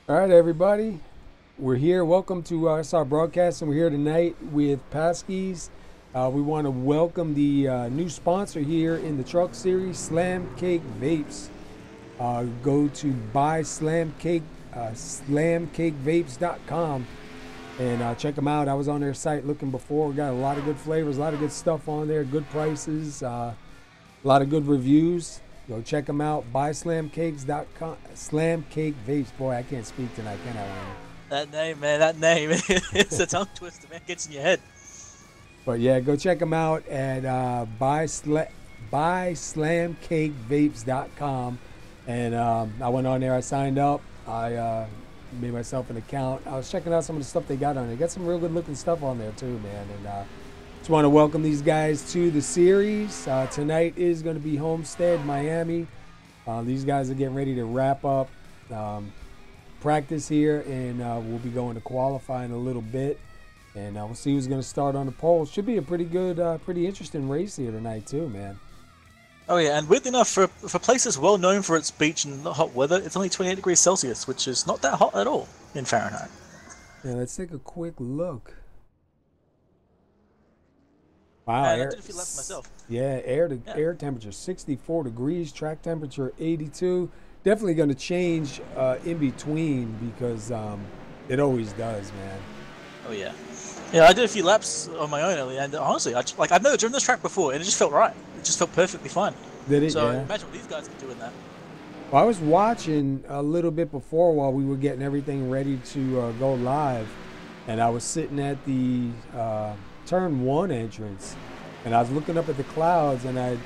All right, everybody. We're here. Welcome to our broadcast, and we're here tonight with Paskies. We want to welcome the new sponsor here in the truck series, Slam Cake Vapes. Go to buy slamcakevapes.com and check them out. I was on their site looking before. We got a lot of good flavors, a lot of good stuff on there, good prices, a lot of good reviews. Go check them out. Buyslamcakes.com. Slam Cake Vapes. Boy, I can't speak tonight, can I, Ryan? That name, man, that name. It's a tongue twister, man. Gets in your head. But yeah, go check them out at buyslamcakevapes.com. And I went on there. I signed up. I made myself an account. I was checking out some of the stuff they got on there. Got some real good looking stuff on there too, man. And just want to welcome these guys to the series. Tonight is going to be Homestead, Miami. These guys are getting ready to wrap up practice here, and we'll be going to qualify in a little bit. And we'll see who's going to start on the pole. Should be a pretty good, pretty interesting race here tonight too, man. Oh yeah, and weirdly enough, for a place that's well known for its beach and hot weather, it's only 28 degrees Celsius, which is not that hot at all in Fahrenheit. Yeah, let's take a quick look. Wow, And I did a few laps myself. Yeah, air temperature 64 degrees, track temperature 82. Definitely going to change in between because it always does, man. Oh yeah. Yeah, I did a few laps on my own earlier, and honestly, I've never driven this track before, and it just felt right. It just felt perfectly fine. Did it? So Yeah. imagine what these guys can do in that. Well, I was watching a little bit before while we were getting everything ready to go live, and I was sitting at the turn one entrance, and I was looking up at the clouds, and I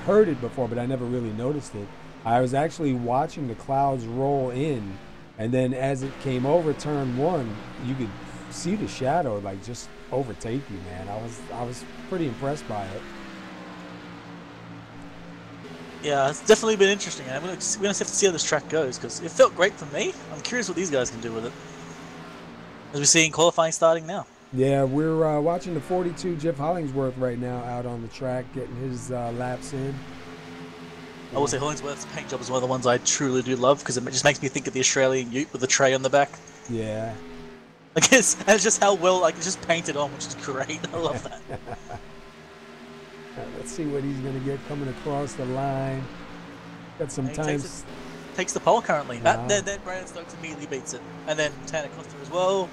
heard it before, but I never really noticed it. I was actually watching the clouds roll in, and then as it came over turn one, you could see the shadow like just overtake you, man. I was pretty impressed by it. Yeah, it's definitely been interesting, and we're gonna have to see how this track goes because it felt great for me. I'm curious what these guys can do with it. As we're seeing qualifying starting now. Yeah, we're watching the 42 Jeff Hollingsworth right now out on the track, getting his laps in. I will say Hollingsworth's paint job is one of the ones I truly do love because it just makes me think of the Australian Ute with the tray on the back. Yeah. I guess, and it's just how well it's just painted on, which is great. I love that. Let's see what he's going to get coming across the line. Got some And time. takes the pole currently. Then Brandon Stokes immediately beats it. And then Tanner Costa as well.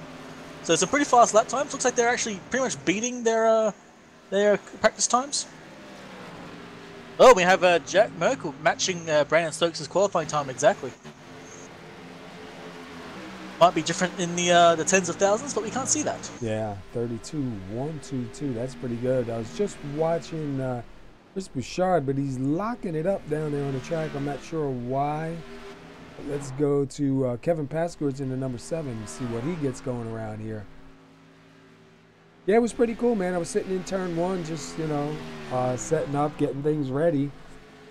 So some pretty fast lap times. Looks like they're actually pretty much beating their practice times. Oh, we have Jack Merkel matching Brandon Stokes' qualifying time exactly. Might be different in the tens of thousands, but we can't see that. Yeah, 32.122. That's pretty good. I was just watching Chris Bouchard, but he's locking it up down there on the track. I'm not sure why. Let's go to Kevin Paskowitz in the number 7 and see what he gets going around here. Yeah, it was pretty cool, man. I was sitting in turn one, just, setting up, getting things ready.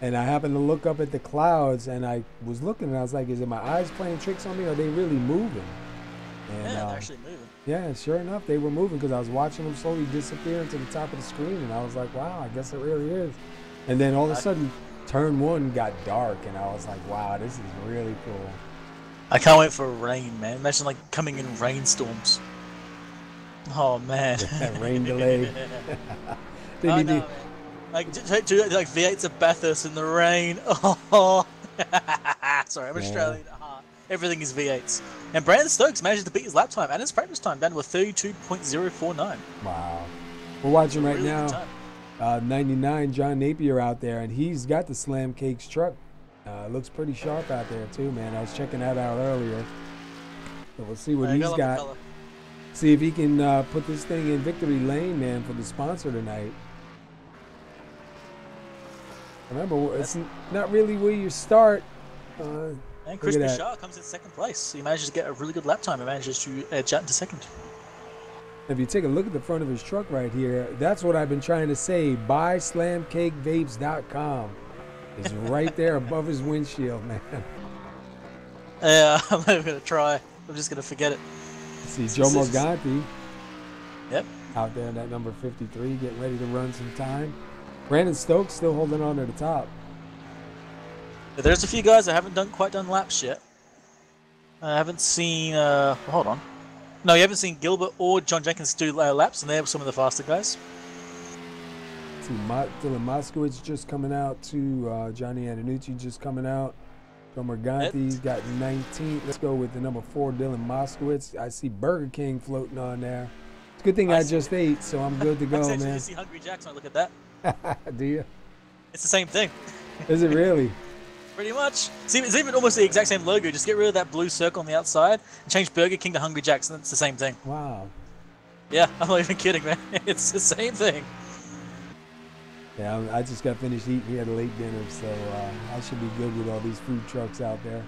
And I happened to look up at the clouds, and I was looking, and I was like, is it my eyes playing tricks on me, or are they really moving? And, Yeah, they're actually moving. yeah, sure enough, they were moving because I was watching them slowly disappear into the top of the screen, and I was like, wow, I guess it really is. And then all of a sudden, turn one got dark, and I was like, wow, this is really cool. I can't wait for rain, man. Imagine like coming in rainstorms. Oh man. Rain delay. They Oh need no, to- man. Like like V8s of Bathurst in the rain. Oh. Sorry, I'm Australian at heart. Everything is V8s. And Brandon Stokes managed to beat his lap time and his practice time down to a 32.049. Wow. We're watching right Really good now. time. 99 John Napier out there, and he's got the Slam Cakes truck. Looks pretty sharp out there too, man. I was checking that out earlier. So we'll see what I he's love the got. colour. See if he can put this thing in victory lane, man, for the sponsor tonight. Remember, it's not really where you start. And Look Chris at that. Bouchard comes in second place. He manages to get a really good lap time and manages to edge out into second. If you take a look at the front of his truck right here, that's what I've been trying to say. Buyslamcakevapes.com. It's right there above his windshield, man. Yeah, I'm not even going to try. I'm just going to forget it. See Joe Morganti Yep. out there in that number 53, getting ready to run some time. Brandon Stokes still holding on to the top. There's a few guys that haven't quite done laps yet. I haven't seen. Hold on. No, you haven't seen Gilbert or John Jenkins do laps, and they're some of the faster guys. See, Dylan Moskowitz just coming out too. Johnny Antonucci just coming out. Joe Morganti's got 19. Let's go with the number 4, Dylan Moskowitz. I see Burger King floating on there. It's a good thing I just ate, so I'm good to go, man. I see Hungry Jack's when I look at that. Do you? It's the same thing. Is it really? Pretty much. See, it's even almost the exact same logo. Just get rid of that blue circle on the outside and change Burger King to Hungry Jack's, and it's the same thing. Wow. Yeah, I'm not even kidding, man. It's the same thing. Yeah, I just got finished eating. We had a late dinner, so I should be good with all these food trucks out there.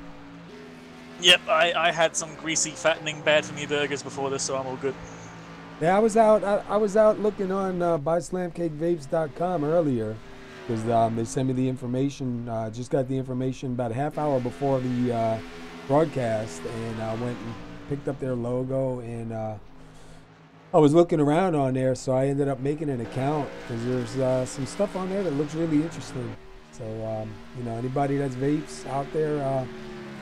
Yep, I had some greasy, fattening, bad-for-me burgers before this, so I'm all good. Yeah, I was out looking on buyslamcakevapes.com earlier because they sent me the information. Just got the information about a half hour before the broadcast, and I went and picked up their logo, and I was looking around on there, so I ended up making an account because there's some stuff on there that looks really interesting. So, you know, anybody that's vapes out there,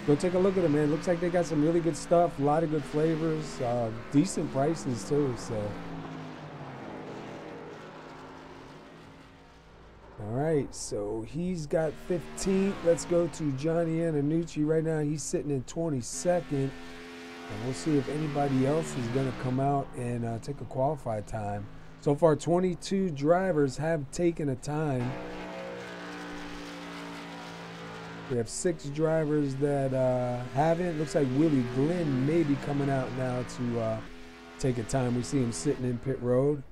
go take a look at them, man. Looks like they got some really good stuff, a lot of good flavors, decent prices too. So, all right, so he's got 15th. Let's go to Johnny Antonucci right now. He's sitting in 22nd. And we'll see if anybody else is going to come out and take a qualified time. So far, 22 drivers have taken a time. We have 6 drivers that haven't. Looks like Willie Glenn may be coming out now to take a time. We see him sitting in pit road.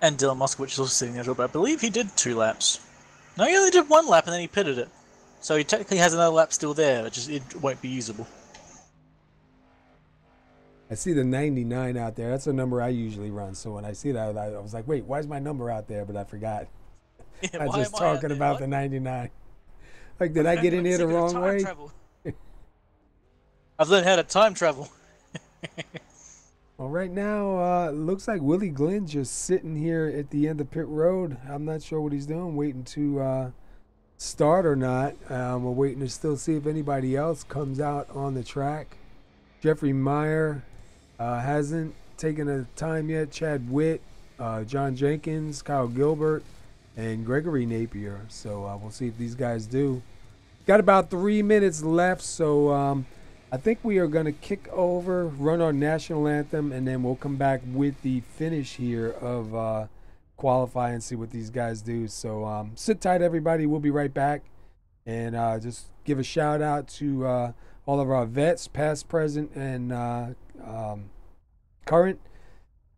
And Dylan Moskowitz is also sitting there, but I believe he did 2 laps. No, he only did 1 lap and then he pitted it. So he technically has another lap still there, it won't be usable. I see the 99 out there. That's a number I usually run. So when I see that, I was like, wait, why is my number out there? But I forgot. Yeah, I was just talking about the 99. Like, did I get in here the wrong way? I've learned how to time travel. Well, right now, looks like Willie Glenn just sitting here at the end of pit road. I'm not sure what he's doing, waiting to start or not. We're waiting to still see if anybody else comes out on the track. Jeffrey Meyer hasn't taken a time yet. Chad Witt, John Jenkins, Kyle Gilbert, and Gregory Napier. So we'll see if these guys do. Got about 3 minutes left, so I think we are going to kick over, run our national anthem, and then we'll come back with the finish here of qualify and see what these guys do. So sit tight, everybody. We'll be right back. And just give a shout out to all of our vets, past, present, and current.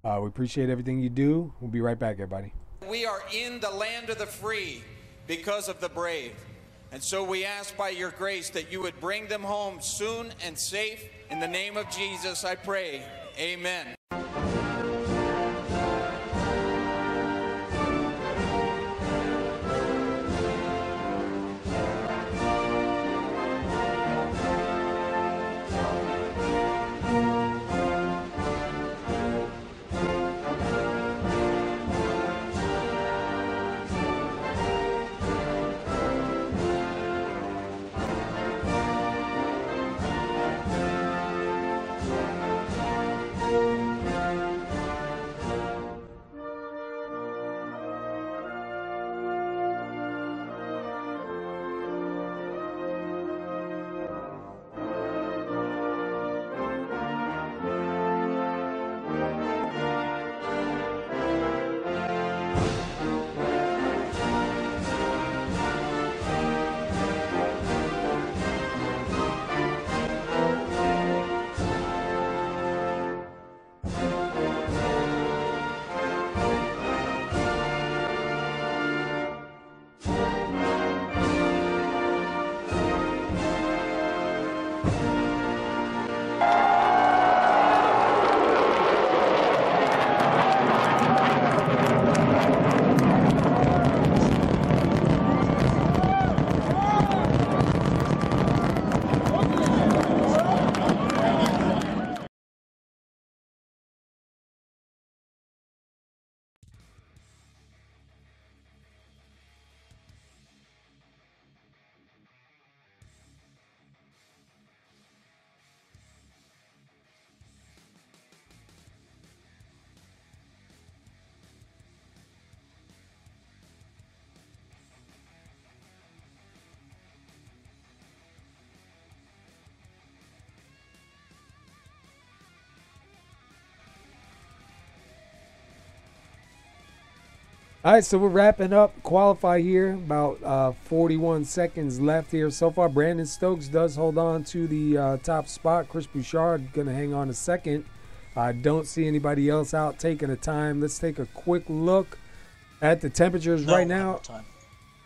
We appreciate everything you do. We'll be right back, everybody. We are in the land of the free because of the brave. And so we ask by your grace that you would bring them home soon and safe. In the name of Jesus, I pray. Amen. All right, so we're wrapping up qualify here. About 41 seconds left here. So far, Brandon Stokes does hold on to the top spot. Chris Bouchard going to hang on a second. I don't see anybody else out taking a time. Let's take a quick look at the temperatures right now.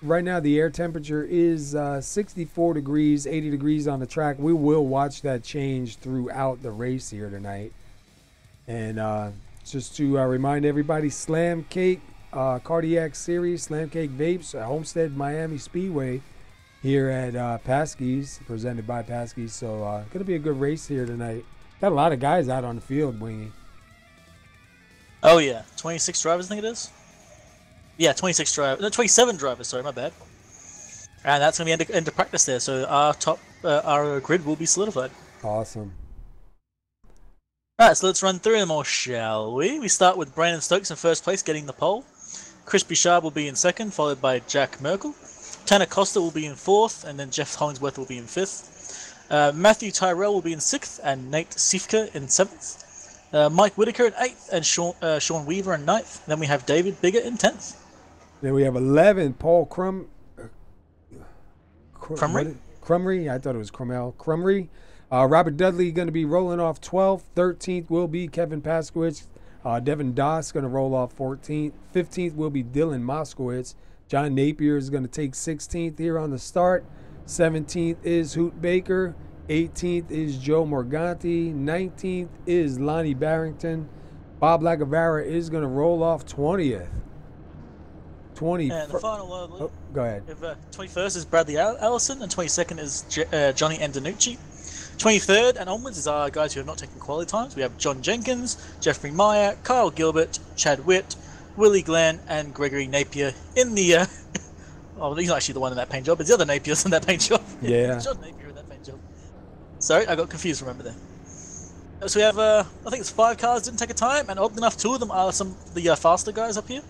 Right now, the air temperature is 64 degrees, 80 degrees on the track. We will watch that change throughout the race here tonight. And just to remind everybody, Slam Cake Cardiac Series, Slam Cake Vapes at Homestead Miami Speedway here at PASKY's, presented by PASKY. So going to be a good race here tonight. Got a lot of guys out on the field, Wingy. Oh, yeah. 26 drivers, I think it is. Yeah, 26 drivers. No, 27 drivers, sorry, my bad. And that's going to be end of practice there. So our grid will be solidified. Awesome. Alright, so let's run through them all, shall we? We start with Brandon Stokes in first place, getting the pole. Chris Bouchard will be in second, followed by Jack Merkel. Tanner Costa will be in fourth, and then Jeff Hollingsworth will be in fifth. Matthew Tyrell will be in sixth, and Nate Sifka in seventh. Mike Whitaker in eighth, and Sean Weaver in ninth. Then we have David Bigger in 10th. Then we have 11, Paul Crumry? Crumry, I thought it was Crumry. Robert Dudley going to be rolling off 12th. 13th will be Kevin Paskowitz. Devin Doss going to roll off 14th. 15th will be Dylan Moskowitz. John Napier is going to take 16th here on the start. 17th is Hoot Baker. 18th is Joe Morganti. 19th is Lonnie Barrington. Bob Lagavara is going to roll off 20th. And the final oh, go ahead. 21st is Bradley Allison, and 22nd is Johnny Andonucci. 23rd and onwards is our guys who have not taken quality times. We have John Jenkins, Jeffrey Meyer, Kyle Gilbert, Chad Witt, Willie Glenn, and Gregory Napier in the... oh, he's not actually the one in that paint job. It's the other Napiers in that paint job. Yeah. John Napier in that paint job. Sorry, I got confused, remember there. So we have, I think it's 5 cars didn't take a time, and oddly enough, 2 of them are some of the faster guys up here.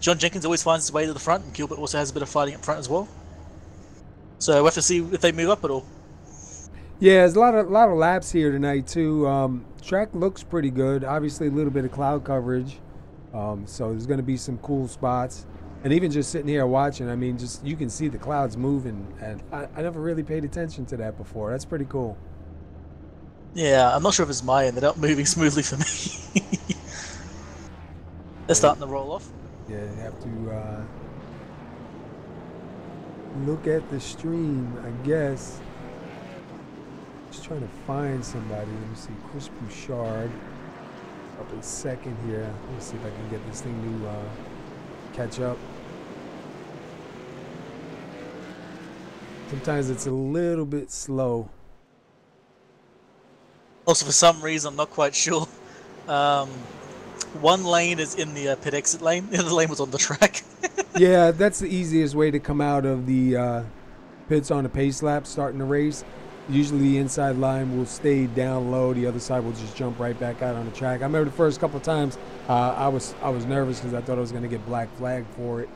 John Jenkins always finds his way to the front, and Gilbert also has a bit of fighting up front as well. So we'll have to see if they move up at all. Yeah, there's a lot of laps here tonight too. Track looks pretty good. Obviously, a little bit of cloud coverage, so there's going to be some cool spots. And even just sitting here watching, I mean, just you can see the clouds moving, and I never really paid attention to that before. That's pretty cool. Yeah, I'm not sure if it's my end. They're not moving smoothly for me. They're starting to roll off. Yeah, you have to look at the stream, I guess. Just trying to find somebody. Let me see. Chris Bouchard up in second here. Let me see if I can get this thing to catch up. Sometimes it's a little bit slow. Also, for some reason, I'm not quite sure. One lane is in the pit exit lane. The other lane was on the track. Yeah, that's the easiest way to come out of the pits on a pace lap starting the race. Usually the inside line will stay down low. The other side will just jump right back out on the track. I remember the first couple of times I was nervous because I thought I was going to get black flagged for it.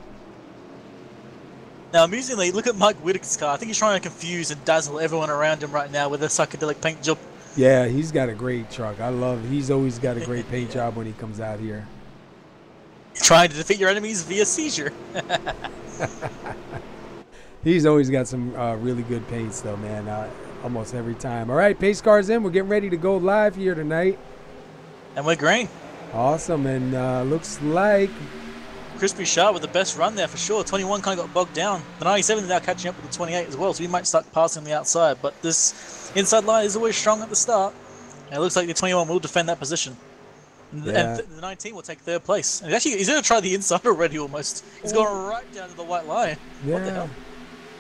Now, amusingly, look at Mike Whitaker's car. I think he's trying to confuse and dazzle everyone around him right now with a psychedelic paint job. Yeah, he's got a great truck. He's always got a great paint job when he comes out here. Trying to defeat your enemies via seizure. He's always got some really good paints, though, man. Almost every time. All right, pace cars in. We're getting ready to go live here tonight. And we're green. Awesome, and looks like Chris Bouchard with the best run there for sure. 21 kind of got bogged down. The 97 is now catching up with the 28 as well, so we might start passing the outside. But this inside line is always strong at the start. And it looks like the 21 will defend that position. Yeah. And the 19 will take third place. And he's going to try the inside already almost. He's going right down to the white line. Yeah. What the hell?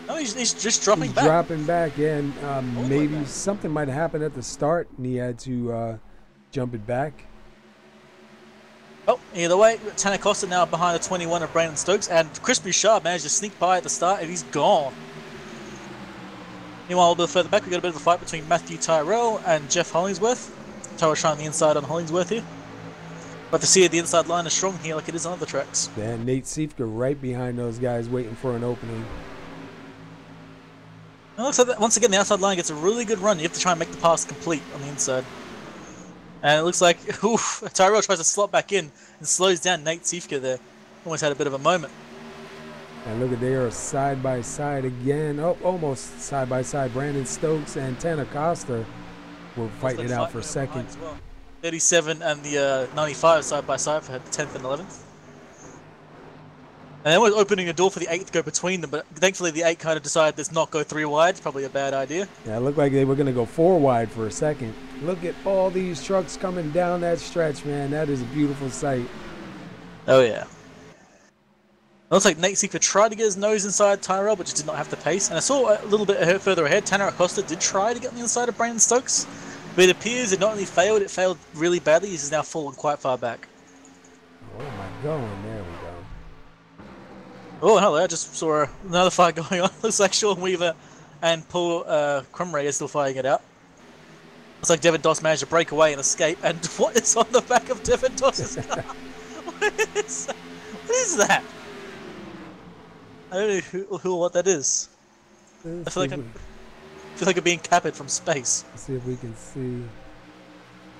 No, he's just dropping back. Dropping back, yeah. And maybe something might have happened at the start, and he had to jump it back. Oh, either way, Tanner Costa now behind the 21 of Brandon Stokes, and Chris Bouchard managed to sneak by at the start, and he's gone. Meanwhile, a little bit further back, we got a bit of a fight between Matthew Tyrell and Jeff Hollingsworth. Tyrell trying the inside on Hollingsworth here. But to see the inside line is strong here like it is on other tracks. Yeah, Nate Sifka right behind those guys waiting for an opening. It looks like that, once again, the outside line gets a really good run. You have to try and make the pass complete on the inside. And it looks like Tyrell tries to slot back in and slows down Nate Sifka there. almost had a bit of a moment. And look at there, side by side again. Oh, almost side by side. Brandon Stokes and Tanner Costa were fighting it out for second. Well. 37 and the 95 side by side for the 10th and 11th. And they were opening a door for the 8th to go between them, but thankfully the 8 kind of decided let's not go 3 wide. It's probably a bad idea. Yeah, it looked like they were going to go 4 wide for a second. Look at all these trucks coming down that stretch, man. That is a beautiful sight. Oh, yeah. It looks like Nate Seeker tried to get his nose inside Tyrell, but just did not have the pace. And I saw a little bit further ahead, Tanner Acosta did try to get on the inside of Brandon Stokes, but it appears it not only failed, it failed really badly. He's now fallen quite far back. Where am I going? There we go. Oh, hello, I just saw another fight going on. Looks like Sean Weaver and Paul Crumray are still fighting it out. Looks like Devin Doss managed to break away and escape. And what is on the back of Devin Doss's car? What is that? I don't know who or what that is. I feel like I'm being captured from space. Let's see if we can see.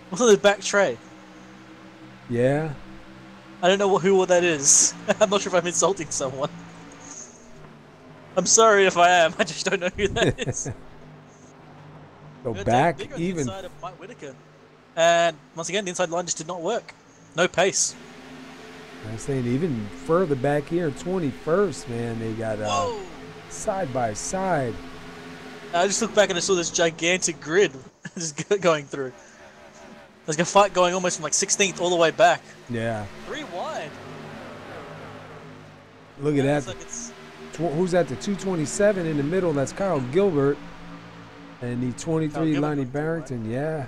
What's on the back tray? Yeah. I don't know who or what that is. I'm not sure if I'm insulting someone. I'm sorry if I am. I just don't know who that is. Go back even. Inside of Mike Whitaker. And once again, the inside line just did not work. No pace. I'm saying even further back here, 21st, man, they got side by side. I just looked back and I saw this gigantic grid just going through. There's a fight going almost from like 16th all the way back. Yeah. 3 wide. Look at that. Like who's at the 227 in the middle? That's Kyle Gilbert. And the 23, Lonnie Barrington. Yeah.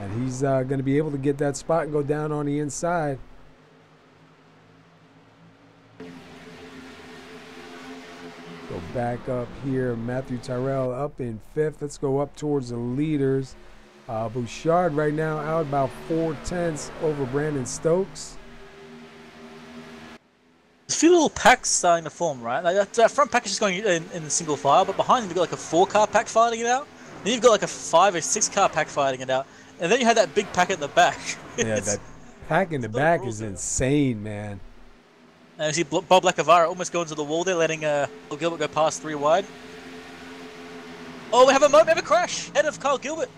And he's going to be able to get that spot and go down on the inside. Go back up here. Matthew Tyrell up in 5th. Let's go up towards the leaders. Bouchard right now out about 4/10 over Brandon Stokes. There's a few little packs starting to form, right? Like that front pack is just going in single file, but behind them you've got like a 4-car pack fighting it out. Then you've got like a 5 or 6-car pack fighting it out. And then you have that big pack at the back. Yeah, that pack in the back is insane, man. And you see Bob Lacavara almost going to the wall there, letting Gilbert go past 3 wide. Oh, we have a moment, we have a crash! Head of Kyle Gilbert.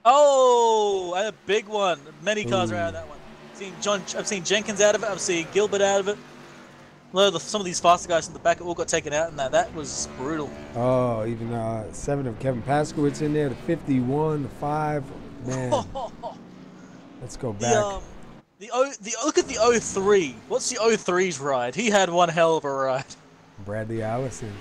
Oh, and a big one. Many cars are out of that one. I've seen Jenkins out of it. I've seen Gilbert out of it. Some of these faster guys in the back all got taken out, and that was brutal. Oh, even 7 of Kevin Paskowitz in there. The 51, the 5. Man, let's go back. Look at the 03. What's the 03's ride? He had one hell of a ride. Bradley Allison.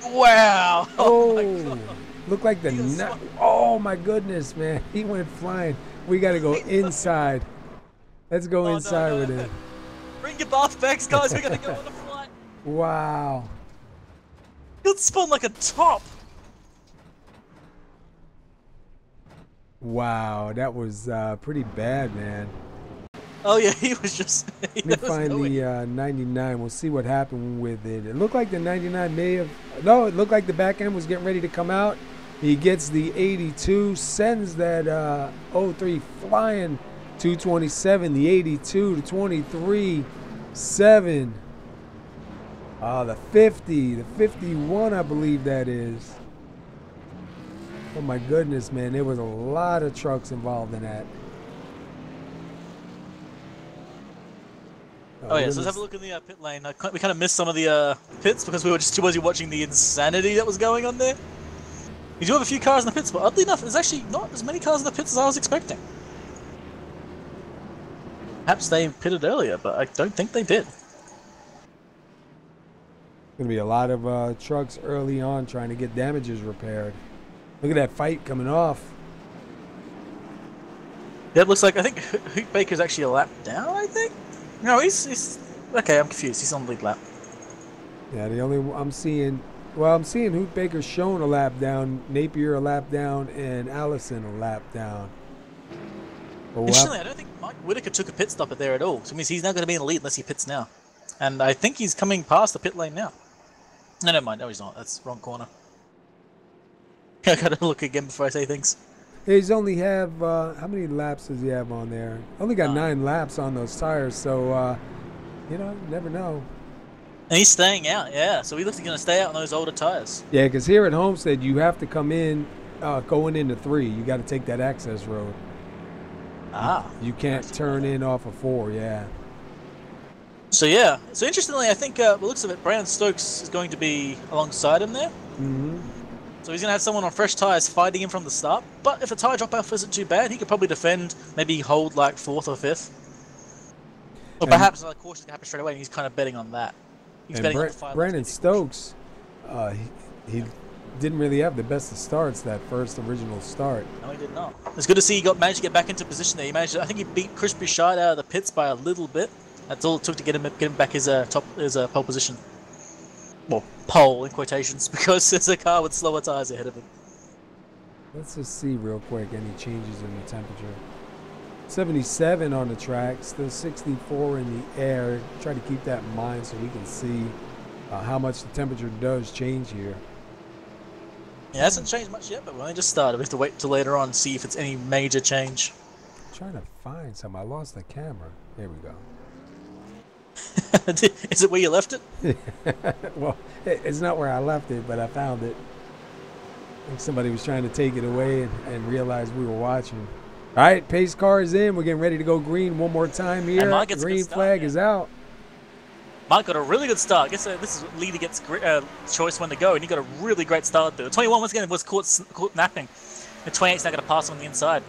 Wow. Oh my God. Looked like the oh my goodness, man. He went flying. We got to go inside. Let's go inside with him. Bring your bath bags, guys. We're going to go on a flight. Wow. He'll spun like a top. Wow, that was pretty bad, man. Oh yeah, he was just. Let me find the 99. We'll see what happened with it. It looked like the 99 may have. No, it looked like the back end was getting ready to come out. He gets the 82, sends that 03 flying 227, the 82 to 23, 7. The 50, the 51, I believe that is. Oh my goodness, man, there was a lot of trucks involved in that. Oh yeah, so let's have a look in the pit lane. We kind of missed some of the pits because we were just too busy watching the insanity that was going on there. You do have a few cars in the pits, but oddly enough, there's actually not as many cars in the pits as I was expecting. Perhaps they pitted earlier, but I don't think they did. Going to be a lot of trucks early on trying to get damages repaired. Look at that fight coming off. Yeah, it looks like, I think Hoot Baker's actually a lap down, I think? No, he's... Okay, I'm confused. He's on the lead lap. Yeah, the only I'm seeing Hoot Baker showing a lap down, Napier a lap down, and Allison a lap down. Interestingly, I don't think Mike Whitaker took a pit stop there at all. So it means he's not going to be in the lead unless he pits now. And I think he's coming past the pit lane now. No, never mind. No, he's not. That's wrong corner. I gotta look again before I say things. He's only have, how many laps does he have on there? Only got 9 laps on those tires, so, you know, you never know. And he's staying out, yeah. So he looks like he's going to stay out on those older tires. Yeah, because here at Homestead, you have to come in, going into 3. You got to take that access road. You can't turn in off of 4, yeah. So, yeah. So, interestingly, I think, the looks of it, Brandon Stokes is going to be alongside him there. So he's going to have someone on fresh tires fighting him from the start. But if the tire drop-off isn't too bad, he could probably defend, maybe hold like 4th or 5th. Or perhaps another caution can happen straight away, and he's kind of betting on that. He's betting on the 5 Brandon Stokes, he didn't really have the best of starts that first original start. No, he did not. It's good to see he managed to get back into position there. He managed. I think he beat Chris Bouchard out of the pits by a little bit. That's all it took to get him back his pole position. Well, pole in quotations, because there's a car with slower tires ahead of him. Let's just see real quick any changes in the temperature. 77 on the track, still 64 in the air. Try to keep that in mind so we can see how much the temperature does change here. Yeah, it hasn't changed much yet, but we only just started. We have to wait till later on and see if it's any major change. I'm trying to find some. I lost the camera. There we go. Is it where you left it? Well, it's not where I left it, but I found it. I think somebody was trying to take it away and realized we were watching. All right, pace car is in. We're getting ready to go green one more time here. Green flag is out. Mark got a really good start. I guess this is leader gets choice when to go, and he got a really great start there. 21 once again was caught napping. The 28's now going to pass him on the inside.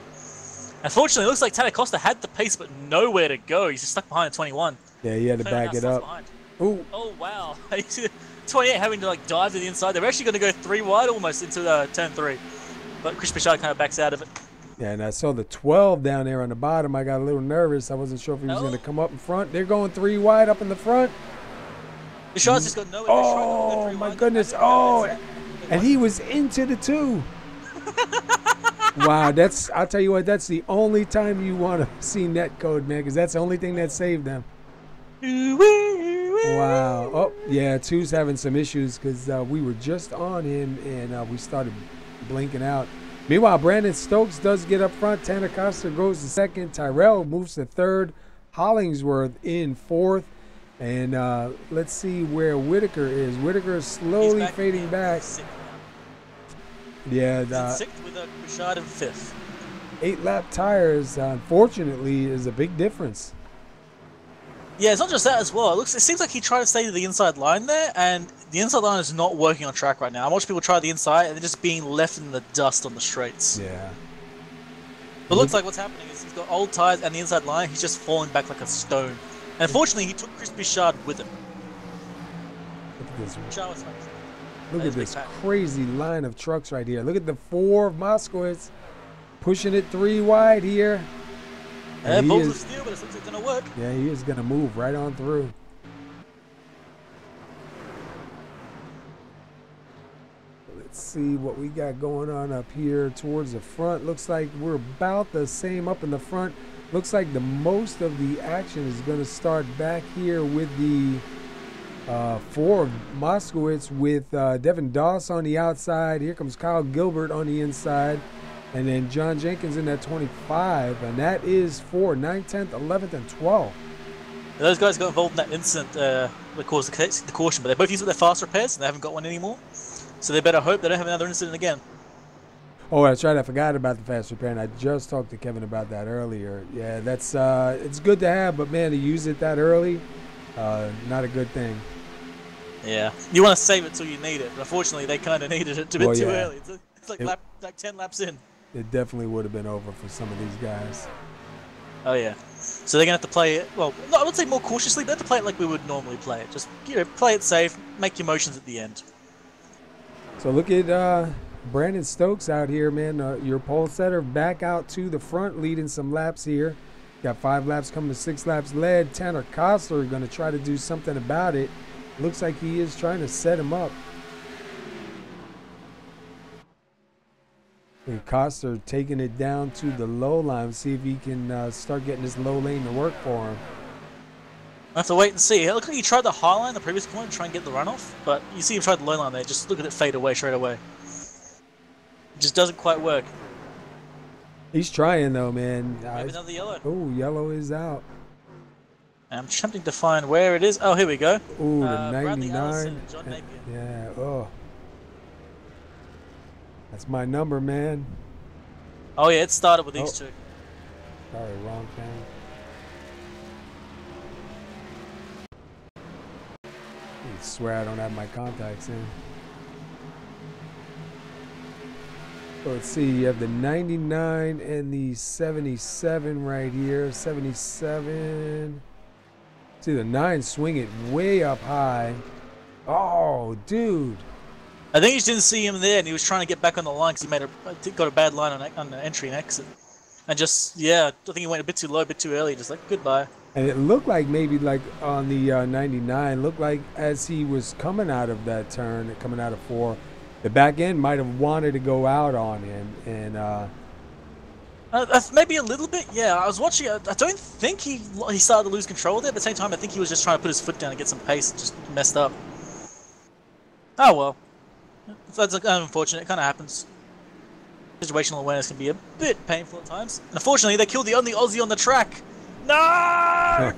Unfortunately, it looks like Tanner Costa had the pace, but nowhere to go. He's just stuck behind the 21. Yeah, he had to back it up. Ooh. Oh, wow. 28 having to like dive to the inside. They're actually going to go 3 wide almost into turn 3. But Chris Bouchard kind of backs out of it. Yeah, and I saw the 12 down there on the bottom. I got a little nervous. I wasn't sure if he was going to come up in front. They're going 3 wide up in the front. Bouchard's just got nowhere. Oh, my goodness. Oh, and he was into the 2. Wow, I'll tell you what, that's the only time you want to see net code, man, because that's the only thing that saved them. Wow. Oh, yeah, 2's having some issues because we were just on him and we started blinking out. Meanwhile, Brandon Stokes does get up front. Tanner Costa goes to 2nd. Tyrell moves to 3rd. Hollingsworth in 4th. And let's see where Whitaker is. Whitaker is slowly fading back. Yeah, 6th with a Bouchard in 5th. 8-lap tires, unfortunately, is a big difference. Yeah, it's not just that as well. It seems like he tried to stay to the inside line there, and the inside line is not working on track right now. I watch people try the inside, and they're just being left in the dust on the straights. Yeah. But it looks like what's happening is he's got old tires and the inside line. He's just falling back like a stone. And unfortunately, he took Chris Bouchard with him. Look at this. Bouchard was fine. Look at this crazy line of trucks right here. Look at the 4 of Moskowitz pushing it 3 wide here. Yeah, bolts of steel, but it looks like it's going to work. Yeah, he is going to move right on through. Let's see what we got going on up here towards the front. Looks like we're about the same up in the front. Looks like the most of the action is going to start back here with the 4 of Moskowitz with Devin Doss on the outside. Here comes Kyle Gilbert on the inside. And then John Jenkins in that 25. And that is for 9th, 10th, 11th, and 12th. Those guys got involved in that incident that caused the caution, but they both used their fast repairs, and they haven't got one anymore. So they better hope they don't have another incident again. Oh, that's right. I forgot about the fast repair, and I just talked to Kevin about that earlier. Yeah, that's it's good to have, but man, to use it that early, not a good thing. Yeah, you want to save it till you need it, but unfortunately, they kind of needed it a bit too early. It's like 10 laps in. It definitely would have been over for some of these guys. Oh yeah. So they're gonna have to play it. Well, I would say more cautiously. They have to play it like we would normally play it. Just play it safe, make your motions at the end. So look at Brandon Stokes out here, man. Your pole setter back out to the front, leading some laps here. Got 5 laps coming to 6 laps led. Tanner Kostler going to try to do something about it. Looks like he is trying to set him up. And Kostler taking it down to the low line. See if he can start getting this low lane to work for him. I have to wait and see. It looked like he tried the high line the previous corner to try and get the runoff, but you see him try the low line there. Just look at it fade away straight away. It just doesn't quite work. He's trying though, man. Maybe another yellow. Oh, yellow is out. I'm attempting to find where it is. Oh, here we go. Ooh, the Bradley 99. Allison, John Napier. Yeah, oh. That's my number, man. Oh yeah, it started with these two. Sorry, wrong thing. I swear I don't have my contacts in. So let's see, you have the 99 and the 77 right here. 77. See the 9 swing it way up high. Oh, dude. I think he just didn't see him there, and he was trying to get back on the line because he got a bad line on the entry and exit. And just, yeah, I think he went a bit too low, a bit too early, just like, goodbye. And it looked like maybe like on the 99, looked like as he was coming out of that turn, coming out of 4, the back end might have wanted to go out on him. And maybe a little bit, yeah. I was watching, I don't think he started to lose control there, but at the same time, I think he was just trying to put his foot down and get some pace and just messed up. Oh well. That's unfortunate, it kind of happens. Situational awareness can be a bit painful at times. And unfortunately, they killed the only Aussie on the track. No! I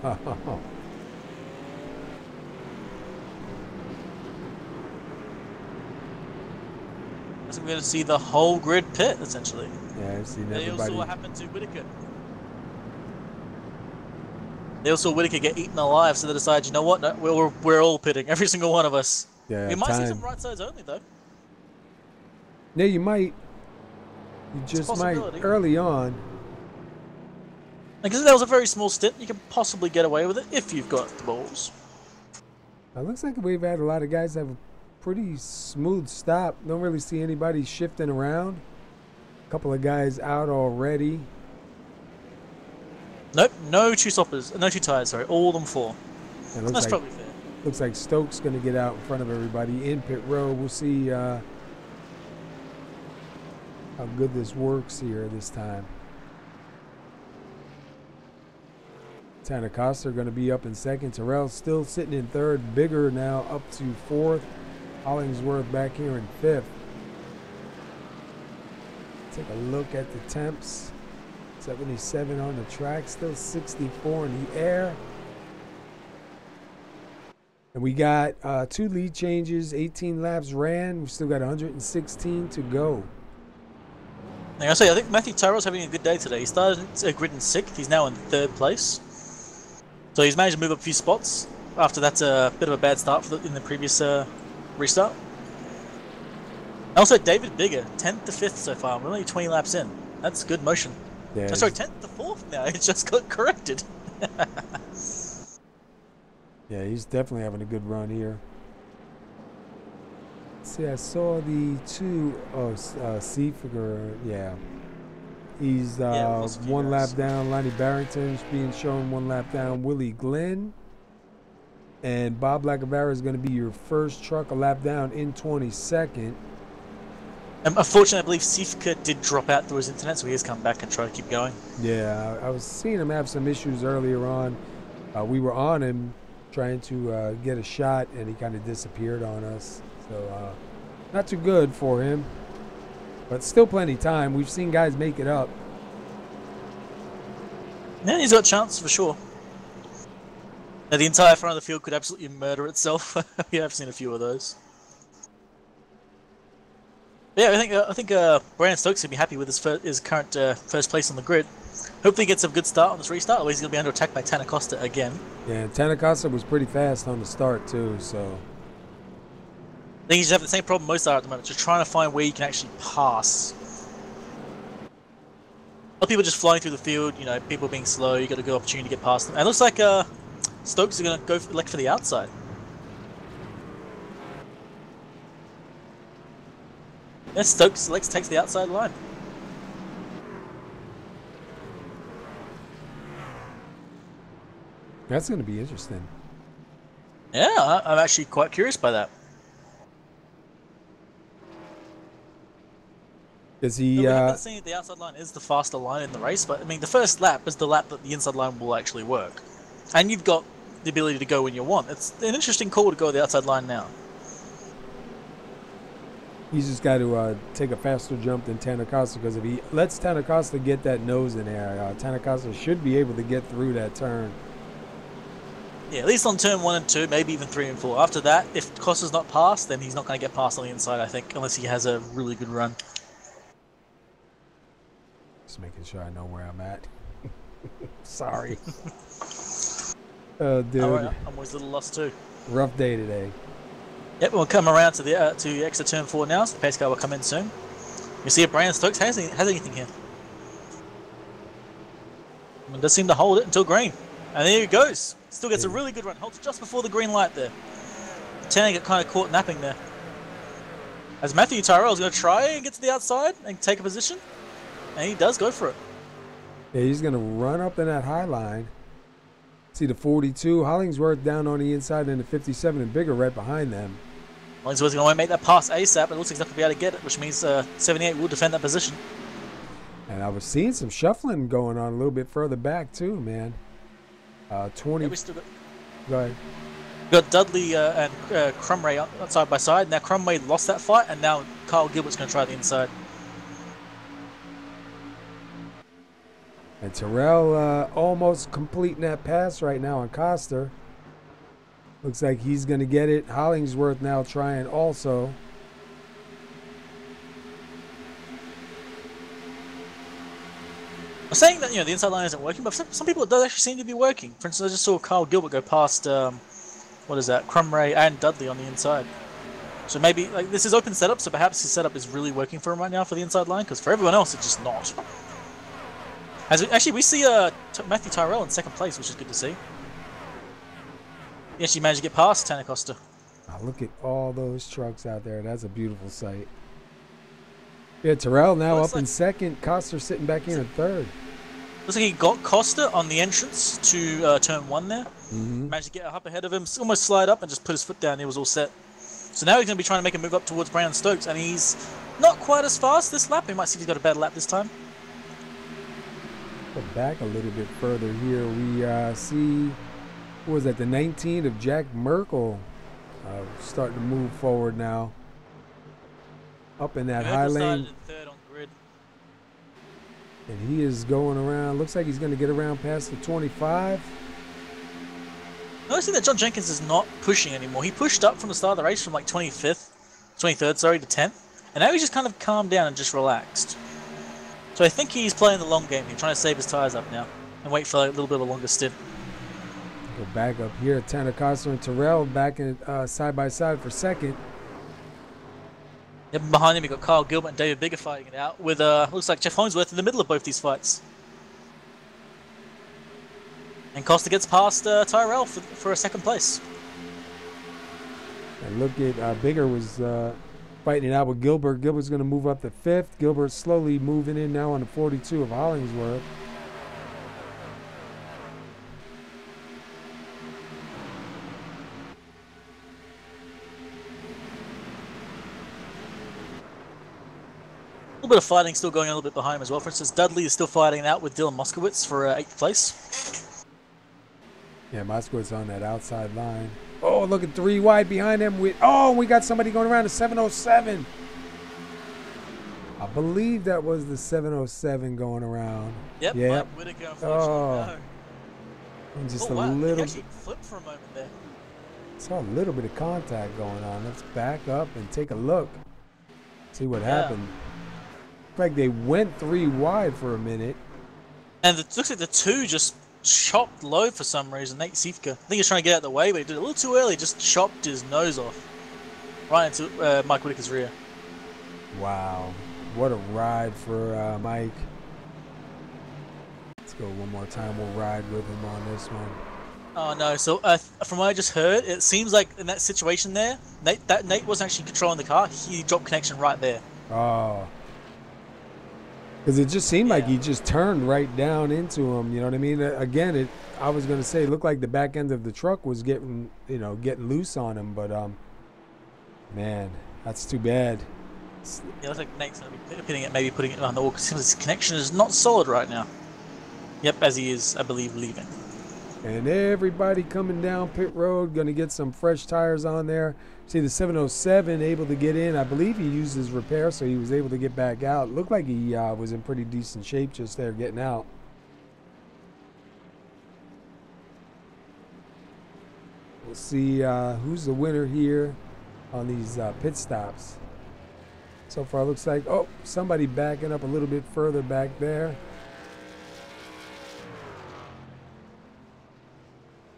think we're going to see the whole grid pit, essentially. Yeah, I've seen everybody. They also saw what happened to Whitaker. They also saw Whitaker get eaten alive, so they decided, you know what, no, we're all pitting, every single one of us. Yeah, we might see some right sides only, though. Yeah, you might. You just might early on. Because that was a very small stint, you can possibly get away with it if you've got the balls. It looks like we've had a lot of guys have a pretty smooth stop. Don't really see anybody shifting around. A couple of guys out already. Nope, no two stoppers, no two tires, sorry, all of them 4. That's probably fair. Looks like Stokes going to get out in front of everybody in pit row. We'll see how good this works here this time. Tanacosta going to be up in second. Terrell still sitting in third. Bigger now up to 4th. Hollingsworth back here in 5th. Take a look at the temps. 77 on the track. Still 64 in the air. And we got 2 lead changes. 18 laps ran. We've still got 116 to go. Like I say, I think Matthew Tyrrell's having a good day today. He started a grid in 6th. He's now in 3rd place. So he's managed to move up a few spots after that's a bit of a bad start in the previous restart. And also David Bigger, 10th to 5th so far. We're only 20 laps in. That's good motion. Yeah, oh, sorry, 10th to 4th now. It just got corrected. Yeah, he's definitely having a good run here. See, I saw the 2 Seafiger, yeah. He's 1 lap down. Lonnie Barrington's being shown 1 lap down. Willie Glenn. And Bob Lacavera is going to be your first truck a lap down in 22nd. Unfortunately, I believe Seafiger did drop out through his internet, so he has come back and try to keep going. Yeah, I was seeing him have some issues earlier on. We were on him trying to get a shot, and he kind of disappeared on us. So not too good for him, but still plenty of time. We've seen guys make it up. Yeah, he's got a chance for sure. Now, the entire front of the field could absolutely murder itself. We have seen a few of those. But yeah, I think Brandon Stokes will be happy with his current first place on the grid. Hopefully he gets a good start on this restart, otherwise he's going to be under attack by Tanacosta again. Yeah, Tanacosta was pretty fast on the start too, so... I think he's having the same problem most are at the moment, just trying to find where you can actually pass. A lot of people just flying through the field, you know, people being slow, you got a good opportunity to get past them. And it looks like Stokes is going to go elect for the outside. Yeah, Stokes takes the outside line. That's going to be interesting. Yeah, I'm actually quite curious by that. Is he? We haven't seen the outside line is the faster line in the race, but I mean the first lap is the lap that the inside line will actually work, and you've got the ability to go when you want. It's an interesting call to go the outside line now. He's just got to take a faster jump than Tanacosta, because if he lets Tanacosta get that nose in there, Tanacosta should be able to get through that turn. Yeah, at least on turn 1 and 2, maybe even 3 and 4. After that, if Costa's not passed, then he's not going to get past on the inside, I think, unless he has a really good run. Just making sure I know where I'm at. Sorry. Oh, dude. Right, I'm always a little lost too. Rough day today. Yep, we'll come around to the exit turn 4 now, so the pace car will come in soon. You see if Brandon Stokes has anything here. It does seem to hold it until green. And there he goes. Still gets a really good run. Holds just before the green light there. Tanner got kind of caught napping there. As Matthew Tyrrell's going to try and get to the outside and take a position. And he does go for it. Yeah, he's going to run up in that high line. See the 42. Hollingsworth down on the inside and the 57 and bigger right behind them. Hollingsworth's going to make that pass ASAP, but it looks like he's not going to be able to get it, which means 78 will defend that position. And I was seeing some shuffling going on a little bit further back too, man. 20. Yeah, we still got... Go ahead. We got Dudley and Crumray side by side. Now Crumray lost that fight, and now Kyle Gilbert's going to try the inside. And Terrell almost completing that pass right now on Coster. Looks like he's going to get it. Hollingsworth now trying also. I'm saying that, the inside line isn't working, but for some people it does actually seem to be working. For instance, I just saw Kyle Gilbert go past, Crumray and Dudley on the inside. So maybe, this is open setup, so perhaps his setup is really working for him right now for the inside line, because for everyone else, it's just not. Actually, we see Matthew Tyrrell in second place, which is good to see. He actually managed to get past Tanacosta. Oh, look at all those trucks out there. That's a beautiful sight. Yeah, Terrell now up in second. Coster sitting back in third. Looks like he got Costa on the entrance to turn 1 there. Mm-hmm. Managed to get up ahead of him, almost slide up and just put his foot down. He was all set. So now he's going to be trying to make a move up towards Brandon Stokes, and he's not quite as fast this lap. We might see if he's got a better lap this time. Go back a little bit further here. We see, what was that, the 19 of Jack Merkel starting to move forward now. Up in that high lane. Third on grid. And he is going around. Looks like he's going to get around past the 25. Noticing that John Jenkins is not pushing anymore. He pushed up from the start of the race from 23rd, sorry, to 10th. And now he's just kind of calmed down and just relaxed. So I think he's playing the long game here, trying to save his tyres up now and wait for a little bit of a longer stint. Go back up here. Tanacosta and Terrell back in side by side for second. Yep, behind him, we got Kyle Gilbert and David Bigger fighting it out with, looks like Jeff Hollingsworth in the middle of both these fights. And Costa gets past Tyrrell for a second place. And look at Bigger was fighting it out with Gilbert. Gilbert's going to move up to fifth. Gilbert slowly moving in now on the 42 of Hollingsworth. A little bit of fighting still going on a little bit behind him as well. For instance, Dudley is still fighting it out with Dylan Moskowitz for 8th place. Yeah, Moskowitz on that outside line. Oh, look at 3 wide behind him. We got somebody going around the 707. I believe that was the 707 going around. Yep, Mike Whitaker, unfortunately, And just wow. a little. He actually flipped for a moment there. Saw a little bit of contact going on. Let's back up and take a look. See what happened. Looks like they went 3 wide for a minute. And it looks like the 2 just chopped low for some reason. Nate Sifka. I think he's trying to get out of the way, but he did it a little too early. Just chopped his nose off. Right into Mike Whitaker's rear. Wow. What a ride for Mike. Let's go one more time. We'll ride with him on this one. Oh no, so from what I just heard, it seems like in that situation there, Nate wasn't actually controlling the car. He dropped connection right there. Oh. Because it just seemed like he just turned right down into him. You know what I mean? Again, I was going to say it looked like the back end of the truck was getting loose on him. But, man, that's too bad. Yeah, looks like Nate's going to be putting it on the wall because his connection is not solid right now. Yep, as he is, I believe, leaving. And everybody coming down pit road, going to get some fresh tires on there. See the 707 able to get in. I believe he used his repair, so he was able to get back out. Looked like he was in pretty decent shape just there getting out. We'll see who's the winner here on these pit stops. So far looks like, oh, somebody backing up a little bit further back there.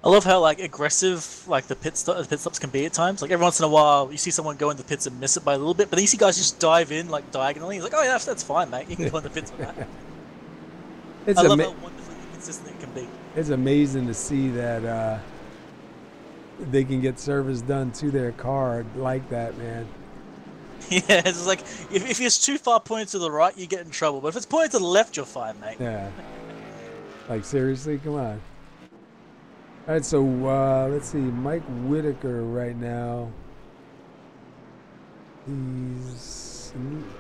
I love how like aggressive like the pit stops can be at times. Like every once in a while, you see someone go in the pits and miss it by a little bit, but then you see guys just dive in like diagonally. It's like, oh yeah, that's fine, mate. You can go in the pits with that. I love how wonderfully consistent it can be. It's amazing to see that they can get service done to their car like that, man. Yeah, it's just like if it's too far pointed to the right, you get in trouble. But if it's pointed to the left, you're fine, mate. Yeah. Like seriously, come on. All right, so let's see. Mike Whitaker right now.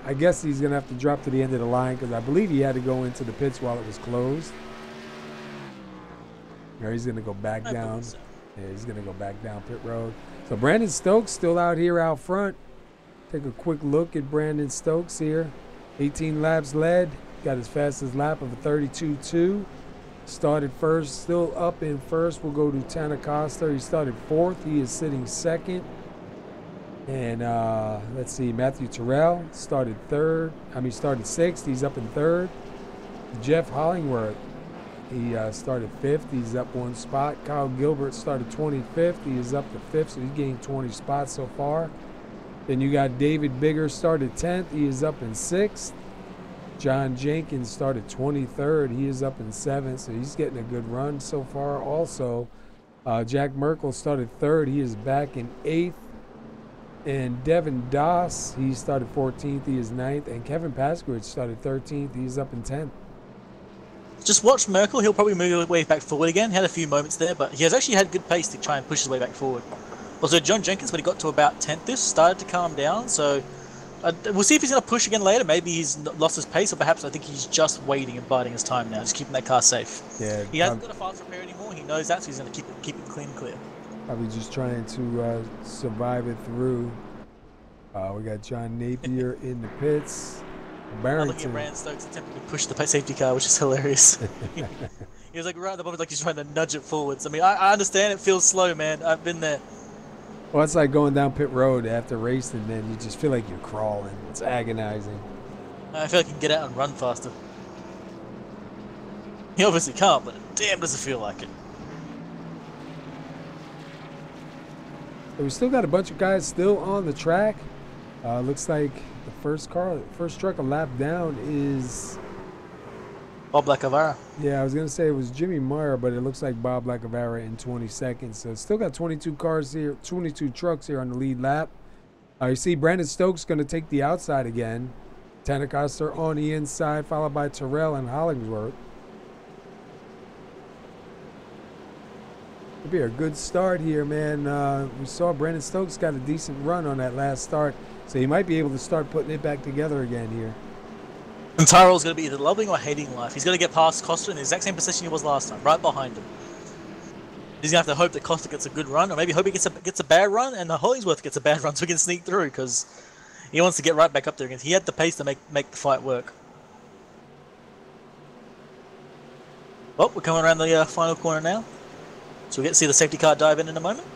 I guess he's gonna have to drop to the end of the line because I believe he had to go into the pits while it was closed. Or he's gonna go back down. So. Yeah, he's gonna go back down pit road. So Brandon Stokes still out here out front. Take a quick look at Brandon Stokes here. 18 laps led. Got his fastest lap of a 32.2. Started first, still up in first. We'll go to Tanner Costa. He started fourth. He is sitting second. And let's see, Matthew Terrell started started sixth. He's up in third. Jeff Hollingworth, he started fifth. He's up one spot. Kyle Gilbert started 25th. He is up to fifth, so he gained 20 spots so far. Then you got David Bigger started 10th. He is up in sixth. John Jenkins started 23rd. He is up in 7th, so he's getting a good run so far. Also, Jack Merkel started 3rd. He is back in 8th. And Devin Doss, he started 14th. He is 9th. And Kevin Paskowitz started 13th. He's up in 10th. Just watch Merkel. He'll probably move his way back forward again. He had a few moments there, but he has actually had good pace to try and push his way back forward. Also, John Jenkins, when he got to about 10th, this started to calm down, so we'll see if he's going to push again later. Maybe he's lost his pace, or perhaps I think he's just waiting and biding his time now, just keeping that car safe. Yeah, he hasn't got a fast repair anymore. He knows that, so he's going to keep it clean and clear. Probably just trying to survive it through. We got John Napier in the pits. I'm looking at Brandon Stokes attempting to push the safety car, which is hilarious. He was like right at the moment, like he's trying to nudge it forwards. I mean, I understand it feels slow, man. I've been there. Well, it's like going down pit road after racing, man. You just feel like you're crawling. It's agonizing. I feel like you can get out and run faster. He obviously can't, but damn does it feel like it. So we still got a bunch of guys still on the track. Looks like the first truck a lap down is Bob Lacavara. Yeah, I was going to say it was Jimmy Meyer, but it looks like Bob Lacavara in 20 seconds. So still got 22 cars here, 22 trucks here on the lead lap. You see Brandon Stokes going to take the outside again. Tanner Costa on the inside, followed by Terrell and Hollingsworth. It'll be a good start here, man. We saw Brandon Stokes got a decent run on that last start, so he might be able to start putting it back together again here. And Tyrell's going to be either loving or hating life. He's going to get past Costa in the exact same position he was last time, right behind him. He's going to have to hope that Costa gets a good run, or maybe hope he gets a bad run, and Hollingsworth gets a bad run so he can sneak through, because he wants to get right back up there again. He had the pace to make the fight work. Well, we're coming around the final corner now, so we'll get to see the safety car dive in a moment.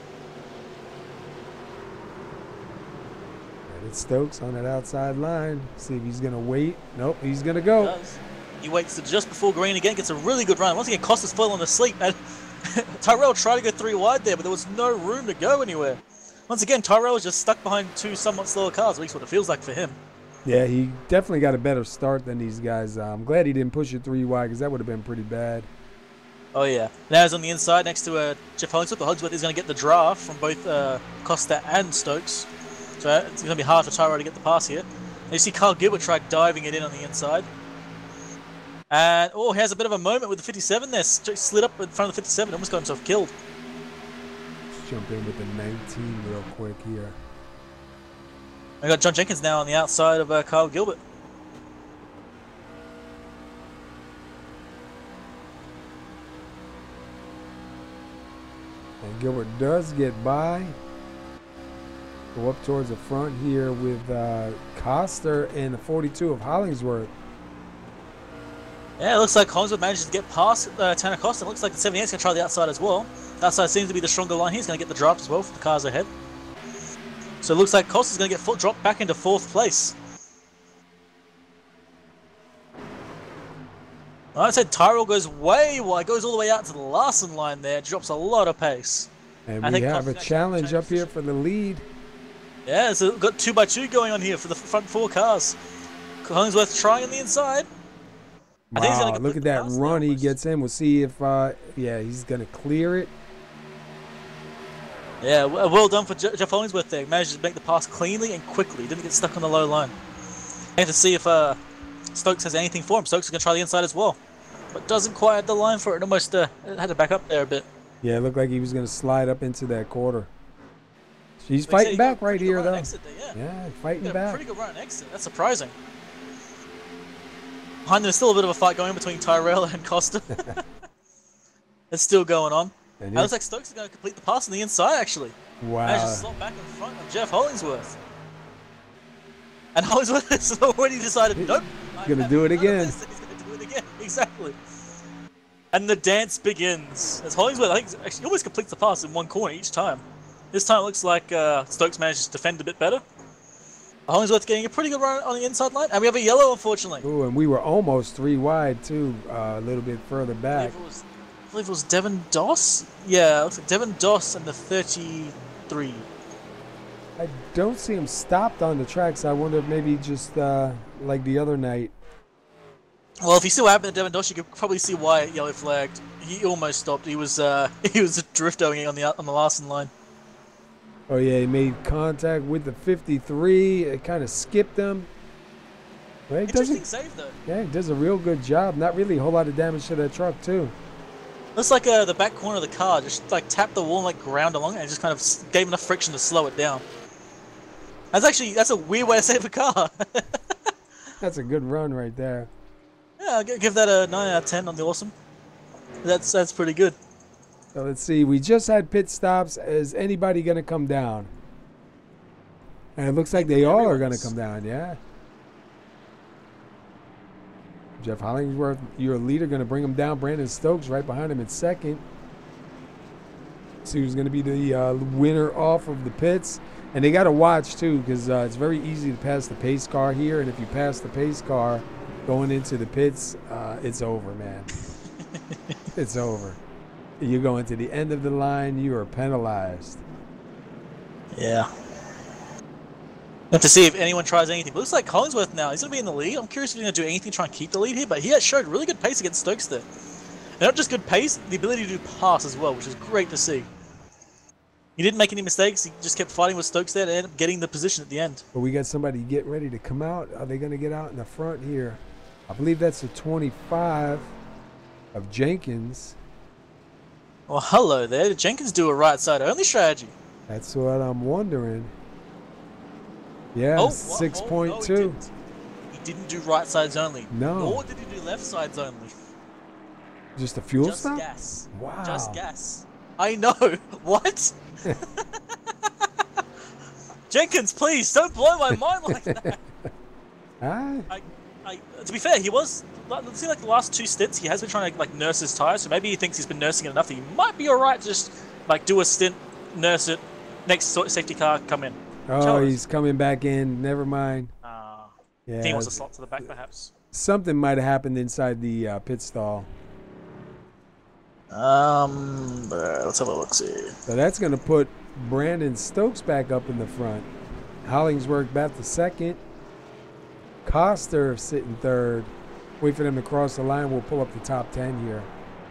It's Stokes on that outside line. See if he's going to wait. Nope, he's going to go. He waits to just before green again, gets a really good run. Once again, Costa's falling asleep, and Tyrell tried to go 3 wide there, but there was no room to go anywhere. Once again, Tyrell was just stuck behind 2 somewhat slower cars, at least what it feels like for him. Yeah, he definitely got a better start than these guys. I'm glad he didn't push it 3 wide, because that would have been pretty bad. Oh yeah. Now he's on the inside next to Jeff Hollingsworth. Hollingsworth is going to get the draft from both Costa and Stokes. So it's going to be hard for Tyrell to get the pass here. And you see Carl Gilbert try diving it in on the inside. And, oh, he has a bit of a moment with the 57 there. Slid up in front of the 57, almost got himself killed. Let's jump in with the 19 real quick here. We got John Jenkins now on the outside of Carl Gilbert. Gilbert does get by. Go up towards the front here with Coster and the 42 of Hollingsworth. Yeah, it looks like Hollingsworth manages to get past Tanner Costa. It looks like the 78's going to try the outside as well. The outside seems to be the stronger line. He's going to get the drop as well for the cars ahead. So it looks like Costa's going to get dropped back into 4th place. I said Tyrell goes way wide, goes all the way out to the Larson line there, drops a lot of pace. And we have a challenge up here for the lead. Yeah, so we've got 2x2 going on here for the front 4 cars. Hollingsworth trying on the inside. Wow, I think he's gonna look at that run he gets in. We'll see if, yeah, he's going to clear it. Yeah, well done for Jeff Hollingsworth there. He managed to make the pass cleanly and quickly. Didn't get stuck on the low line. I have to see if Stokes has anything for him. Stokes is going to try the inside as well. But doesn't quite have the line for it. Almost had to back up there a bit. Yeah, it looked like he was going to slide up into that quarter. He's fighting back right here, though. Yeah, fighting back. Pretty good run and exit. That's surprising. Behind them, there's still a bit of a fight going between Tyrell and Costa. It's still going on. And it looks like Stokes is going to complete the pass on the inside, actually. Wow. Managed to slot back in front of Jeff Hollingsworth. And Hollingsworth has already decided, nope. He's going to do it again. He's going to do it again, exactly. And the dance begins. As Hollingsworth, I think, actually always completes the pass in one corner each time. This time it looks like Stokes manages to defend a bit better. Hollingsworth getting a pretty good run on the inside line. And we have a yellow, unfortunately. Ooh, and we were almost 3 wide, too, a little bit further back. I believe it was Devin Doss? Yeah, it looks like Devin Doss and the 33. I don't see him stopped on the tracks. I wonder if maybe just like the other night. Well, if you see what happened to Devin Doss, you could probably see why it yellow flagged. He almost stopped. He was drifting on the Larson line. Oh yeah, he made contact with the 53. It kind of skipped him. Well, Interesting save though. Yeah, he does a real good job. Not really a whole lot of damage to that truck too. Looks like the back corner of the car just like tapped the wall and like ground along it and just kind of gave enough friction to slow it down. That's a weird way to save a car. That's a good run right there. Yeah, I'll give that a 9 out of 10 on the awesome. That's pretty good. So let's see. We just had pit stops. Is anybody going to come down? And it looks like they all are going to come down. Yeah. Jeff Hollingsworth, your leader, going to bring him down. Brandon Stokes right behind him in second. See who's going to be the winner off of the pits. And they got to watch, too, because it's very easy to pass the pace car here. And if you pass the pace car going into the pits, it's over, man. It's over. You go into the end of the line, you are penalized. Yeah. Have to see if anyone tries anything. But it looks like Hollingsworth now, he's going to be in the lead. I'm curious if he's going to do anything to try and keep the lead here, but he has showed really good pace against Stokes there. And not just good pace, the ability to do pass as well, which is great to see. He didn't make any mistakes. He just kept fighting with Stokes there and ended up getting the position at the end. But we got somebody getting ready to come out. Are they going to get out in the front here? I believe that's the 25 of Jenkins. Well, hello there. Did Jenkins do a right side only strategy? That's what I'm wondering. Yeah, 6.2. He didn't do right sides only. No. Nor did he do left sides only. Just a fuel Just stop? gas. Wow. Just gas. I know. What? Jenkins, please don't blow my mind like that. To be fair, he was. It seemed like the last 2 stints he has been trying to like nurse his tires, so maybe he thinks he's been nursing it enough that he might be all right to just like do a stint, nurse it, next safety car come in. Oh, he's coming back in. Never mind. Yeah, he wants to slot to the back, perhaps. Something might have happened inside the pit stall. Let's have a look. See. So that's going to put Brandon Stokes back up in the front. Hollingsworth back to second. Coster sitting third. Wait for them to cross the line. We'll pull up the top 10 here.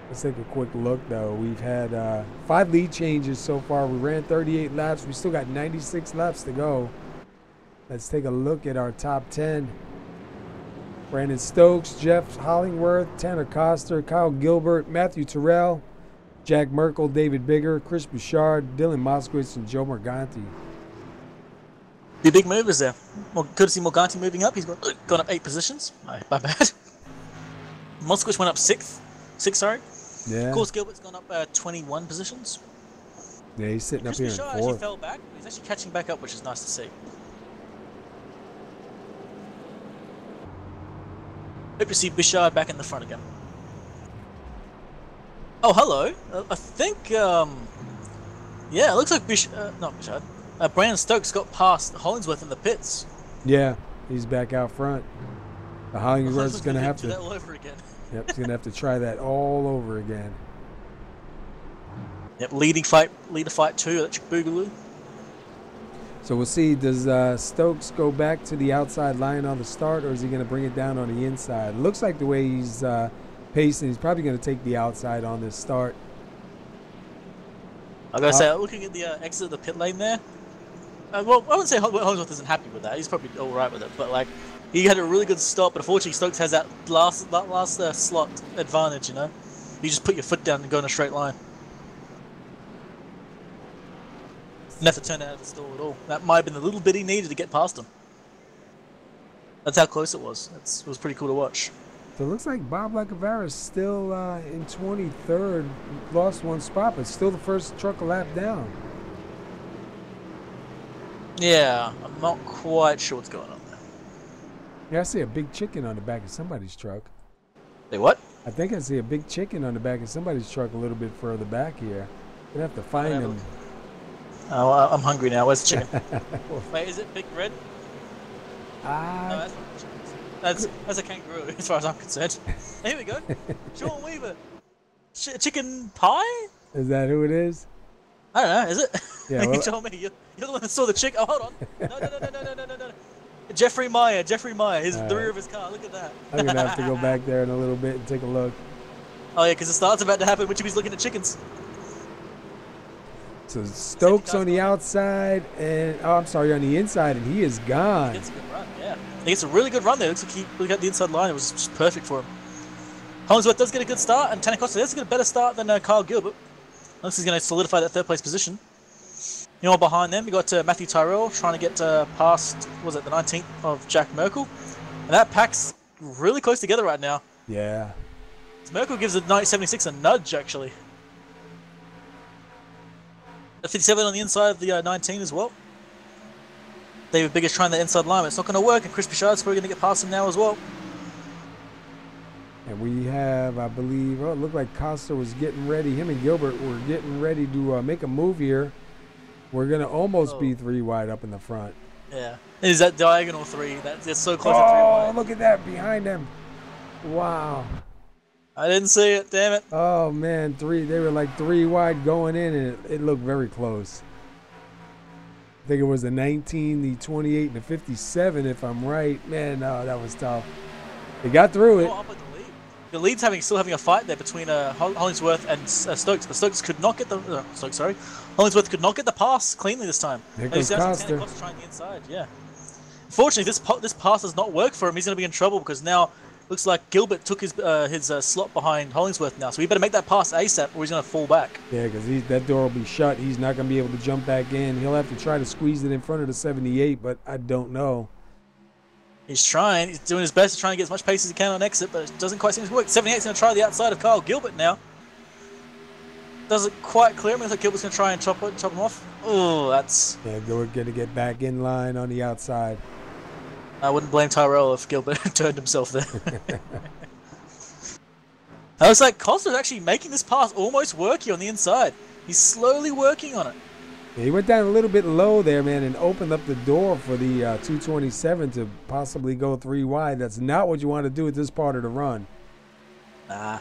Let's take a quick look, though. We've had 5 lead changes so far. We ran 38 laps. We still got 96 laps to go. Let's take a look at our top 10. Brandon Stokes, Jeff Hollingworth, Tanner Coster, Kyle Gilbert, Matthew Terrell, Jack Merkel, David Bigger, Chris Bouchard, Dylan Moskowitz, and Joe Morganti. The big movers there. Well, good to see Morganti moving up. He's gone up 8 positions. My bad. Moskowitz went up 6th. 6, sorry. Yeah. Of course, Gilbert's gone up 21 positions. Yeah, he's sitting up Crispy here in Shot actually fourth. fell back. He's actually catching back up, which is nice to see. Hope to see Bishard back in the front again. Oh, hello. I think, yeah, it looks like not Bishard. Brandon Stokes got past Hollingsworth in the pits. Yeah, he's back out front. The Hollingsworth's going to have do to... that all over again. Yep, he's going to have to try that all over again. Yep, leader fight 2, Electric Boogaloo. So we'll see, does Stokes go back to the outside line on the start, or is he going to bring it down on the inside? It looks like the way he's pacing, he's probably going to take the outside on this start. I gotta say, looking at the exit of the pit lane there, well, I wouldn't say Hollingsworth isn't happy with that. He's probably all right with it, but like, he had a really good stop. But unfortunately, Stokes has that last slot advantage. You know, you just put your foot down and go in a straight line. Didn't have to turn out of the stall at all. That might have been the little bit he needed to get past him. That's how close it was. It was pretty cool to watch. So it looks like Bob Lacavera's still in 23rd, lost one spot, but still the first truck a lap down. Yeah, I'm not quite sure what's going on there. Yeah, I see a big chicken on the back of somebody's truck. Say what? I think I see a big chicken on the back of somebody's truck a little bit further back here. We'd have to find him. Oh, I'm hungry now. Where's the chicken? Wait, is it Big Red? No, that's not a chicken. That's a kangaroo, as far as I'm concerned. Here we go. Sean Weaver. Chicken pie? Is that who it is? I don't know, is it? Yeah, You well, told me. You're the one that saw the chicken. Oh, hold on. No. Jeffrey Meyer, his the rear of his car. Look at that. I'm going to have to go back there in a little bit and take a look. Oh, yeah, because the start's about to happen, which he's looking at chickens. So Stokes on the outside, and on the inside, and he is gone. He gets a good run, yeah. He gets a really good run there. Looks like he got the inside line. It was just perfect for him. Hollingsworth does get a good start, and Tanner Costa does get a better start than Kyle Gilbert. Looks he's going to solidify that third place position. You know, behind them, we got Matthew Tyrrell trying to get past, was it the 19th of Jack Merkel? And that pack's really close together right now. Yeah. Merkel gives the 976 a nudge, actually. A 57 on the inside of the 19 as well. David Biggers trying the inside line, but it's not going to work, and Chris Bichard's probably going to get past him now as well. And we have, I believe, it looked like Costa was getting ready. Him and Gilbert were getting ready to make a move here. We're going to almost be 3 wide up in the front. Yeah. Is that diagonal 3? That's so close to 3 Oh, wide. look at that behind them. Wow. I didn't see it, damn it. Oh, man, they were like 3 wide going in, and it looked very close. I think it was the 19, the 28, and the 57, if I'm right. Man, no, that was tough. They got through it. Up with the lead. The lead's still having a fight there between Hollingsworth and Stokes, but Stokes could not get the Hollingsworth could not get the pass cleanly this time. There goes Costa. Trying the inside, yeah. Unfortunately, this pass does not work for him. He's going to be in trouble because now looks like Gilbert took his slot behind Hollingsworth now, so we better make that pass ASAP or he's going to fall back. Yeah, because that door will be shut. He's not going to be able to jump back in. He'll have to try to squeeze it in front of the 78, but I don't know. He's trying. He's doing his best to try and get as much pace as he can on exit, but it doesn't quite seem to work. 78's going to try the outside of Kyle Gilbert now. Doesn't quite clear him. Looks like Gilbert's going to try and chop him off. Oh, that's... Yeah, Gilbert going to get back in line on the outside. I wouldn't blame Tyrell if Gilbert turned himself there. I was like, Costa's actually making this pass almost worky on the inside. He's slowly working on it. Yeah, he went down a little bit low there, man, and opened up the door for the 227 to possibly go 3 wide. That's not what you want to do at this part of the run. Nah.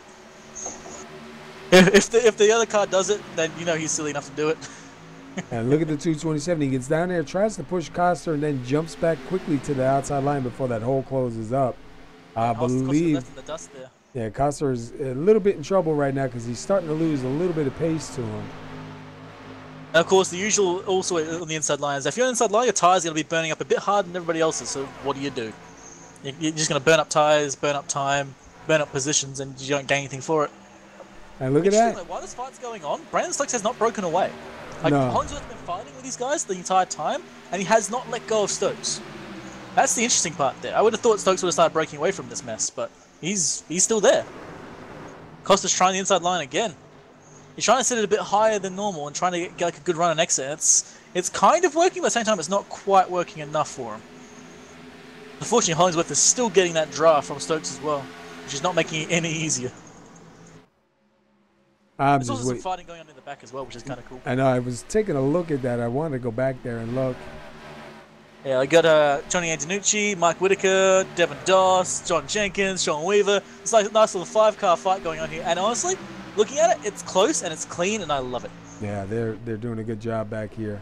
If the other car does it, then you know he's silly enough to do it. And look at the 227. He gets down there, tries to push Costa, and then jumps back quickly to the outside line before that hole closes up. I believe. Left in the dust there. Yeah, Costa is a little bit in trouble right now because he's starting to lose a little bit of pace to him. And of course, the usual also on the inside line is if you're on the inside line, your tyres are going to be burning up a bit harder than everybody else's. So what do? You're just going to burn up tyres, burn up time, burn up positions, and you don't gain anything for it. And look at that. Like, while this fight's going on, Brandon Stokes has not broken away. Like, No. Hollingsworth's been fighting with these guys the entire time, and he has not let go of Stokes. That's the interesting part there. I would have thought Stokes would have started breaking away from this mess, but he's still there. Costa's trying the inside line again. You're trying to set it a bit higher than normal and trying to get like a good run and exit. It's kind of working, but at the same time, it's not quite working enough for him. Unfortunately, Hollingsworth is still getting that draft from Stokes as well, which is not making it any easier. There's also some fighting going on in the back as well, which is kind of cool. I know, I was taking a look at that. I wanted to go back there and look. Yeah, I got Johnny Antonucci, Mike Whitaker, Devin Doss, John Jenkins, Sean Weaver. It's like a nice little 5-car fight going on here. And honestly, looking at it, it's close and it's clean, and I love it. Yeah, they're doing a good job back here.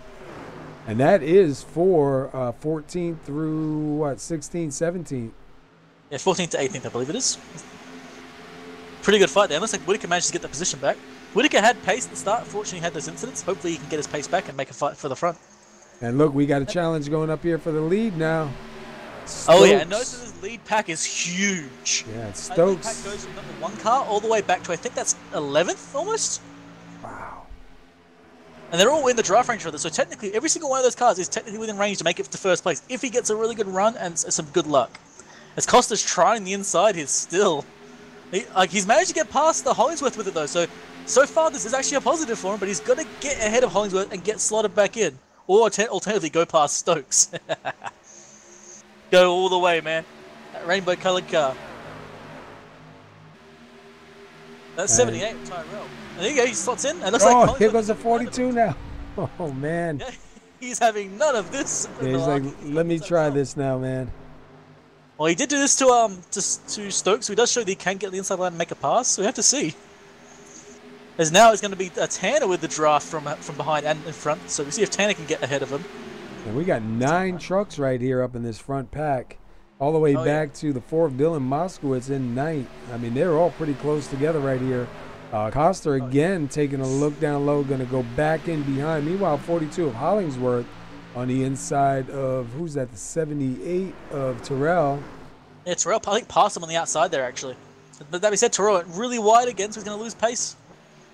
And that is for 14th through, what, 16th, 17th? Yeah, 14th to 18th, I believe it is. Pretty good fight there. It looks like Whitaker managed to get the position back. Whitaker had pace at the start. Unfortunately, he had those incidents. Hopefully, he can get his pace back and make a fight for the front. And look, we got a challenge going up here for the lead now. Stokes. Oh yeah, and notice that this lead pack is huge. Yeah, it's That Stokes. lead pack goes from number 1 car all the way back to, I think that's 11th almost? Wow. And they're all in the draft range for this, so technically every single one of those cars is technically within range to make it to first place if he gets a really good run and some good luck. As Costa's trying the inside here still. He's managed to get past the Hollingsworth with it though, so far this is actually a positive for him, but he's got to get ahead of Hollingsworth and get slotted back in. Or alternatively go past Stokes. Go all the way, man. That rainbow coloured car. That's 78 with Tyrell. And there you go, he slots in. And looks like here goes the 42 now. Oh, man. Yeah, he's having none of this. Yeah, he's like, let me try this now, man. Well, he did do this to Stokes, so he does show that he can get the inside line and make a pass, so we have to see. As now it's going to be Tanner with the draft from behind and in front, so we see if Tanner can get ahead of him. And we got 9 trucks right here up in this front pack, all the way back to the 4th. Dylan Moskowitz in 9th. I mean, they're all pretty close together right here. Costa again taking a look down low, going to go back in behind. Meanwhile, 42 of Hollingsworth on the inside of, who's that, the 78 of Terrell. Yeah, Terrell, I think, passed him on the outside there, actually. But that being said, Terrell went really wide again, so he's going to lose pace.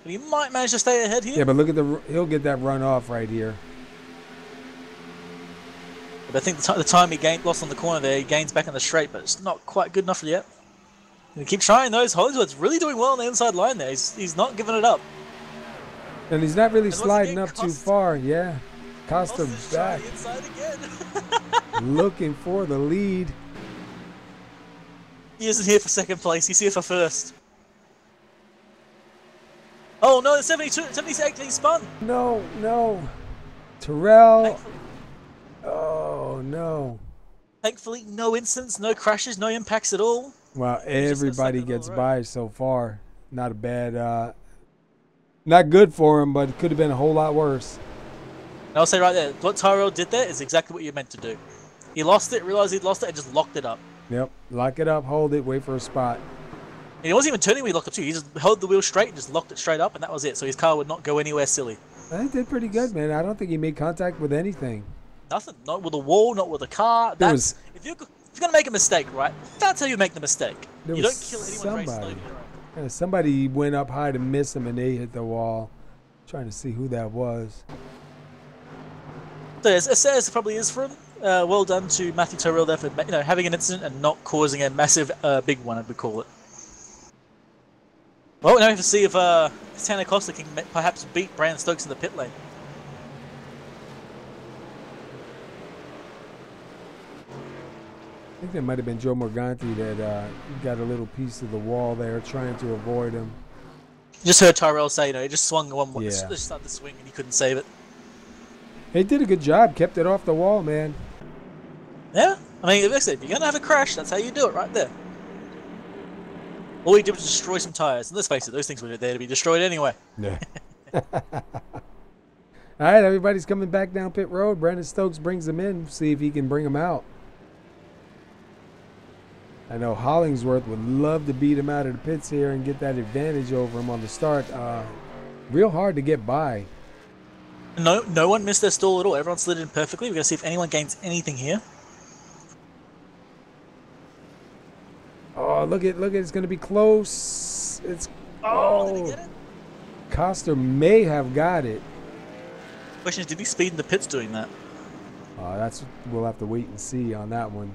But he might manage to stay ahead here. Yeah, but look at he'll get that run off right here. But I think the time he lost on the corner there, he gains back on the straight, but it's not quite good enough yet. Gonna keep trying those. Hollingsworth's really doing well on the inside line there. He's not giving it up. And he's not really sliding up too far. Yeah, Costa back. Inside again. Looking for the lead. He isn't here for second place. He's here for first. Oh no, the 78 he spun. No. Terrell. Oh no. Thankfully, no incidents, no crashes, no impacts at all. Well, everybody gets by so far. Not a bad, not good for him, but it could have been a whole lot worse. And I'll say right there, what Tyrell did there is exactly what you're meant to do. He lost it, realized he'd lost it, and just locked it up. Yep, lock it up, hold it, wait for a spot. And he wasn't even turning when he locked it too. He just held the wheel straight and just locked it straight up, and that was it. So his car would not go anywhere silly. He did pretty good, man. I don't think he made contact with anything. Nothing. Not with a wall, not with a car. If you're going to make a mistake, right, that's how you make the mistake. You don't kill anyone very slowly. Somebody went up high to miss him, and they hit the wall. Trying to see who that was. So as it probably is for him. Well done to Matthew Tyrell there for having an incident and not causing a massive big one, I would call it. Well, now we have to see if Tanner Costa can perhaps beat Brandon Stokes in the pit lane. I think that might have been Joe Morganti that got a little piece of the wall there, trying to avoid him. Just heard Tyrell say, he just swung one way, just started to swing and he couldn't save it. He did a good job, kept it off the wall, man. Yeah, I mean, if you're going to have a crash, that's how you do it right there. All he did was destroy some tires. And let's face it, those things were there to be destroyed anyway. Yeah. All right, everybody's coming back down pit road. Brandon Stokes brings them in, see if he can bring them out. I know Hollingsworth would love to beat him out of the pits here and get that advantage over him on the start. Real hard to get by. No one missed their stall at all. Everyone slid in perfectly. We're going to see if anyone gains anything here. Oh, look at it's going to be close. It's did he get it? Costa may have got it. Question is, did he speed in the pits doing that? We'll have to wait and see on that one.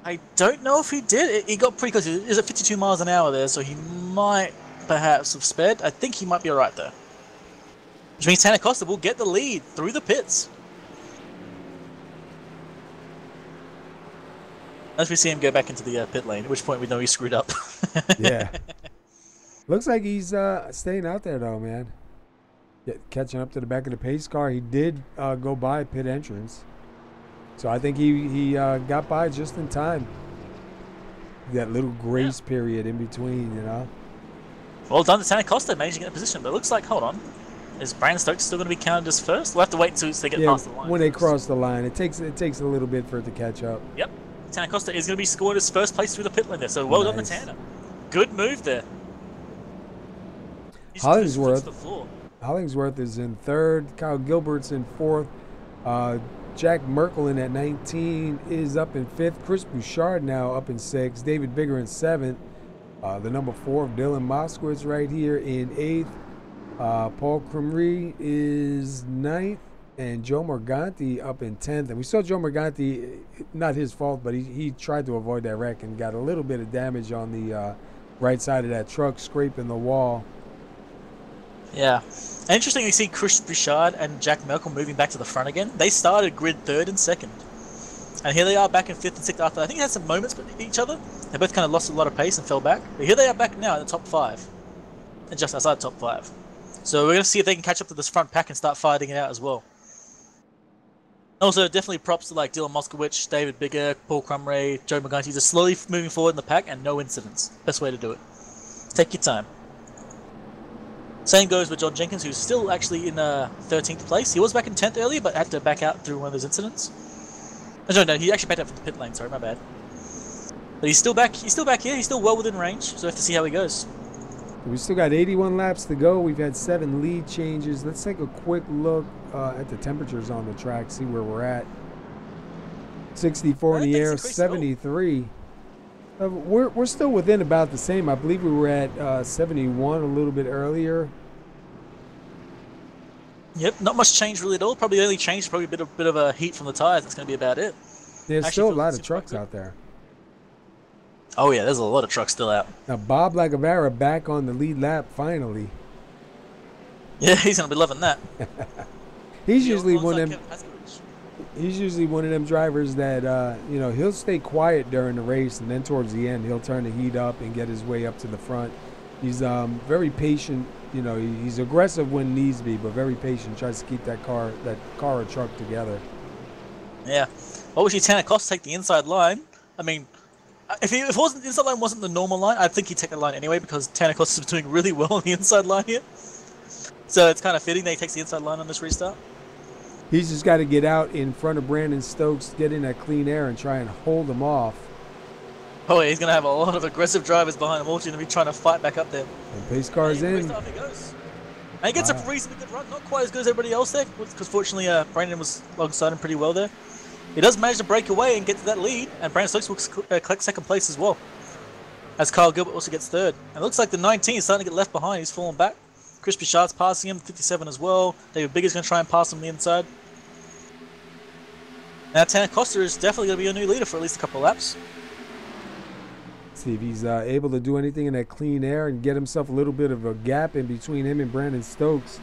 I don't know if he did. He got pretty close. He was at 52 miles an hour there, so he might perhaps have sped. I think he might be alright there. Which means Tanner Costa will get the lead through the pits. As we see him go back into the pit lane, at which point we know he screwed up. Yeah. Looks like he's staying out there, though, man. Catching up to the back of the pace car. He did go by pit entrance. So I think he got by just in time. That little grace period in between, you know. Well done to Tanner Costa managing to get in position, but it looks like, hold on, is Brandon Stokes still going to be counted as first? We'll have to wait until they get past the line. When they cross the line, it takes a little bit for it to catch up. Yep. Tanner Costa is going to be scored as first place through the pit lane there, so well done to Tanner. Good move there. Hollingsworth is in third. Kyle Gilbert's in fourth. Jack Merkelin at 19 is up in fifth. Chris Bouchard now up in sixth. David Bigger in seventh. The number 4 of Dylan Moskowitz right here in eighth. Paul Crumry is ninth. And Joe Morganti up in 10th. And we saw Joe Morganti, not his fault, but he tried to avoid that wreck and got a little bit of damage on the right side of that truck, scraping the wall. Yeah. Interesting, you see Chris Bouchard and Jack Merkel moving back to the front again. They started grid 3rd and 2nd. And here they are back in 5th and 6th after, I think they had some moments with each other. They both kind of lost a lot of pace and fell back. But here they are back now in the top 5. And just outside the top 5. So we're going to see if they can catch up to this front pack and start fighting it out as well. Also, definitely props to like Dylan Moskowitz, David Bigger, Paul Crumray, Joe Morganti, just slowly moving forward in the pack and no incidents. Best way to do it. Take your time. Same goes with John Jenkins, who's still actually in 13th place. He was back in 10th earlier, but had to back out through one of those incidents. No, he actually backed out from the pit lane. Sorry, my bad. But he's still back. He's still back here. He's still well within range. So we have to see how he goes. We still got 81 laps to go. We've had 7 lead changes. Let's take a quick look at the temperatures on the track. See where we're at. 64 in the air. 73. We're still within about the same. I believe we were at 71 a little bit earlier. Yep, not much change really at all. Probably the only change is probably a bit of a heat from the tires. That's going to be about it. There's still a lot of trucks out there. Oh yeah, there's a lot of trucks still out. Now Bob Lagavera back on the lead lap finally. Yeah, he's going to be loving that. He's usually one of them. He's usually one of them drivers that, you know, he'll stay quiet during the race, and then towards the end, he'll turn the heat up and get his way up to the front. He's very patient. You know, he's aggressive when needs be, but very patient. Tries to keep that car or truck together. Yeah. Obviously, Tanner Costa take the inside line. I mean, if the inside line wasn't the normal line, I'd think he'd take the line anyway because Tanner Costa is doing really well on the inside line here. So it's kind of fitting that he takes the inside line on this restart. He's just got to get out in front of Brandon Stokes, get in that clean air, and try and hold him off. Oh, yeah, he's going to have a lot of aggressive drivers behind him, all going to be trying to fight back up there. And pace car's in. And he gets a reasonably good run, not quite as good as everybody else there, because fortunately Brandon was alongside him pretty well there. He does manage to break away and get to that lead, and Brandon Stokes will collect second place as well, as Kyle Gilbert also gets third. And it looks like the 19 is starting to get left behind. He's fallen back. Chris Bouchard's passing him, 57 as well. David Bigger's going to try and pass him on the inside. Now Tanner Costa is definitely going to be a new leader for at least a couple of laps. See if he's able to do anything in that clean air and get himself a little bit of a gap in between him and Brandon Stokes.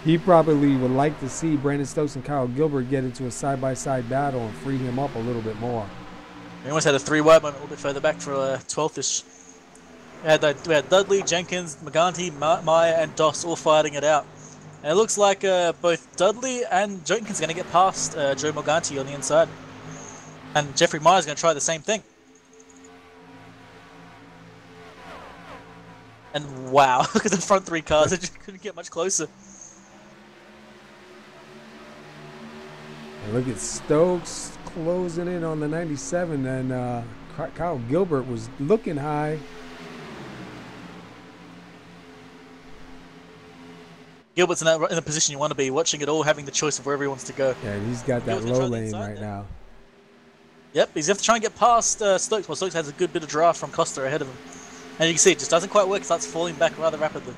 He probably would like to see Brandon Stokes and Kyle Gilbert get into a side-by-side battle and free him up a little bit more. We almost had a 3-wide moment a little bit further back for 12th-ish. We had Dudley, Jenkins, Morganti, Meyer, and Doss all fighting it out. And it looks like both Dudley and Jenkins are going to get past Joe Morganti on the inside. And Jeffrey Meyer's going to try the same thing. And wow, look at the front 3 cars. They just couldn't get much closer. And look at Stokes closing in on the 97. And Kyle Gilbert was looking high. Gilbert's in the position you want to be, watching it all, having the choice of wherever he wants to go. Yeah, he's got that low lane right now. Yep, he's going to try and get past Stokes. Well, Stokes has a good bit of draft from Costa ahead of him. And you can see it just doesn't quite work, starts falling back rather rapidly.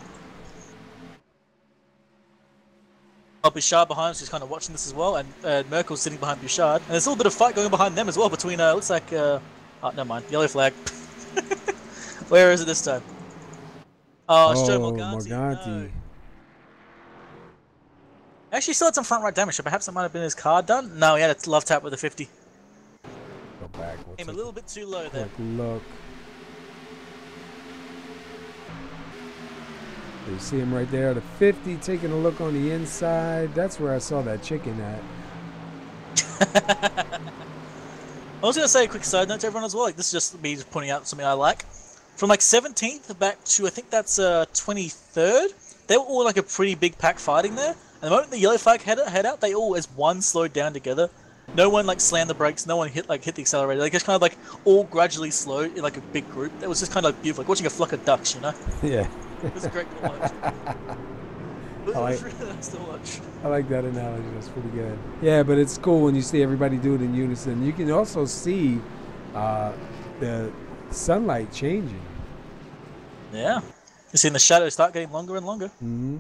Bouchard behind us is kind of watching this as well, and Merkel's sitting behind Bouchard. And there's a little bit of fight going behind them as well between, looks like, oh, never mind, yellow flag. Where is it this time? Oh, it's Joe Morganti. Morganti. Actually, still had some front right damage, so perhaps it might have been his car done. No, he had a love tap with a 50. Go back. We'll Aim a little bit too low there. quick look. You see him right there, the 50, taking a look on the inside. That's where I saw that chicken at. I was going to say a quick side note to everyone as well. Like, this is just me just pointing out something I like. From like 17th back to, I think that's 23rd, they were all like a pretty big pack fighting there. And the moment the yellow flag head out, they all as one slowed down together. No one like slammed the brakes, no one hit the accelerator. They just kind of like all gradually slowed in like a big group. It was just kind of like beautiful, like watching a flock of ducks, you know? Yeah. It was great to watch. It was really nice to watch. I like that analogy. That's pretty good. Yeah, but it's cool when you see everybody do it in unison. You can also see the sunlight changing. Yeah. You're seeing the shadows start getting longer and longer. Mm-hmm.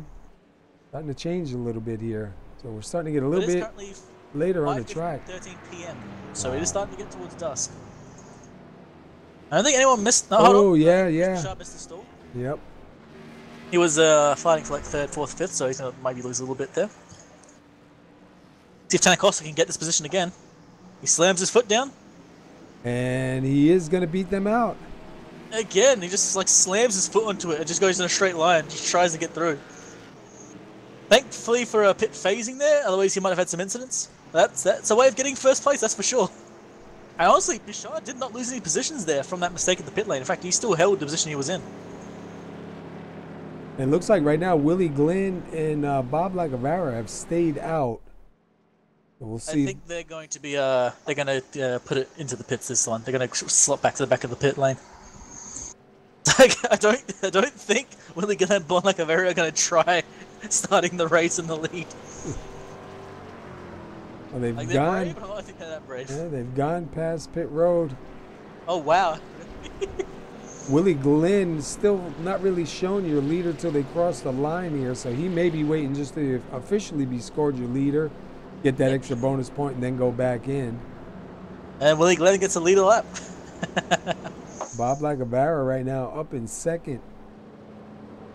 Starting to change a little bit here. So we're starting to get a little bit later on the track. 13 p.m. So it is starting to get towards dusk. I don't think anyone missed. No, hold on. Yeah. Sharp missed the stall. Yep. He was fighting for like 3rd, 4th, 5th, so he's going to maybe lose a little bit there. See if Tanacosta can get this position again. He slams his foot down. And he is going to beat them out. Again, he just like slams his foot onto it and just goes in a straight line, just tries to get through. Thankfully for a pit phasing there, otherwise he might have had some incidents. That's a way of getting first place, that's for sure. And honestly, Bichard did not lose any positions there from that mistake at the pit lane. In fact, he still held the position he was in. It looks like right now Willie Glenn and Bob Lacavara have stayed out. We'll see. I think they're going to be put it into the pits this one. They're going to slot back to the back of the pit lane. I don't think Willie Glenn and Bob Lacavara are going to try starting the race in the lead. Well, they've like gone. Brave, but I don't think they're that brave. Yeah, they've gone past pit road. Oh wow. Willie Glenn still not really shown your leader till they cross the line here, so he may be waiting just to officially be scored your leader, get that extra bonus point, and then go back in. And Willie Glenn gets a leader lap. Bob Lacavara right now up in 2nd.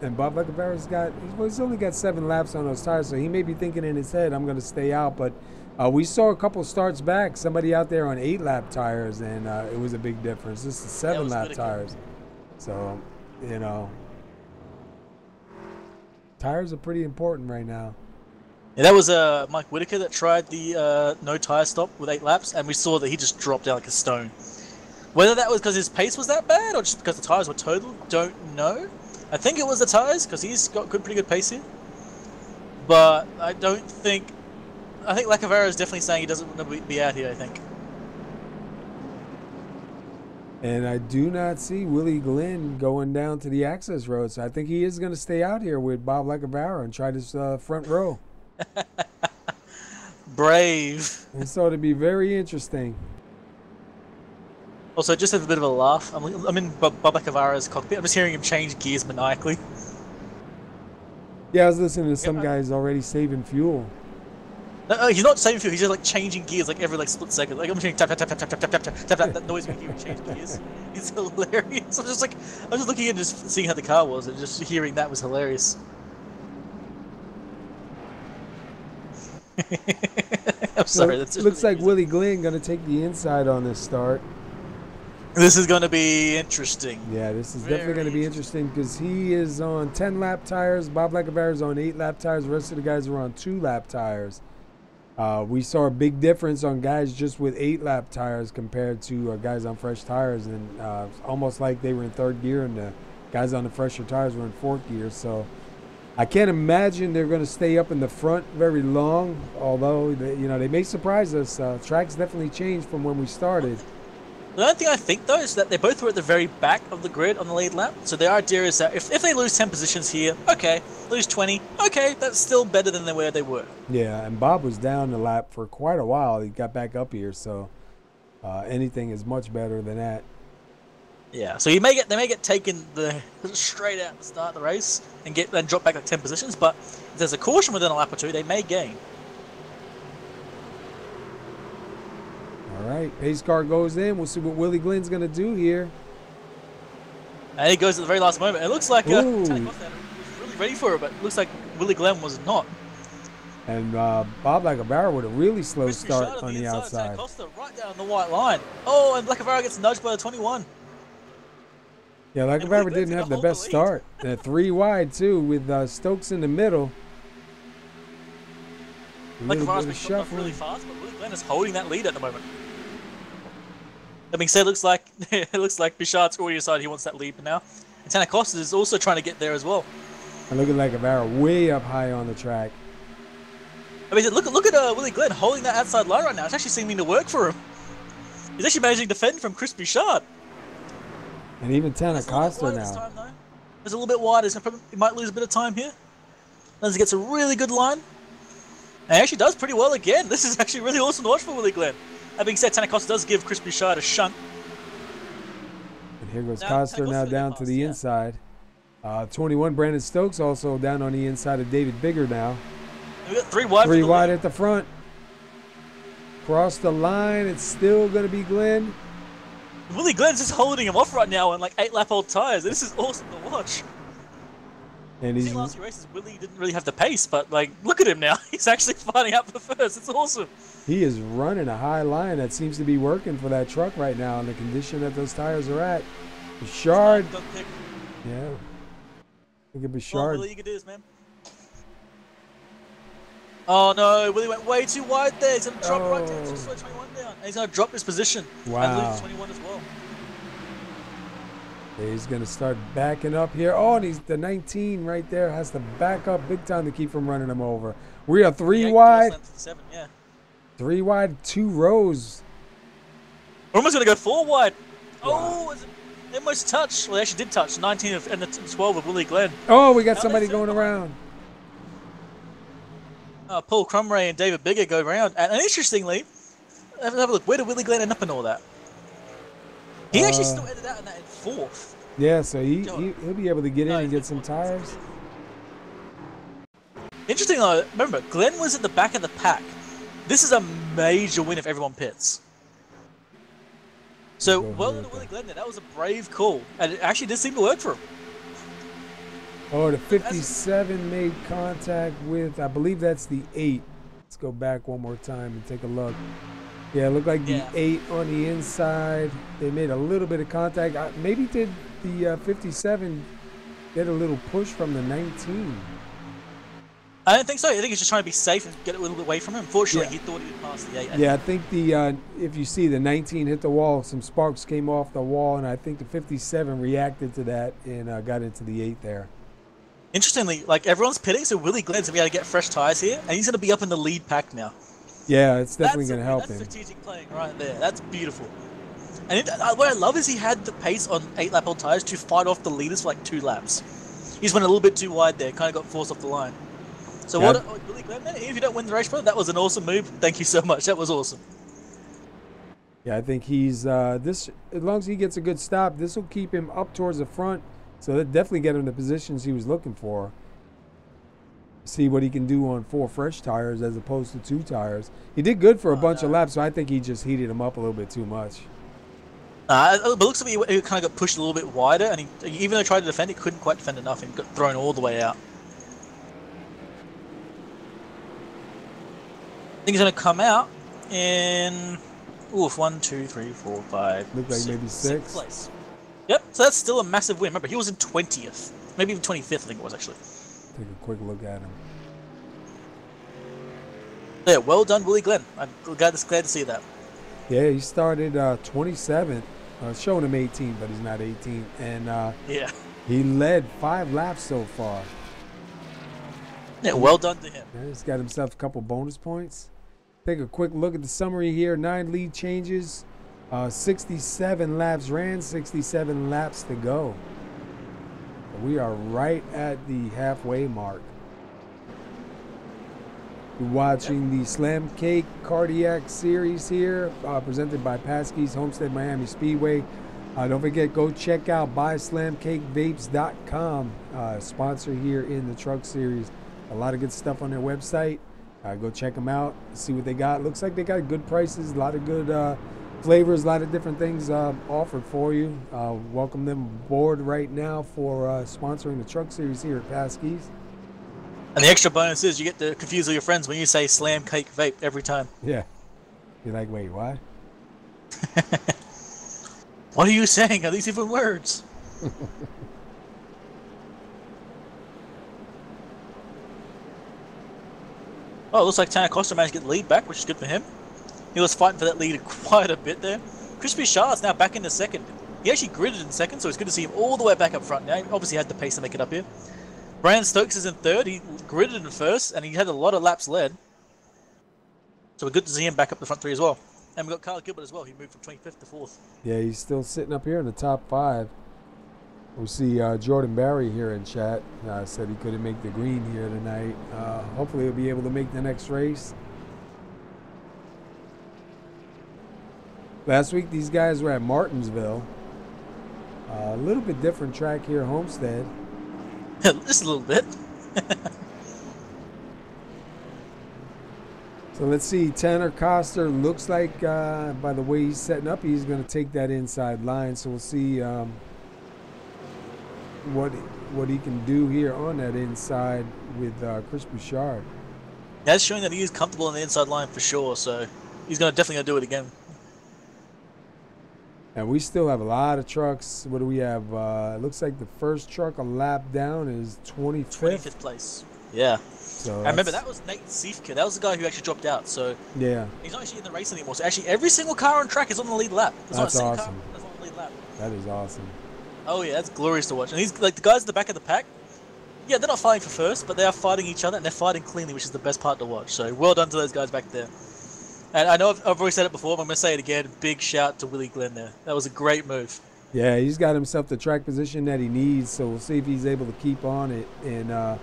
And Bob Lacavara's he's only got 7 laps on those tires, so he may be thinking in his head, I'm going to stay out. But we saw a couple starts back, somebody out there on 8-lap tires, and it was a big difference. This is 7-lap tires. So, you know, tires are pretty important right now. Yeah, that was Mike Whitaker that tried the no tire stop with 8 laps, and we saw that he just dropped down like a stone. Whether that was because his pace was that bad or just because the tires were total, don't know. I think it was the tires because he's got pretty good pace here. But I think Lacavara is definitely saying he doesn't want to be out here, I think. And I do not see Willie Glenn going down to the access road, so I think he is going to stay out here with Bob Lacavara and try this front row. Brave. And so it'll be very interesting. Also, just have a bit of a laugh. I'm in Bob Lacavara's cockpit. I'm just hearing him change gears maniacally. Yeah, I was listening to some guys already saving fuel. No, he's not saving fuel. He's just like changing gears like every split second. Like I'm hearing tap tap tap tap tap tap tap tap tap. That noise when you change gears. It's hilarious. I'm just looking and just seeing how the car was, and just hearing that was hilarious. I'm sorry. That's just looks like Willie Glenn going to take the inside on this start. This is going to be interesting. Yeah, this is definitely going to be interesting because he is on 10-lap tires. Bob Lacavara is on 8-lap tires. The rest of the guys are on 2-lap tires. We saw a big difference on guys just with 8-lap tires compared to guys on fresh tires, and almost like they were in 3rd gear and the guys on the fresher tires were in 4th gear. So I can't imagine they're going to stay up in the front very long, although they may surprise us. Track's definitely changed from when we started. The only thing I think, though, is that they both were at the very back of the grid on the lead lap. So the idea is that if they lose 10 positions here, okay. Lose 20, okay. That's still better than where they were. Yeah, and Bob was down the lap for quite a while. He got back up here, so anything is much better than that. Yeah, so they may get taken straight out to start the race and then drop back like 10 positions. But if there's a caution within a lap or two, they may gain. All right, pace car goes in. We'll see what Willie Glenn's going to do here. And he goes at the very last moment. It looks like Tanacosta was really ready for it, but it looks like Willie Glenn was not. And Bob Lacavara with a really slow Crispy start shot on the outside. Costa right down the white line. Oh, and Lacavara gets nudged by the 21. Yeah, Lacavara didn't have the best start. 3 wide, too, with Stokes in the middle. Lacavara's been shot off really fast, but Willie Glenn is holding that lead at the moment. That being said, it looks like Bichard's already decided he wants that lead now. And Tanner Costa is also trying to get there as well. And look at Lacavara way up high on the track. I mean, look at Willie Glenn holding that outside line right now. It's actually seeming to work for him. He's actually managing to defend from Chris Bichard. And even Tanner Costa now. It's a little bit wide. He might lose a bit of time here. Lenz gets a really good line. And actually does pretty well again. This is actually really awesome to watch for Willie Glenn. That being said, Tanner Costa does give Chris Bichard a shunt. And here goes Costa now down to the inside. 21 Brandon Stokes also down on the inside of David Bigger now. We got 3 wide. 3 wide at the front. Cross the line. It's still going to be Glenn. Willie Glenn's just holding him off right now on like 8-lap-old tires. This is awesome to watch. And he's last few races, Willie didn't really have the pace, but like, look at him now. He's actually fighting out for first. It's awesome. He is running a high line that seems to be working for that truck right now in the condition that those tires are at. Bichard. Yeah. Look at Bichard. Well, Willie, you can do this, man. Oh no, Willie went way too wide there. He's going to drop right down. Just slow 21 down. And he's going to drop his position. Wow. And lose 21 as well. He's going to start backing up here. Oh, and the 19 right there has to back up big time to keep from running him over. We are 3 wide. 7, yeah. 3 wide, 2 rows. We're almost going to go 4 wide. Wow. Oh, they almost touched. Well, they actually did touch. 19 and the 12 of Willie Glenn. Oh, we got somebody going around. Paul Crumray and David Bigger go around. And interestingly, have a look. Where did Willie Glenn end up in all that? He actually still ended out in that in 4th. Yeah, so he'll be able to get in and get some tires. Interesting though, remember, Glenn was at the back of the pack. This is a major win if everyone pits. So, well done to Willie Glenn there. That was a brave call. And it actually did seem to work for him. Oh, the 57 made contact with, I believe that's the 8. Let's go back one more time and take a look. Yeah, it looked like the 8 on the inside. They made a little bit of contact. Maybe did the 57 get a little push from the 19? I don't think so. I think he's just trying to be safe and get it a little bit away from him. Unfortunately, he thought he would pass the 8. Yeah, I think if you see the 19 hit the wall, some sparks came off the wall, and I think the 57 reacted to that and got into the 8 there. Interestingly, like everyone's pitting, so Willie Glenn's going to be able to get fresh tires here, and he's going to be up in the lead pack now. Yeah, it's definitely going to help him. That's strategic playing right there. That's beautiful. And what I love is he had the pace on 8-lap-old tires to fight off the leaders for like 2 laps. He's went a little bit too wide there, kind of got forced off the line. So Willie Glenn, man, if you don't win the race, bro, that was an awesome move. Thank you so much. That was awesome. Yeah, I think he's as long as he gets a good stop, this will keep him up towards the front. So that definitely get him in the positions he was looking for. See what he can do on 4 fresh tires as opposed to 2 tires. He did good for a bunch of laps, so I think he just heated him up a little bit too much. But it looks like he kind of got pushed a little bit wider, and even though he tried to defend, he couldn't quite defend enough and got thrown all the way out. I think he's going to come out in 1, 2, 3, 4, 5. Look like maybe 6. 6th place. Yep, so that's still a massive win. Remember, he was in 20th. Maybe even 25th, I think it was, actually. Take a quick look at him. Yeah, well done, Willie Glenn. I'm glad to see that. Yeah, he started 27th. Showing him 18, but he's not 18. And yeah, he led 5 laps so far. Yeah, well done to him. Yeah, he's got himself a couple bonus points. Take a quick look at the summary here. 9 lead changes. 67 laps ran, 67 laps to go. We are right at the halfway mark. You're watching the Slam Cake Cardiac Series here, presented by PASKY's Homestead Miami Speedway. Don't forget, go check out buyslamcakevapes.com, sponsor here in the Truck Series. A lot of good stuff on their website. Go check them out, see what they got. Looks like they got good prices, a lot of good flavors, a lot of different things offered for you. Welcome them aboard right now for sponsoring the Truck Series here at PASKY's. And the extra bonus is you get to confuse all your friends when you say slam cake vape every time. Yeah. You're like, wait, what? What are you saying? Are these even words? Oh, it looks like Tanner Costa managed to get the lead back, which is good for him. He was fighting for that lead quite a bit there. Crispy Shard's now back into second. He actually gridded in second, so it's good to see him all the way back up front now. He obviously had the pace to make it up here. Brandon Stokes is in third. He gridded in first, and he had a lot of laps led. So we're good to see him back up the front three as well. And we've got Kyle Gilbert as well. He moved from 25th to 4th. Yeah, he's still sitting up here in the top 5. We see Jordan Barry here in chat. Said he couldn't make the green here tonight. Hopefully he'll be able to make the next race. Last week these guys were at Martinsville. A little bit different track here, Homestead. Just a little bit. So let's see. Tanner Costa looks like, by the way he's setting up, he's going to take that inside line. So we'll see what he can do here on that inside with Chris Bouchard. That's showing that he is comfortable on the inside line for sure. So he's definitely going to do it again. And we still have a lot of trucks. What do we have? It looks like the first truck a lap down is 25th. 25th place. Yeah. So I remember that was Nate Siefke. That was the guy who actually dropped out. So yeah, he's not actually in the race anymore. So actually, every single car on track is on the lead lap. There's that's not a awesome. Car that's on the lead lap. That is awesome. Oh yeah, that's glorious to watch. And these like the guys at the back of the pack. Yeah, they're not fighting for first, but they are fighting each other and they're fighting cleanly, which is the best part to watch. So well done to those guys back there. And I know I've already said it before, but I'm going to say it again. Big shout to Willie Glenn there. That was a great move. Yeah, he's got himself the track position that he needs, so we'll see if he's able to keep on it. And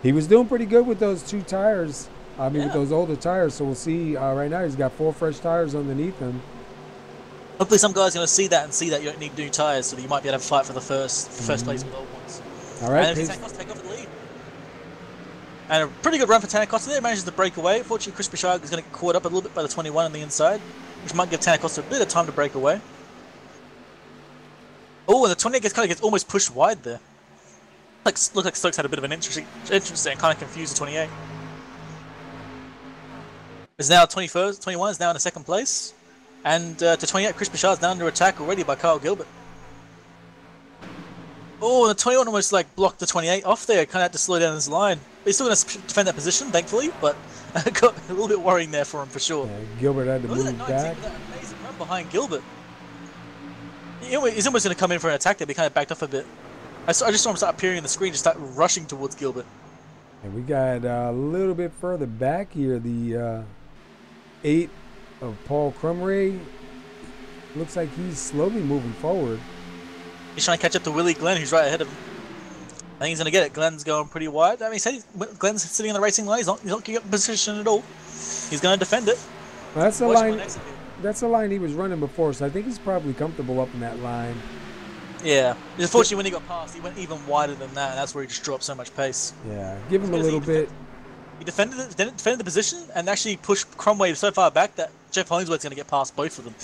he was doing pretty good with those 2 tires. I mean, with those older tires. So we'll see. Right now, he's got 4 fresh tires underneath him. Hopefully, some guys are going to see that and see that you don't need new tires, so that you might be able to fight for the first place with old ones. All right, and Tanner Costa take off the lead. And a pretty good run for Tanner Costa there. Manages to break away. Fortunately, Chris Bouchard is going to get caught up a little bit by the 21 on the inside, which might give Tanner Costa a bit of time to break away. Oh, and the 28 gets almost pushed wide there. Looks like Stokes had a bit of an interesting and kind of confused the 28. It's now 21st. 21 is now in the second place. And to 28, Chris Bouchard is now under attack already by Kyle Gilbert. Oh, and the 21 almost like blocked the 28 off there. Kind of had to slow down his line. But he's still going to defend that position, thankfully. But got a little bit worrying there for him for sure. Yeah, Gilbert had to move back. That amazing run behind Gilbert. He's almost going to come in for an attack there, but he kind of backed off a bit. I just saw him start appearing on the screen, just start rushing towards Gilbert. And we got a little bit further back here, the 8 of Paul Crumray. Looks like he's slowly moving forward. He's trying to catch up to Willie Glenn, who's right ahead of him. I think he's going to get it. Glenn's going pretty wide. I mean, Glenn's sitting on the racing line. He's not giving up position at all. He's going to defend it. Well, that's the line. That's the line he was running before, so I think he's probably comfortable up in that line. Yeah. Unfortunately, when he got past, he went even wider than that, and that's where he just dropped so much pace. Yeah, give him a little bit. He defended the position and actually pushed Cromway so far back that Jeff Hollingsworth's going to get past both of them.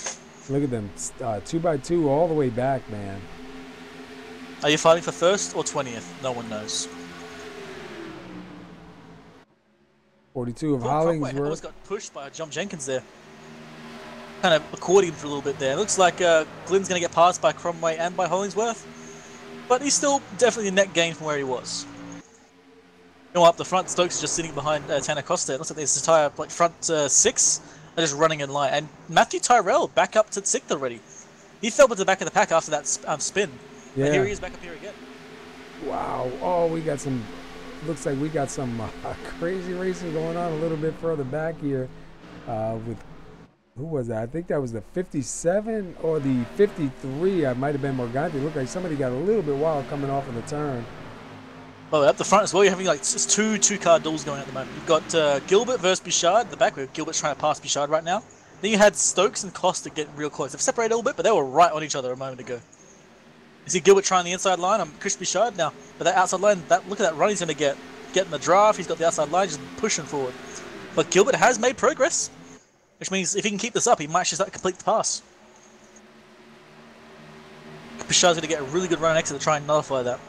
Look at them, 2x2 all the way back, man. Are you fighting for first or 20th? No one knows. 42 of Hollingsworth almost got pushed by John Jenkins there. Kind of accordion for a little bit there. It looks like Glenn's going to get passed by Cromway and by Hollingsworth. But he's still definitely a net gain from where he was. Up the front, Stokes is just sitting behind Tanner Costa. It looks like there's a tyre like front 6 are just running in line. And Matthew Tyrrell back up to 6th already. He fell to the back of the pack after that spin. Yeah. And here he is back up here again. Wow. Oh, we got some... Looks like we got some crazy racing going on a little bit further back here with... Who was that? I think that was the 57 or the 53. I might have been Morganti. It looked like somebody got a little bit wild coming off of the turn. Oh, up the front as well, you're having like just two car duels going at the moment. You've got Gilbert versus Bouchard at the back, where Gilbert's trying to pass Bouchard right now. Then you had Stokes and Costa getting real close. They've separated a little bit, but they were right on each other a moment ago. You see Gilbert trying the inside line on Chris Bouchard now. But that outside line, look at that run he's going to get. Getting the draft, he's got the outside line, just pushing forward. But Gilbert has made progress, which means if he can keep this up, he might just complete the pass. Bouchard's going to get a really good run exit to try and nullify that.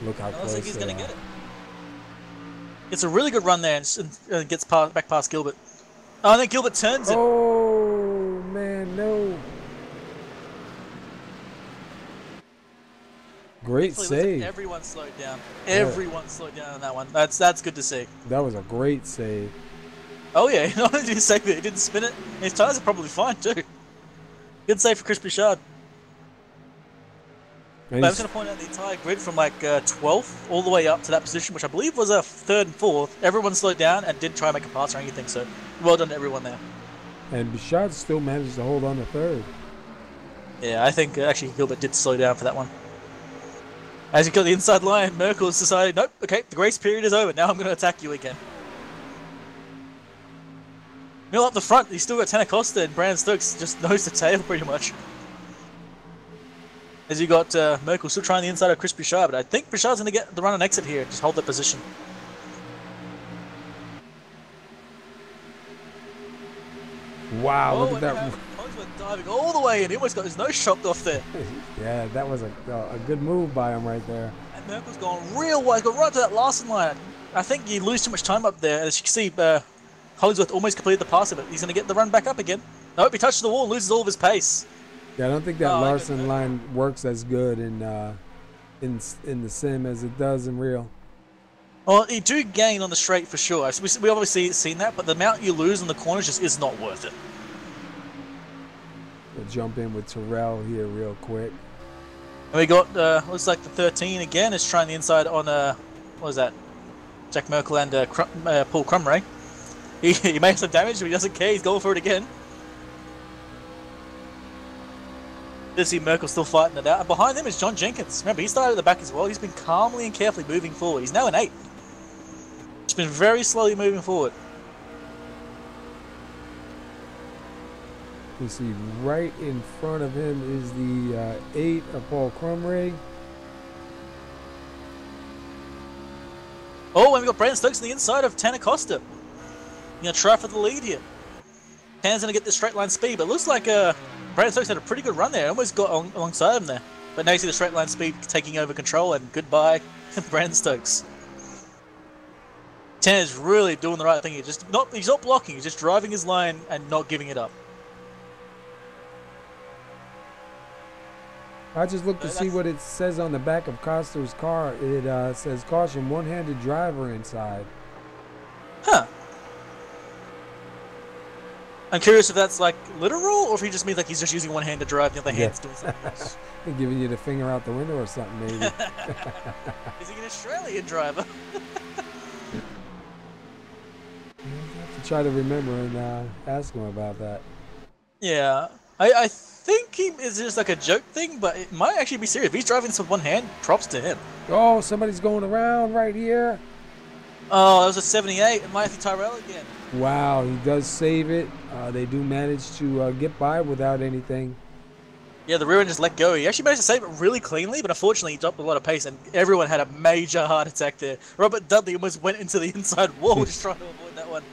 look how It looks close like he's they going to are. get it. It's a really good run there and gets back past Gilbert. Oh, and then Gilbert turns it. Oh, man, no. Great Thankfully, save. everyone slowed down. Yeah. Everyone slowed down on that one. That's good to see. That was a great save. Oh yeah, not only did he save it, he didn't spin it. His tires are probably fine too. Good save for Chris Bouchard. And But I was going to point out the entire grid from like 12th all the way up to that position, which I believe was a 3rd and 4th. Everyone slowed down and didn't try and make a pass or anything, so well done to everyone there. And Bouchard still managed to hold on to 3rd. Yeah, I think actually Gilbert did slow down for that one. As he got the inside line, Merkel's decided, nope, okay, the grace period is over, now I'm going to attack you again. Meanwhile, up the front, he's still got Ten Acosta and Brandon Stokes just nose to tail pretty much. As you got Merkel still trying the inside of Chris Bouchard, but I think Bouchard's going to get the run and exit here, just hold that position. Wow, look at that. Hollingsworth diving all the way in, he almost got his nose chopped off there. Yeah, that was a good move by him right there. And Merkel's gone real wide, got right to that last line. I think you lose too much time up there. As you can see, Hollingsworth almost completed the pass of it. He's going to get the run back up again. I hope he touches the wall and loses all of his pace. Yeah, I don't think that Larson line works as good in the sim as it does in real. Well, you do gain on the straight for sure. We obviously seen that, but the amount you lose on the corners just is not worth it. We'll jump in with Terrell here real quick. And we got, looks like the 13 again is trying the inside on, what was that? Jack Merkel and Paul Crumray. He made some damage, but he doesn't care. He's going for it again. You see Merkel still fighting it out. And behind him is John Jenkins. Remember, he started at the back as well. He's been calmly and carefully moving forward. He's now in 8th. He's been very slowly moving forward. You see right in front of him is the 8 of Paul Crumray. Oh, and we've got Brandon Stokes on the inside of Ten Acosta. You're going to try for the lead here. Tan's going to get the straight line speed, but it looks like Brandon Stokes had a pretty good run there. Almost got alongside him there. But now you see the straight line speed taking over control, and goodbye, Brandon Stokes. Tan is really doing the right thing. He's not blocking, he's just driving his line and not giving it up. I just looked to see what it says on the back of Costa's car. It says, caution, one-handed driver inside. Huh. I'm curious if that's like literal, or if he just means like he's just using one hand to drive, the other hand's doing something else. They're giving you the finger out the window or something, maybe. Is he an Australian driver? You have to try to remember and ask him about that. Yeah. I think he is just like a joke thing, but it might actually be serious. If he's driving this with one hand, props to him. Oh, somebody's going around right here. Oh, that was a 78. It might be Tyrell again. Wow, he does save it. They do manage to get by without anything. Yeah, the rear end just let go. He actually managed to save it really cleanly, but unfortunately he dropped a lot of pace, and everyone had a major heart attack there. Robert Dudley almost went into the inside wall just trying to avoid that one.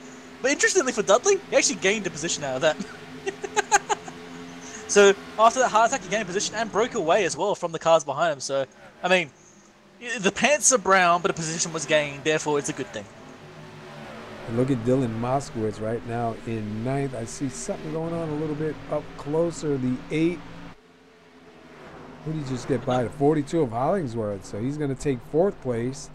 But interestingly for Dudley, he actually gained a position out of that. So after that heart attack, he gained a position and broke away as well from the cars behind him. So, I mean, the pants are brown, but a position was gained. Therefore, it's a good thing. And look at Dylan Moskowitz right now in 9th. I see something going on a little bit up closer. The 8. Who did he just get by? The 42 of Hollingsworth. So he's going to take 4th place.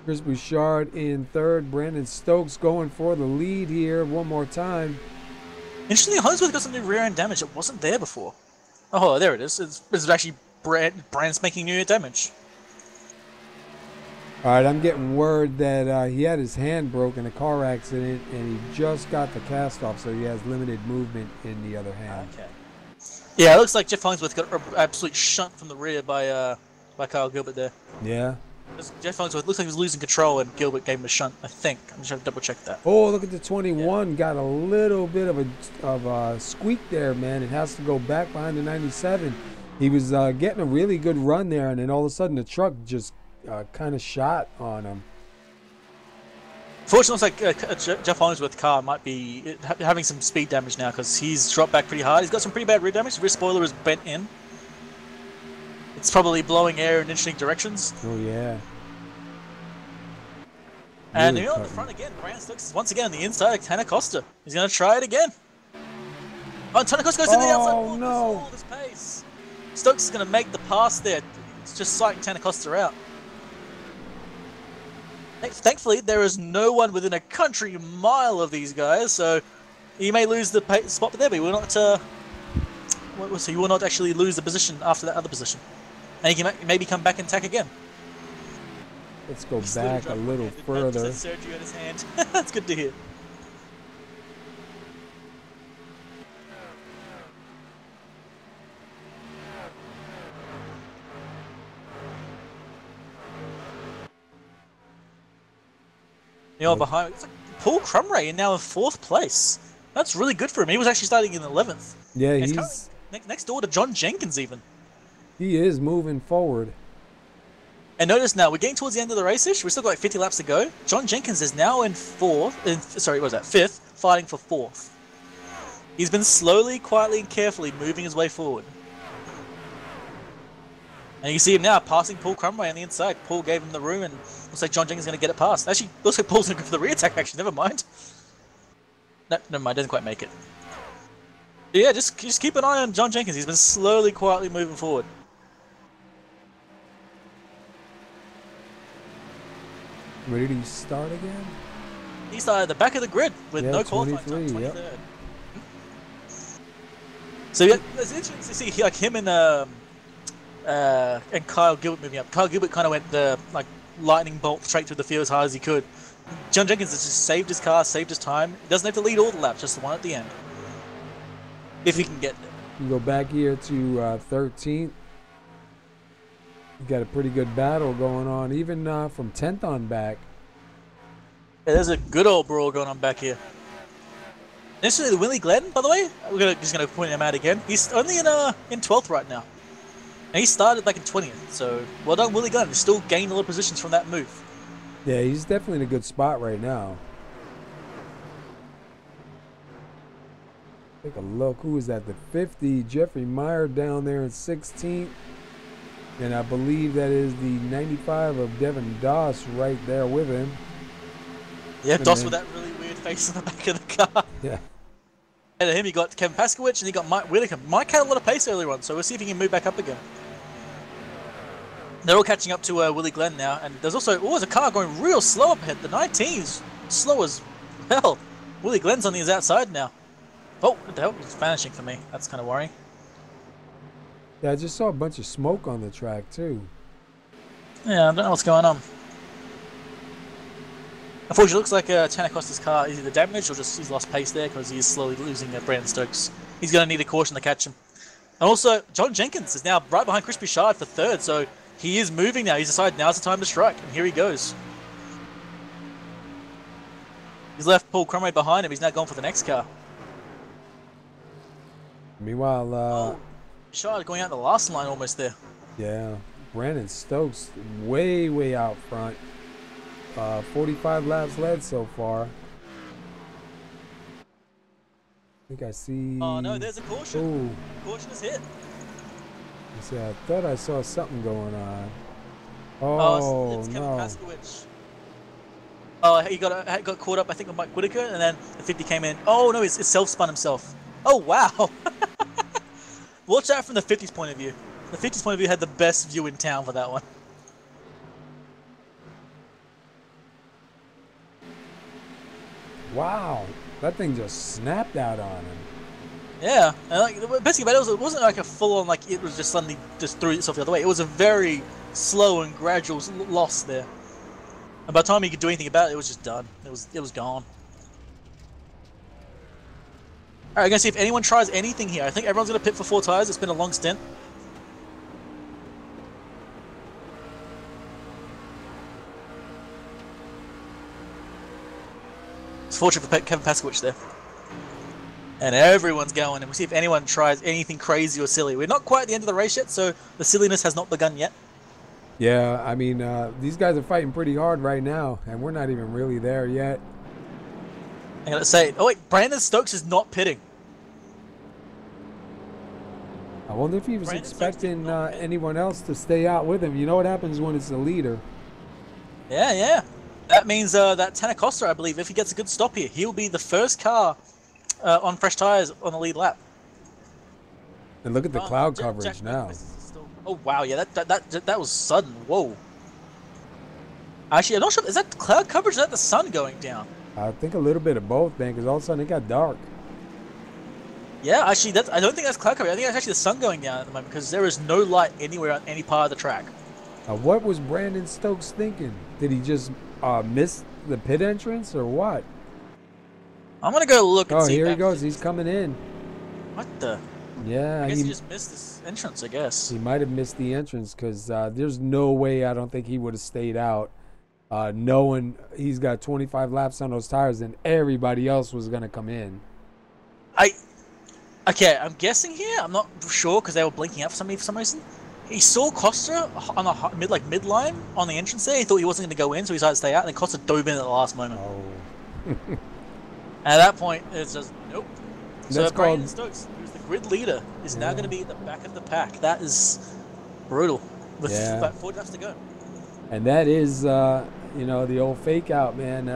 Chris Bouchard in 3rd. Brandon Stokes going for the lead here one more time. Interestingly, Hollingsworth got some new rear end damage that wasn't there before. Oh, there it is. It's actually Brand's making new damage. All right, I'm getting word that he had his hand broken in a car accident, and he just got the cast off, so he has limited movement in the other hand. Okay. Yeah, it looks like Jeff Hollingsworth got an absolute shunt from the rear by Kyle Gilbert there. Yeah. Jeff Hollingsworth looks like he was losing control, and Gilbert gave him a shunt, I think. I'm just going to double check that. Oh, look at the 21. Yeah. Got a little bit of a squeak there, man. It has to go back behind the 97. He was getting a really good run there, and then all of a sudden the truck just kind of shot on him. Fortunately, it looks like Jeff Hollingsworth's car might be having some speed damage now because he's dropped back pretty hard. He's got some pretty bad rear damage. The rear spoiler is bent in. It's probably blowing air in interesting directions. Oh yeah. And Really on the front again, Brandon Stokes is once again on the inside of Tanner Costa. He's going to try it again. Oh, Tanner Costa goes to the outside. Oh no! This pace. Stokes is going to make the pass there. It's just psyching Tanner Costa out. Thankfully, there is no one within a country mile of these guys, so he may lose the spot there, but he will not. He will not actually lose the position after that other position, and he can maybe come back and attack again. Let's go back a little further. Sergio in his hand. That's good to hear. You know, behind it's like Paul Crumray now in 4th place. That's really good for him. He was actually starting in 11th. Yeah, and he's next door to John Jenkins even. He is moving forward. And notice now, we're getting towards the end of the race-ish. We've still got like 50 laps to go. John Jenkins is now in 5th, fighting for 4th. He's been slowly, quietly, and carefully moving his way forward. And you see him now passing Paul Crumway on the inside. Paul gave him the room, and looks like John Jenkins is going to get it past. Actually, looks like Paul's going to go for the rear attack, actually. Never mind. No, never mind. Doesn't quite make it. But yeah, just keep an eye on John Jenkins. He's been slowly, quietly moving forward. Where did he start again? He started at the back of the grid with no qualifying time, 23, 23rd. yep. So yeah, it's interesting to see like him and Kyle Gilbert moving up. Kyle Gilbert kind of went the lightning bolt straight through the field as hard as he could. John Jenkins has just saved his car, saved his time. He doesn't have to lead all the laps, just the one at the end. If he can get there. You go back here to 13th. You got a pretty good battle going on, even from 10th on back. Yeah, there's a good old brawl going on back here. Incidentally, Willie Glenn, by the way, just gonna point him out again. He's only in 12th right now. And he started like in 20th, so well done, Willie Glenn. He's still gained a lot of positions from that move. Yeah, he's definitely in a good spot right now. Take a look. Who is that? The 50, Jeffrey Meyer down there in 16th. And I believe that is the 95 of Devin Doss right there with him. Yeah, and Doss with that really weird face in the back of the car. Yeah. And him, he got Kevin Paskowicz and he got Mike Whitaker. Mike had a lot of pace earlier on, so we'll see if he can move back up again. They're all catching up to Willie Glenn now, and there's also there's a car going real slow up ahead. The 19's slow as hell. Willie Glenn's on his outside now. Oh, what the hell? He's vanishing for me. That's kind of worrying. Yeah, I just saw a bunch of smoke on the track too. Yeah, I don't know what's going on. Unfortunately, it looks like Tanner Costa's car is either damaged or just he's lost pace there because he's slowly losing Brandon Stokes. He's going to need a caution to catch him. And also, John Jenkins is now right behind Chris Bouchard for 3rd, so he is moving now. He's decided now's the time to strike, and here he goes. He's left Paul Crumway behind him. He's now going for the next car. Meanwhile, Bouchard going out the last line almost there. Yeah, Brandon Stokes way out front. 45 laps led so far. I think I see. Oh no, there's a caution. Ooh. Caution is hit. See, I thought I saw something going on. Oh, it's Kevin no. Paskowicz. Oh, he got caught up, I think, with Mike Whitaker, and then the 50 came in. Oh no, it's self-spun himself. Oh wow. Watch out from the 50's point of view. The 50's point of view had the best view in town for that one. Wow, that thing just snapped out on him. Yeah, and basically, but it wasn't like a full-on it was just suddenly just threw itself the other way. It was a very slow and gradual loss there. And by the time he could do anything about it, it was just done. It was gone. Alright, I'm gonna see if anyone tries anything here. I think everyone's gonna pit for 4 tires. It's been a long stint. It's fortunate for Kevin Paskowicz there. And everyone's going, and we'll see if anyone tries anything crazy or silly. We're not quite at the end of the race yet, so the silliness has not begun yet. Yeah, I mean, these guys are fighting pretty hard right now, and we're not even really there yet. I'm gonna say, oh wait, Brandon Stokes is not pitting. I wonder if he was Brandon Stokes did expecting not pit. anyone else to stay out with him. You know what happens when it's the leader. Yeah, yeah. That means that Tanner Costa, I believe, if he gets a good stop here, he'll be the first car on fresh tires on the lead lap. And look at the cloud Jack coverage now. Wilkins is still... Oh wow, yeah, that was sudden. Whoa. Actually, I'm not sure. Is that cloud coverage? Or is that the sun going down? I think a little bit of both, man, because all of a sudden it got dark. Yeah, actually, I don't think that's cloud coverage. I think that's actually the sun going down at the moment because there is no light anywhere on any part of the track. What was Brandon Stokes thinking? Did he just miss the pit entrance or what? I'm gonna go look and see. Oh, here he goes. He's coming in. What the? Yeah, I guess he just missed this entrance, I guess. He might have missed the entrance because there's no way I don't think he would have stayed out. Knowing he's got 25 laps on those tires and everybody else was going to come in. Okay, I'm guessing here. I'm not sure because they were blinking out for some reason. He saw Costa on the mid line on the entrance there. He thought he wasn't going to go in, so he decided to stay out. And then Costa dove in at the last moment. Oh. And at that point, it's just nope. So Brandon Stokes, who's the grid leader, is now going to be at the back of the pack. That is brutal. With about 4 laps to go. And that is, you know, the old fake out, man.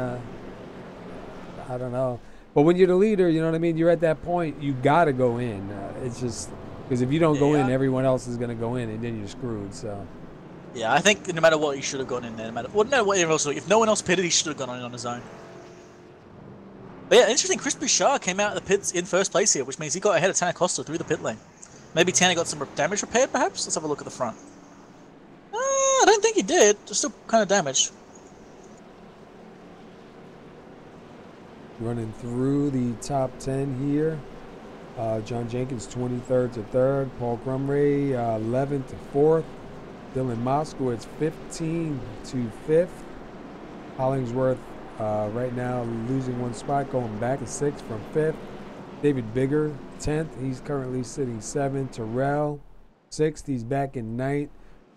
I don't know. But when you're the leader, you know what I mean? You're at that point, you got to go in. It's just, because if you don't go in, everyone else is going to go in, and then you're screwed, so. Yeah, I think no matter what, he should have gone in there. No matter what else. If no one else pitted, he should have gone in on his own. But yeah, interesting. Chris Bouchard came out of the pits in first place here, which means he got ahead of Tanner Costa through the pit lane. Maybe Tanner got some damage repaired, perhaps? Let's have a look at the front. I don't think he did. Just still kind of damaged. Running through the top 10 here. John Jenkins 23rd to 3rd. Paul Grumray 11th to 4th. Dylan Moskowitz 15th to 5th. Hollingsworth right now losing 1 spot, going back to 6th from 5th. David Bigger 10th. He's currently sitting 7th. Terrell 6th. He's back in 9th.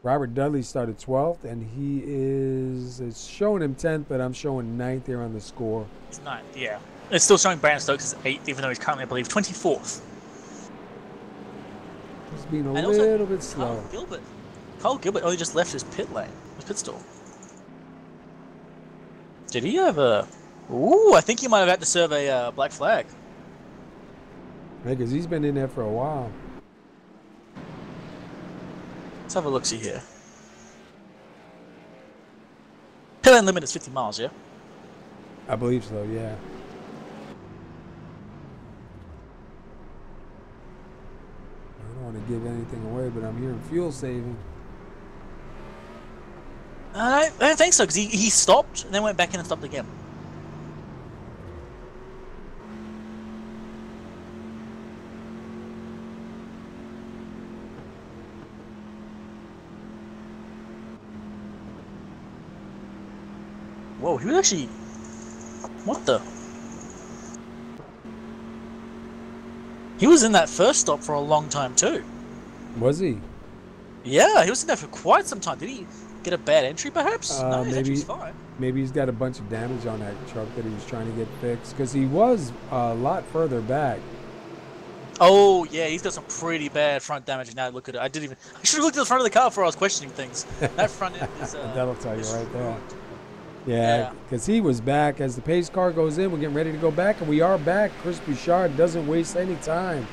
Robert Dudley started 12th, and he is, it's showing him 10th, but I'm showing 9th here on the score. He's 9th, yeah. It's still showing Brandon Stokes as 8th, even though he's currently, I believe, 24th. He's been a little bit slow. Kyle Gilbert only just left his pit lane, his pit stall. Did he have a... Ooh, I think he might have had to serve a black flag. Yeah, because he's been in there for a while. Let's have a look-see here. Pit lane limit is 50 miles, yeah? I believe so, yeah. I don't want to give anything away, but I'm hearing fuel saving. I don't think so, because he stopped and then went back in and stopped again. Whoa, he was actually... What the... He was in that first stop for a long time too. Was he? Yeah, he was in there for quite some time. Did he get a bad entry perhaps? No, maybe he's fine. Maybe he's got a bunch of damage on that truck that he was trying to get fixed, because he was a lot further back. Oh yeah, he's got some pretty bad front damage. Now look at it. I should have looked at the front of the car before I was questioning things. That front end is... That'll tell you right there. Yeah, because he was back. As the pace car goes in, we're getting ready to go back, and we are back. Chris Bouchard doesn't waste any time.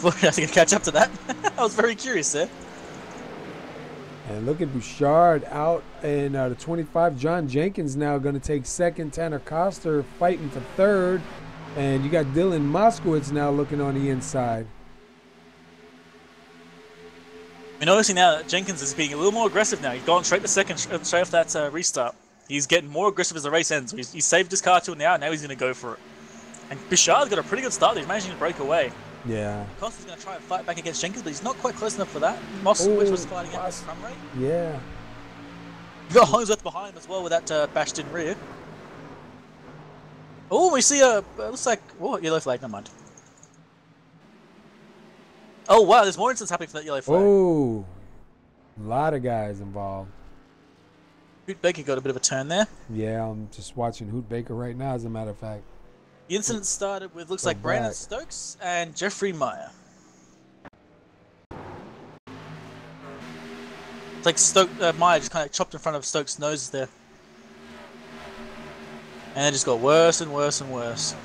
I think I catch up to that. I was very curious there. And look at Bouchard out in the 25. John Jenkins now going to take 2nd. Tanner Costa fighting for 3rd. And you got Dylan Moskowitz now looking on the inside. We're noticing now that Jenkins is being a little more aggressive now. He's gone straight to 2nd, straight off that restart. He's getting more aggressive as the race ends. He saved his car to an hour, and now he's going to go for it. And Bouchard's got a pretty good start. He's managing to break away. Yeah. Costa's going to try and fight back against Jenkins, but he's not quite close enough for that. Moskowitz was fighting at the front rate. Yeah. You got Hollingsworth behind him as well with that bashed in rear. Oh, we see a... looks like... Oh, yellow flag, never mind. Oh, wow, there's more incidents happening for that yellow flag. Oh, a lot of guys involved. Hoot Baker got a bit of a turn there. Yeah, I'm just watching Hoot Baker right now, as a matter of fact. The incident started with, looks like Brandon Stokes and Jeffrey Meyer. It's like Meyer just kind of chopped in front of Stokes' nose there. And it just got worse and worse and worse.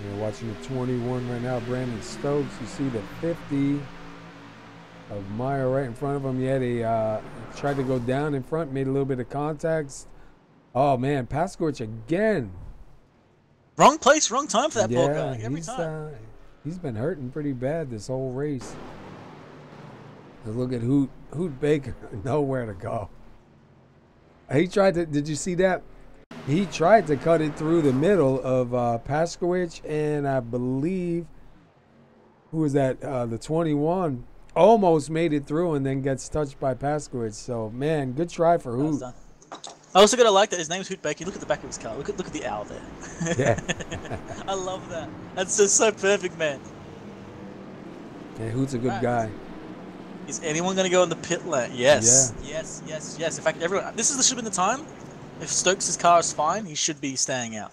You're watching the 21 right now, Brandon Stokes. You see the 50 of Meyer right in front of him. Yeah, they tried to go down in front, made a little bit of contacts. Oh, man, Paskowicz again. Wrong place, wrong time for that poor Yeah, guy, every time. He's been hurting pretty bad this whole race. Look at Hoot Baker, nowhere to go. He tried to, did you see that? He tried to cut it through the middle of Paskowicz, and I believe, who was that? The 21 almost made it through and then gets touched by Paskowicz. So, man, good try for Hoot. I also gotta like that his name's Hoot Baker. Look at the back of his car. Look at the owl there. Yeah. I love that. That's just so perfect, man. Yeah, Hoot's a good guy. Is anyone going to go in the pit lane? Yes. Yeah. Yes. In fact, everyone. This should have been the time. If Stokes' car is fine, he should be staying out.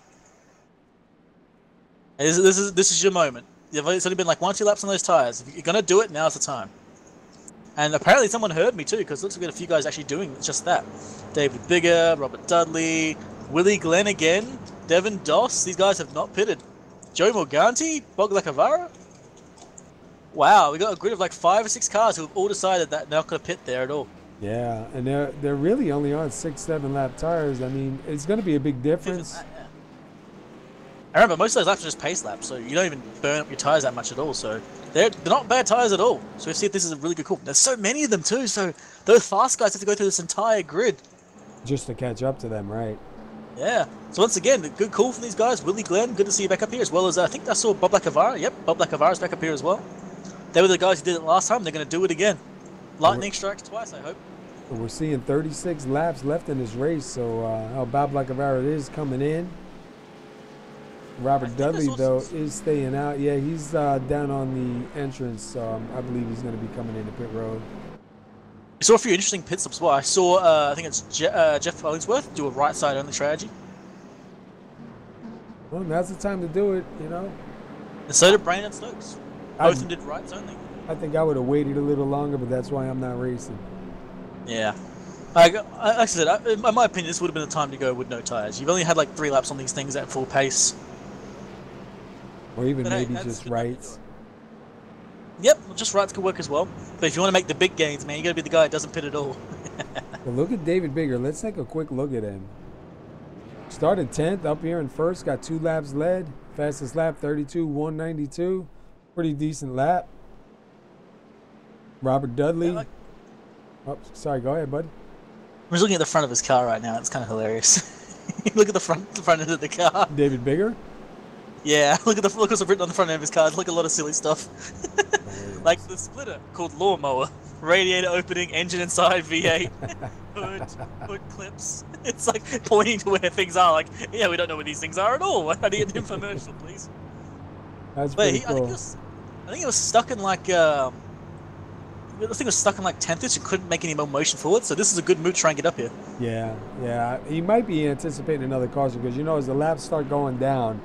This is your moment. It's only been like 1 or 2 laps on those tires. If you're going to do it, now's the time. And apparently someone heard me too, because it looks like we got a few guys actually doing just that. David Bigger, Robert Dudley, Willie Glenn again, Devin Doss. These guys have not pitted. Joe Morganti, Boglakavara. Wow, we got a grid of like 5 or 6 cars who have all decided that they're not going to pit there at all. Yeah, and they're really only on 6-7 lap tires. I mean, it's going to be a big difference. I remember most of those laps are just pace laps, so you don't even burn up your tires that much at all. So they're not bad tires at all. So we see if this is a really good call. There's so many of them too. So those fast guys have to go through this entire grid just to catch up to them, right? Yeah. So once again, a good call from these guys. Willie Glenn, good to see you back up here, as well as I think I saw Bob Lacavara. Yep, Bob Lacavara's back up here as well. They were the guys who did it last time. They're going to do it again. Lightning strikes twice, I hope. We're seeing 36 laps left in this race, so Bob Lacavara is coming in. Robert Dudley, though, is staying out. Yeah, he's down on the entrance, so I believe he's going to be coming into pit road. I saw a few interesting pit stops. Well, I saw, I think it's Jeff Hollingsworth do a right side only strategy. Well, now's the time to do it, you know. And so did Brandon Stokes. Both of them did rights only. I think I would have waited a little longer, but that's why I'm not racing. Yeah. Like I said, in my opinion, this would have been the time to go with no tires. You've only had like 3 laps on these things at full pace. Or even maybe just rights. Yep, just rights could work as well. But if you want to make the big gains, man, you got to be the guy that doesn't pit at all. Well, look at David Bigger. Let's take a quick look at him. Started 10th, up here in first, got 2 laps led. Fastest lap, 32.192. Pretty decent lap. Robert Dudley. Yeah, oh, sorry, go ahead, bud. I'm just looking at the front of his car right now. It's kind of hilarious. Look at the front end of the car. David Bigger? Yeah, look what's written on the front end of his car. It's like a lot of silly stuff. Like the splitter called lawnmower, radiator opening, engine inside V8, hood clips. It's like pointing to where things are. Like, yeah, we don't know where these things are at all. How do you get an infomercial, please? That's pretty cool. I think it was stuck in like the thing was stuck in like 10th. So you couldn't make any more motion forward. So this is a good move to try and get up here. Yeah. He might be anticipating another caution because, you know, as the laps start going down,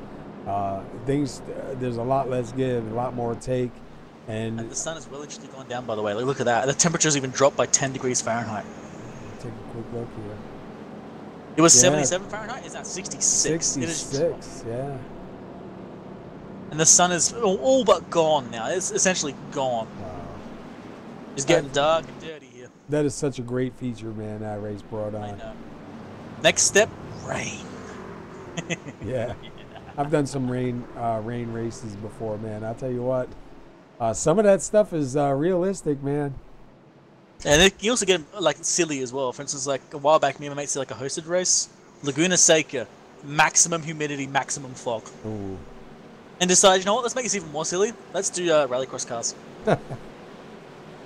there's a lot less give, a lot more take. And the sun is well and truly going down, by the way. Like, look at that. The temperature's even dropped by 10 degrees Fahrenheit. Take a quick look here. It was 77 Fahrenheit. It's now 66. 66, yeah. And the sun is all but gone now. It's essentially gone. Wow. It's getting dark and dirty here. That is such a great feature, man, that race brought on. I know. Next step, rain. Yeah. I've done some rain races before, man. I'll tell you what. Some of that stuff is realistic, man. And you also get like silly as well. For instance, like a while back, me and my mates did like a hosted race, Laguna Seca, maximum humidity, maximum fog. Ooh. And decided, you know what? Let's make this even more silly. Let's do rallycross cars.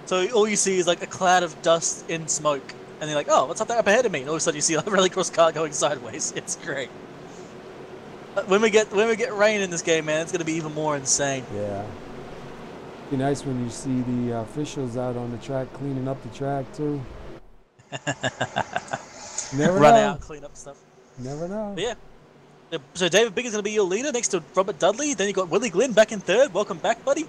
So all you see is like a cloud of dust and smoke, and you're like, "Oh, what's up there up ahead of me?" And all of a sudden, you see a rallycross car going sideways. It's great. When we get rain in this game, man, it's gonna be even more insane. Yeah. Be nice when you see the officials out on the track cleaning up the track too. Never Run know. out, clean up stuff. Never know. But yeah. So David Bigger's going to be your leader next to Robert Dudley. Then you got Willie Glenn back in third. Welcome back, buddy.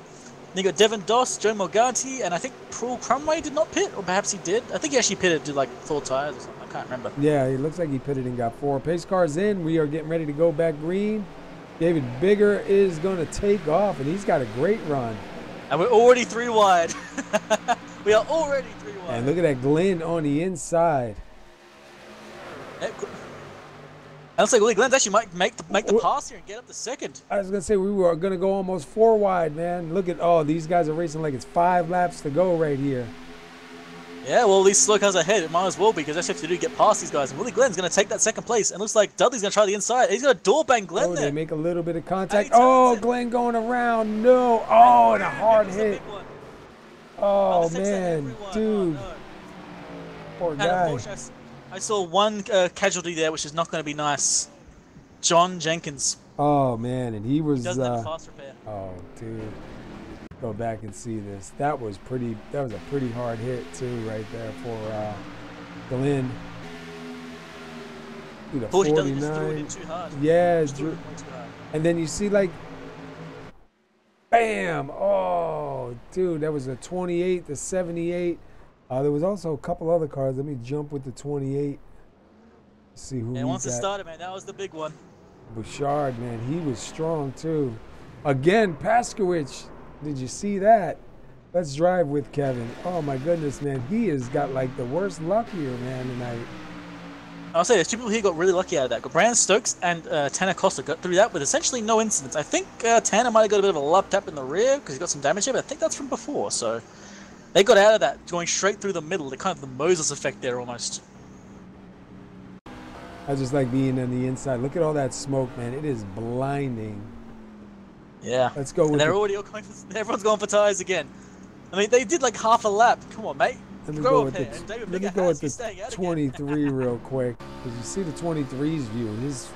Then you got Devin Doss, Joe Morganti, and I think Paul Crumway did not pit, or perhaps he did. I think he actually pitted to like 4 tires or something. I can't remember. Yeah, it looks like he pitted and got 4. Pace car's in. We are getting ready to go back green. David Bigger is going to take off, and he's got a great run. And we're already 3 wide. We are already 3 wide. And look at that Glenn on the inside. It looks like Willie Glenn's actually might make the pass here and get up to second. I was going to say we were going to go almost 4 wide, man. Look at, these guys are racing like it's 5 laps to go right here. Yeah, well, these slow cars ahead. It might as well be because that's what you have to do to get past these guys. And Willie Glenn's going to take that second place. And looks like Dudley's going to try the inside. He's going to door bang Glenn there. They make a little bit of contact. Oh, Glenn going around. No. Oh, and a hard hit. Oh, man. Dude. Poor guy. I saw one casualty there, which is not going to be nice. John Jenkins. Oh, man. And he was... He doesn't have a fast repair. Oh, dude. Go back and see this. That was a pretty hard hit too right there for Glenn. Dude, a 49. Just threw it in too hard. Yeah, Just threw it way too hard. And then you see like bam. Oh, dude, that was a 28 to 78. There was also a couple other cars. Let me jump with the 28. See who. And once it started, man, that was the big one. Bouchard, man, he was strong too. Again, Paskowicz. Did you see that? Let's drive with Kevin. Oh my goodness, man. He has got like the worst luck here, man, tonight. I'll say there's 2 people here got really lucky out of that. Got Brandon Stokes and Tanner Costa got through that with essentially no incidents. I think Tanner might have got a bit of a lap tap in the rear because he got some damage here, but I think that's from before. So they got out of that going straight through the middle. The kind of the Moses effect there almost. I just like being on the inside. Look at all that smoke, man. It is blinding. Yeah. Let's go with and they're already all going for, everyone's going for tires again. I mean, they did like half a lap. Come on, mate. Let me go with the 23 real quick. Because you see the 23's view, and his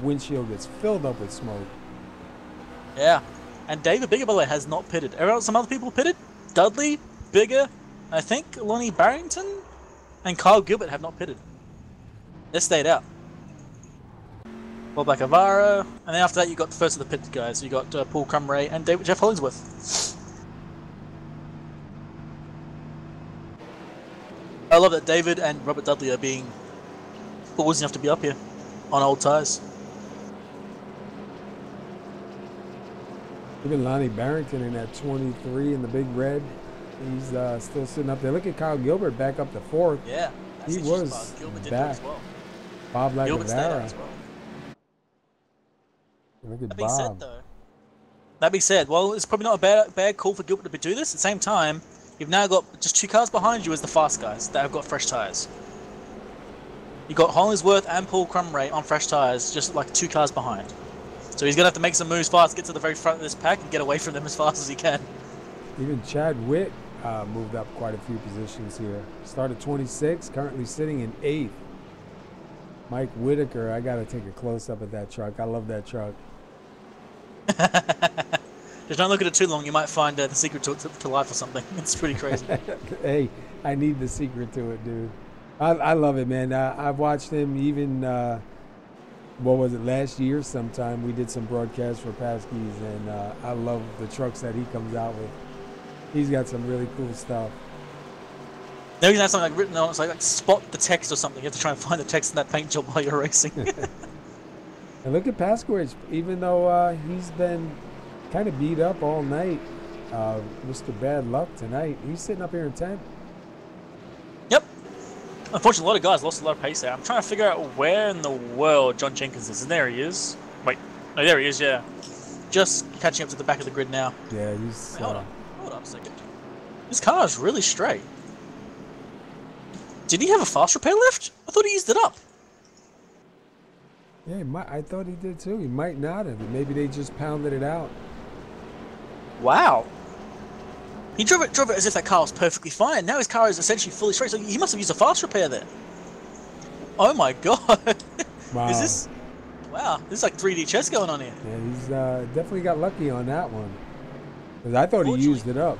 windshield gets filled up with smoke. Yeah. And David Bigger, by the way, has not pitted. Some other people pitted. Dudley, Bigger, I think Lonnie Barrington, and Kyle Gilbert have not pitted. They stayed out. Bob Acavara, and then after that you got the first of the pit guys. You got Paul Crumray and Jeff Hollingsworth. I love that David and Robert Dudley are being ballsy enough to be up here on old tyres. Even Lonnie Barrington in that 23 in the big red, he's still sitting up there. Look at Kyle Gilbert back up to 4th. Yeah, he was back. As well. Bob Lacavara as well. Look at that being Bob. said, though, that being said, well, it's probably not a bad call for Gilbert to do this. At the same time, you've now got just 2 cars behind you as the fast guys that have got fresh tyres. You've got Hollingsworth and Paul Crumray on fresh tyres, just like 2 cars behind. So he's going to have to make some moves fast, get to the very front of this pack, and get away from them as fast as he can. Even Chad Witt moved up quite a few positions here. Started 26, currently sitting in 8th. Mike Whitaker, I got to take a close-up at that truck. I love that truck. Just don't look at it too long. You might find the secret to life or something. It's pretty crazy. Hey, I need the secret to it, dude. I love it, man. I've watched him even, what was it, last year sometime. We did some broadcasts for Paskys, and I love the trucks that he comes out with. He's got some really cool stuff. Now you can have something like written on it's like spot the text or something. You have to try and find the text in that paint job while you're racing. And look at Paskowicz, even though he's been kind of beat up all night, Mr. Bad Luck tonight, he's sitting up here in 10th. Yep. Unfortunately, a lot of guys lost a lot of pace there. I'm trying to figure out where in the world John Jenkins is. And there he is. Wait. No, there he is, yeah. Just catching up to the back of the grid now. Yeah, he's... Wait, hold on a second. This car is really straight. Did he have a fast repair left? I thought he used it up. Yeah, I thought he did too. He might not have. Maybe they just pounded it out. Wow. He drove it as if that car was perfectly fine. Now his car is essentially fully straight, so he must have used a fast repair there. Oh my god. Wow. Wow, this is like 3D chess going on here. Yeah, he's definitely got lucky on that one. Because I thought he used it up.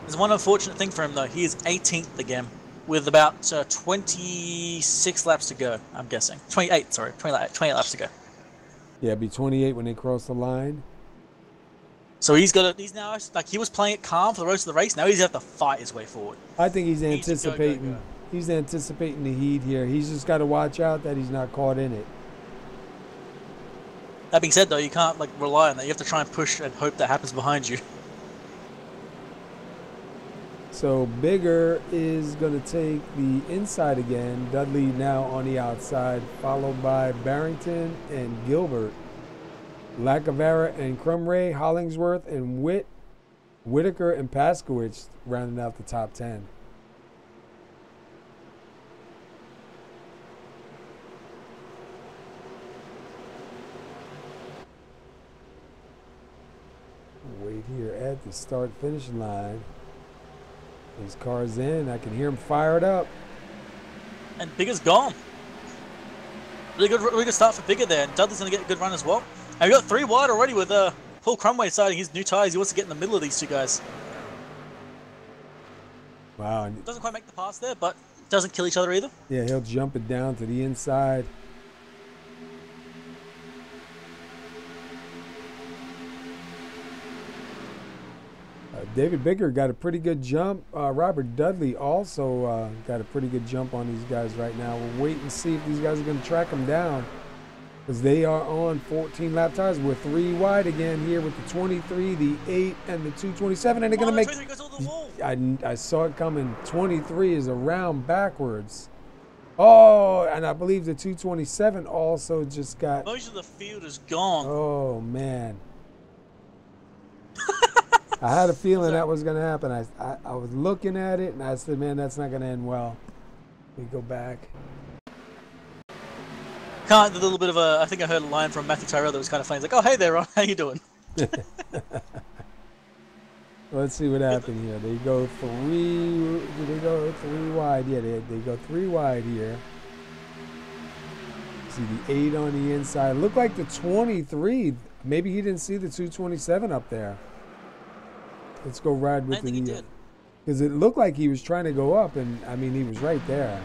There's one unfortunate thing for him, though. He is 18th again, with about 26 laps to go, I'm guessing. 28, sorry. 28 laps to go. Yeah, it'd be 28 when they cross the line. So he's now like he was playing it calm for the rest of the race. Now he's gonna have to fight his way forward. I think he's Needs to anticipating. go. He's anticipating the heat here. He's just got to watch out that he's not caught in it. That being said, though, you can't like rely on that. You have to try and push and hope that happens behind you. So Bigger is going to take the inside again. Dudley now on the outside, followed by Barrington and Gilbert. Lacavera and Crumray, Hollingsworth and Whitaker and Paskowitz rounding out the top 10. Wait here at the start-finish line. These cars in. I can hear them fired up. And Bigger's gone. Really good start for Bigger there. And Dudley's going to get a good run as well. And we got 3 wide already with Paul Crumway starting his new tyres. He wants to get in the middle of these two guys. Wow. Doesn't quite make the pass there, but doesn't kill each other either. Yeah, he'll jump it down to the inside. David Bigger got a pretty good jump. Robert Dudley also got a pretty good jump on these guys right now. We'll wait and see if these guys are going to track them down, because they are on 14-lap tires. We're 3 wide again here with the 23, the 8, and the 227, and they're going to make. 23 goes over the wall. I saw it coming. 23 is around backwards. Oh, and I believe the 227 also just got. Most of the field is gone. Oh man. I had a feeling that was going to happen. I was looking at it, and I said, man, that's not going to end well. We go back. A little bit of a, I think I heard a line from Matthew Tyrell that was kind of funny. It's like, oh, hey there, Ron. How you doing? Let's see what happened here. They go 3. Do they go 3 wide? Yeah, they go 3 wide here. See the 8 on the inside. Looked like the 23. Maybe he didn't see the 227 up there. Let's go ride with the. Because it looked like he was trying to go up, and I mean he was right there.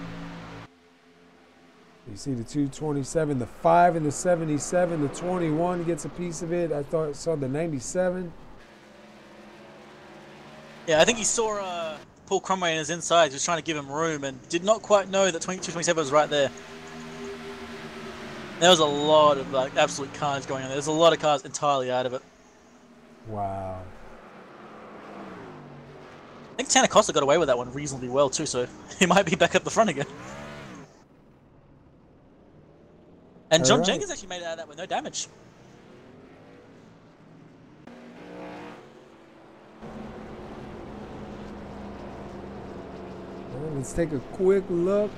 You see the 227, the 5 and the 77, the 21 gets a piece of it. I saw the 97. Yeah, I think he saw Paul Crumway in his inside. He was trying to give him room and did not quite know that 227 was right there. There was a lot of like absolute carnage going on there. There's a lot of cars entirely out of it. Wow. I think Tanner Costa got away with that one reasonably well too, so he might be back up the front again. And John Jenkins actually made it out of that with no damage. Well, let's take a quick look.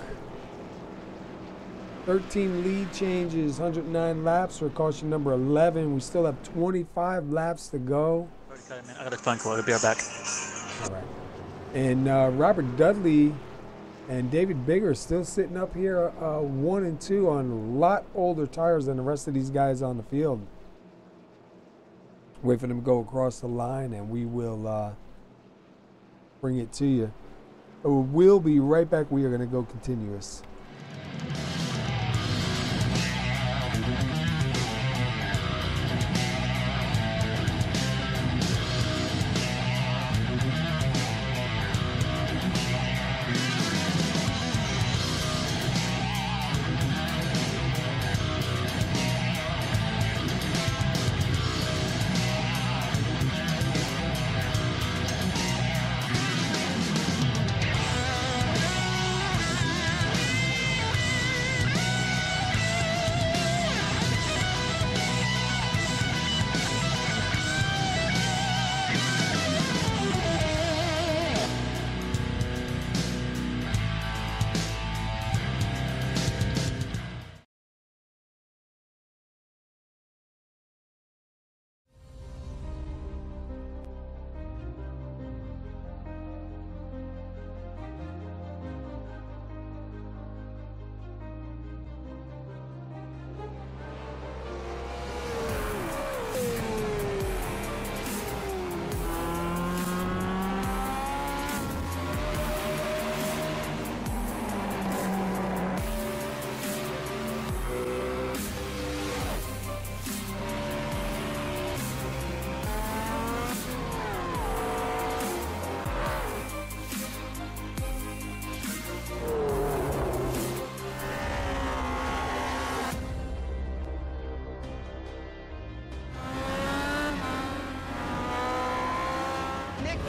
13 lead changes, 109 laps for caution number 11. We still have 25 laps to go. I got a phone call. I'll be right back. All right. And Robert Dudley and David Bigger are still sitting up here 1 and 2 on a lot older tires than the rest of these guys on the field. Wait for them to go across the line, and we will bring it to you. We'll be right back. We are going to go continuous.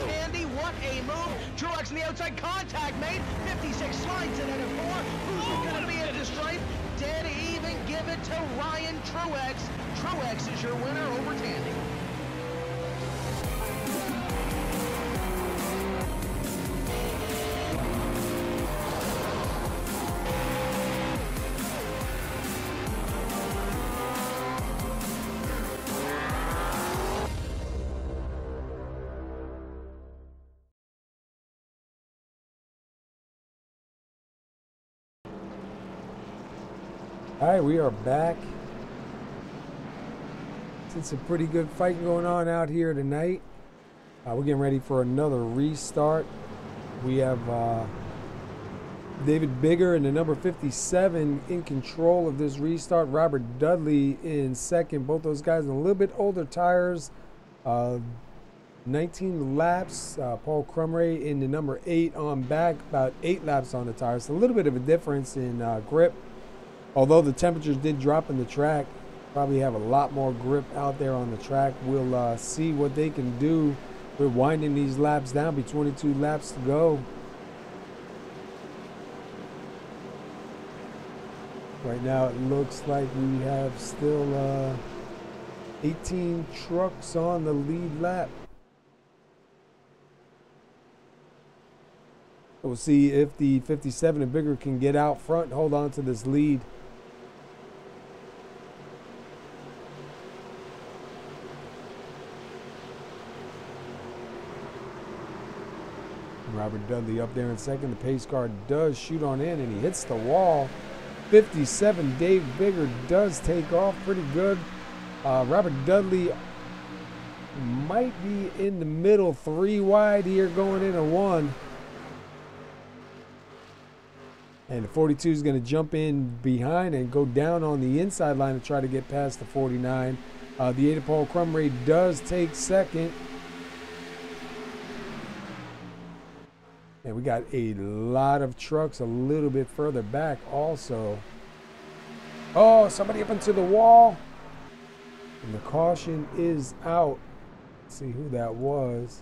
Tandy, what a move. Truex on the outside, contact made. 56 slides in at a 4. Who's going to be at the stripe? Dead even, give it to Ryan Truex. Truex is your winner over Tandy. All right, we are back. It's a pretty good fight going on out here tonight. We're getting ready for another restart. We have David Bigger in the number 57 in control of this restart. Robert Dudley in second. Both those guys in a little bit older tires. 19 laps. Paul Crumray in the number 8 on back. About 8 laps on the tires. So a little bit of a difference in grip. Although the temperatures did drop in the track, probably have a lot more grip out there on the track. We'll see what they can do. We're winding these laps down. Be 22 laps to go. Right now it looks like we have still 18 trucks on the lead lap. We'll see if the 57 and bigger can get out front and hold on to this lead. Robert Dudley up there in second. The pace car does shoot on in and he hits the wall. 57 Dave Bigger does take off pretty good. Robert Dudley might be in the middle, 3 wide here going into 1. And the 42 is going to jump in behind and go down on the inside line to try to get past the 49. The 8 of Paul Crumray does take second. And we got a lot of trucks a little bit further back also. Oh, somebody up into the wall. And the caution is out. Let's see who that was.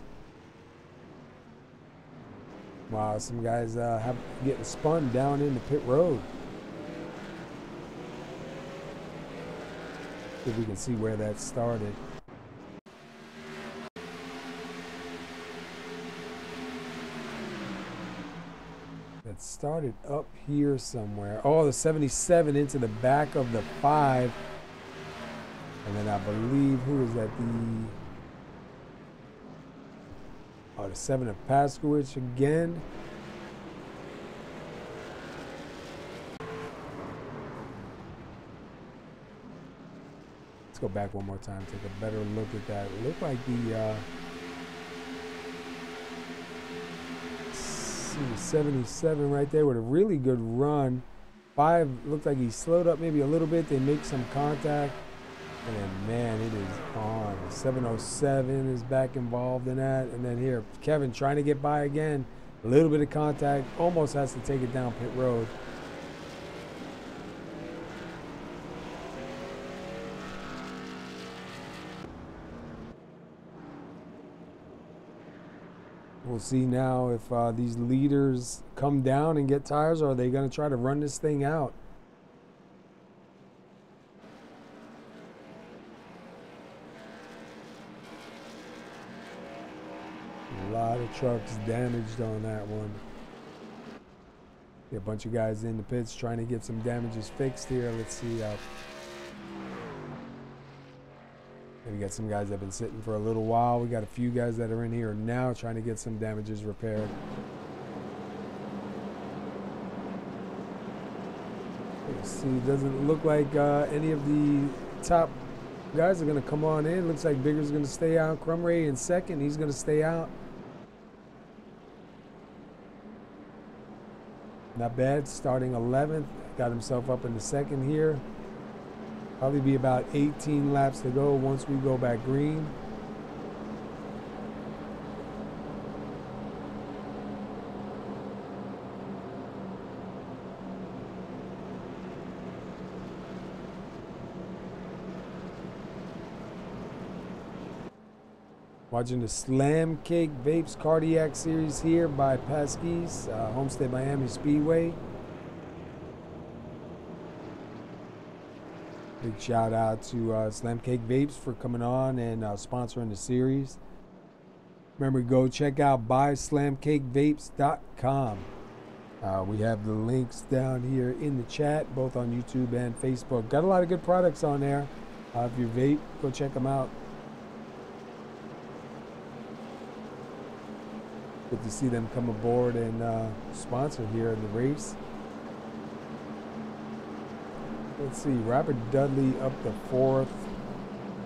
Wow, some guys have getting spun down in the pit road. See if we can see where that started. It started up here somewhere. Oh, the 77 into the back of the 5. And then I believe, who is that? The 7 of PASKY again. Let's go back one more time, take a better look at that. It looked like the 77 right there with a really good run. 5 looked like he slowed up maybe a little bit. They make some contact. And then, man, it is on. 707 is back involved in that. And then here, Kevin trying to get by again. A little bit of contact. Almost has to take it down pit road. We'll see now if these leaders come down and get tires, or are they going to try to run this thing out? A lot of trucks damaged on that one. A bunch of guys in the pits trying to get some damages fixed here. Let's see. We got some guys that have been sitting for a little while. We got a few guys that are in here now trying to get some damages repaired. Let's see. Doesn't look like any of the top guys are going to come on in. Looks like Bigger's going to stay out. Crumray in second. He's going to stay out. Not bad. Starting 11th. Got himself up in the second here. Probably be about 18 laps to go once we go back green. Watching the Slam Cake Vapes Cardiac Series here by PASKY's, Homestead Miami Speedway. Big shout out to Slam Cake Vapes for coming on and sponsoring the series. Remember, go check out buyslamcakevapes.com. We have the links down here in the chat, both on YouTube and Facebook. Got a lot of good products on there. If you vape, go check them out. Good to see them come aboard and sponsor here in the race. Let's see, Robert Dudley up to 4th.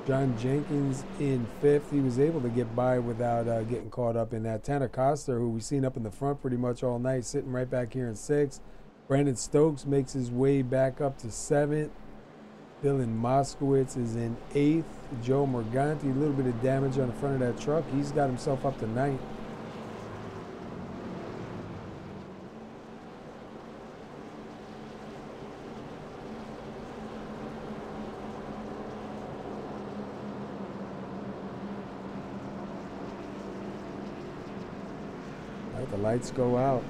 John Jenkins in 5th. He was able to get by without getting caught up in that. Tanner Coster, who we've seen up in the front pretty much all night, sitting right back here in 6th. Brandon Stokes makes his way back up to 7th. Dylan Moskowitz is in 8th. Joe Morganti, a little bit of damage on the front of that truck. He's got himself up to 9th. The lights go out.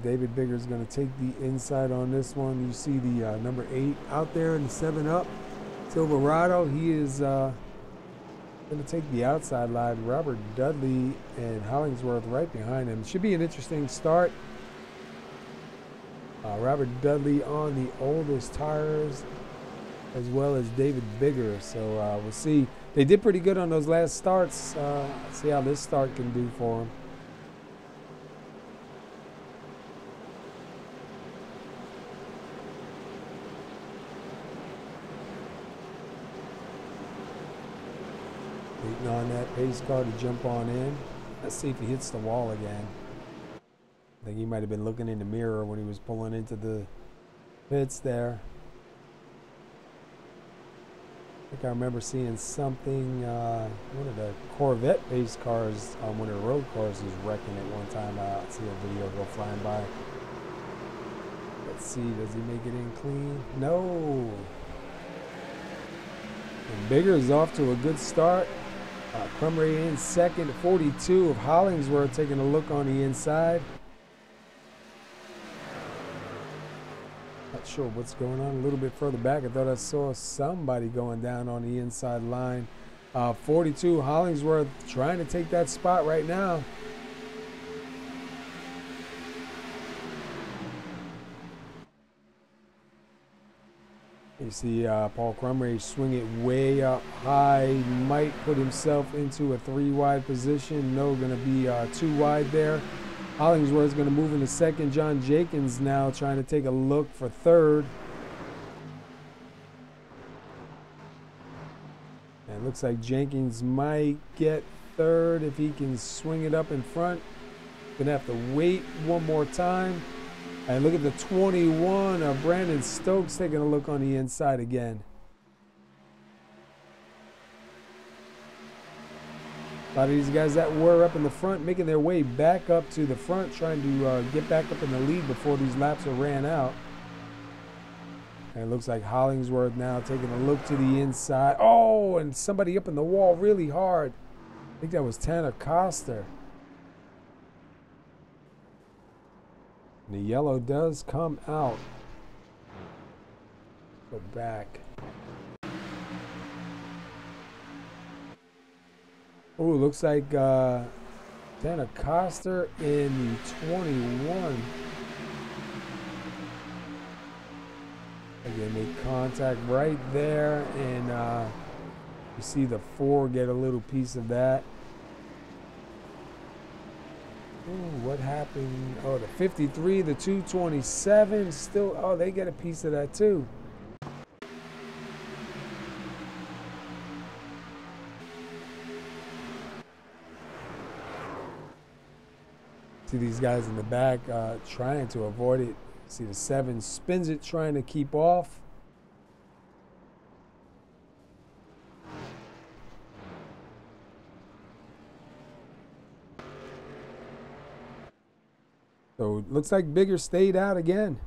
David Bigger's going to take the inside on this one. You see the number 8 out there in the 7-Up. Silverado, he is going to take the outside line. Robert Dudley and Hollingsworth right behind him. Should be an interesting start. Robert Dudley on the oldest tires, as well as David Bigger. So we'll see. They did pretty good on those last starts. See how this start can do for them. Waiting on that pace car to jump on in. Let's see if he hits the wall again. I think he might have been looking in the mirror when he was pulling into the pits there. I think I remember seeing something, one of the Corvette base cars on one of the road cars was wrecking at one time. I'll see a video go flying by. Let's see, does he make it in clean? No. And Bigger is off to a good start. Crumray in second, 42 of Hollingsworth taking a look on the inside. Not sure what's going on a little bit further back. I thought I saw somebody going down on the inside line. 42 Hollingsworth trying to take that spot right now. You see Paul Crumray swing it way up high. Might put himself into a 3-wide position. No, going to be 2 wide there. Hollingsworth's going to move into second. John Jenkins now trying to take a look for third. And it looks like Jenkins might get third if he can swing it up in front. Going to have to wait one more time. And look at the 21 of Brandon Stokes taking a look on the inside again. A lot of these guys that were up in the front making their way back up to the front, trying to get back up in the lead before these laps are ran out. And it looks like Hollingsworth now taking a look to the inside. Oh, and somebody up in the wall really hard. I think that was Tanner Coster. And the yellow does come out. Go back. Oh, looks like Tanner Coster in the 21. Again, make contact right there, and you see the 4 get a little piece of that. Ooh, what happened? Oh, the 53, the 227, still, oh, they get a piece of that too. See these guys in the back trying to avoid it. See the 7 spins it, trying to keep off. So it looks like Bigger stayed out again.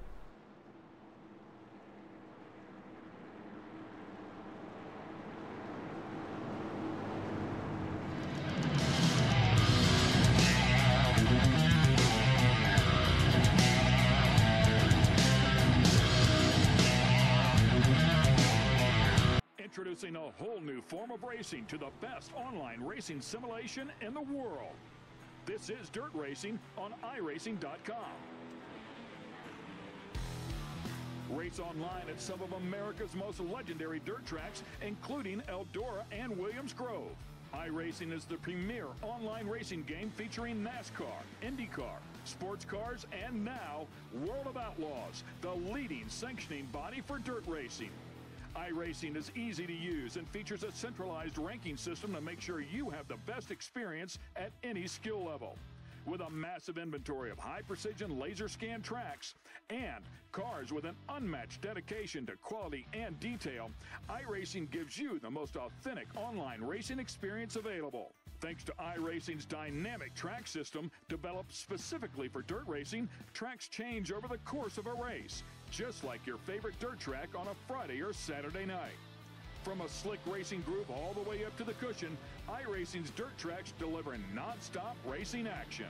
introducing a whole new form of racing to the best online racing simulation in the world. This is Dirt Racing on iRacing.com. Race online at some of America's most legendary dirt tracks, including Eldora and Williams Grove. iRacing is the premier online racing game featuring NASCAR, IndyCar, sports cars, and now World of Outlaws, the leading sanctioning body for dirt racing. iRacing is easy to use and features a centralized ranking system to make sure you have the best experience at any skill level. With a massive inventory of high-precision laser scan tracks and cars with an unmatched dedication to quality and detail, iRacing gives you the most authentic online racing experience available. Thanks to iRacing's dynamic track system, developed specifically for dirt racing, tracks change over the course of a race, just like your favorite dirt track on a Friday or Saturday night. From a slick racing groove all the way up to the cushion, iRacing's dirt tracks deliver non-stop racing action.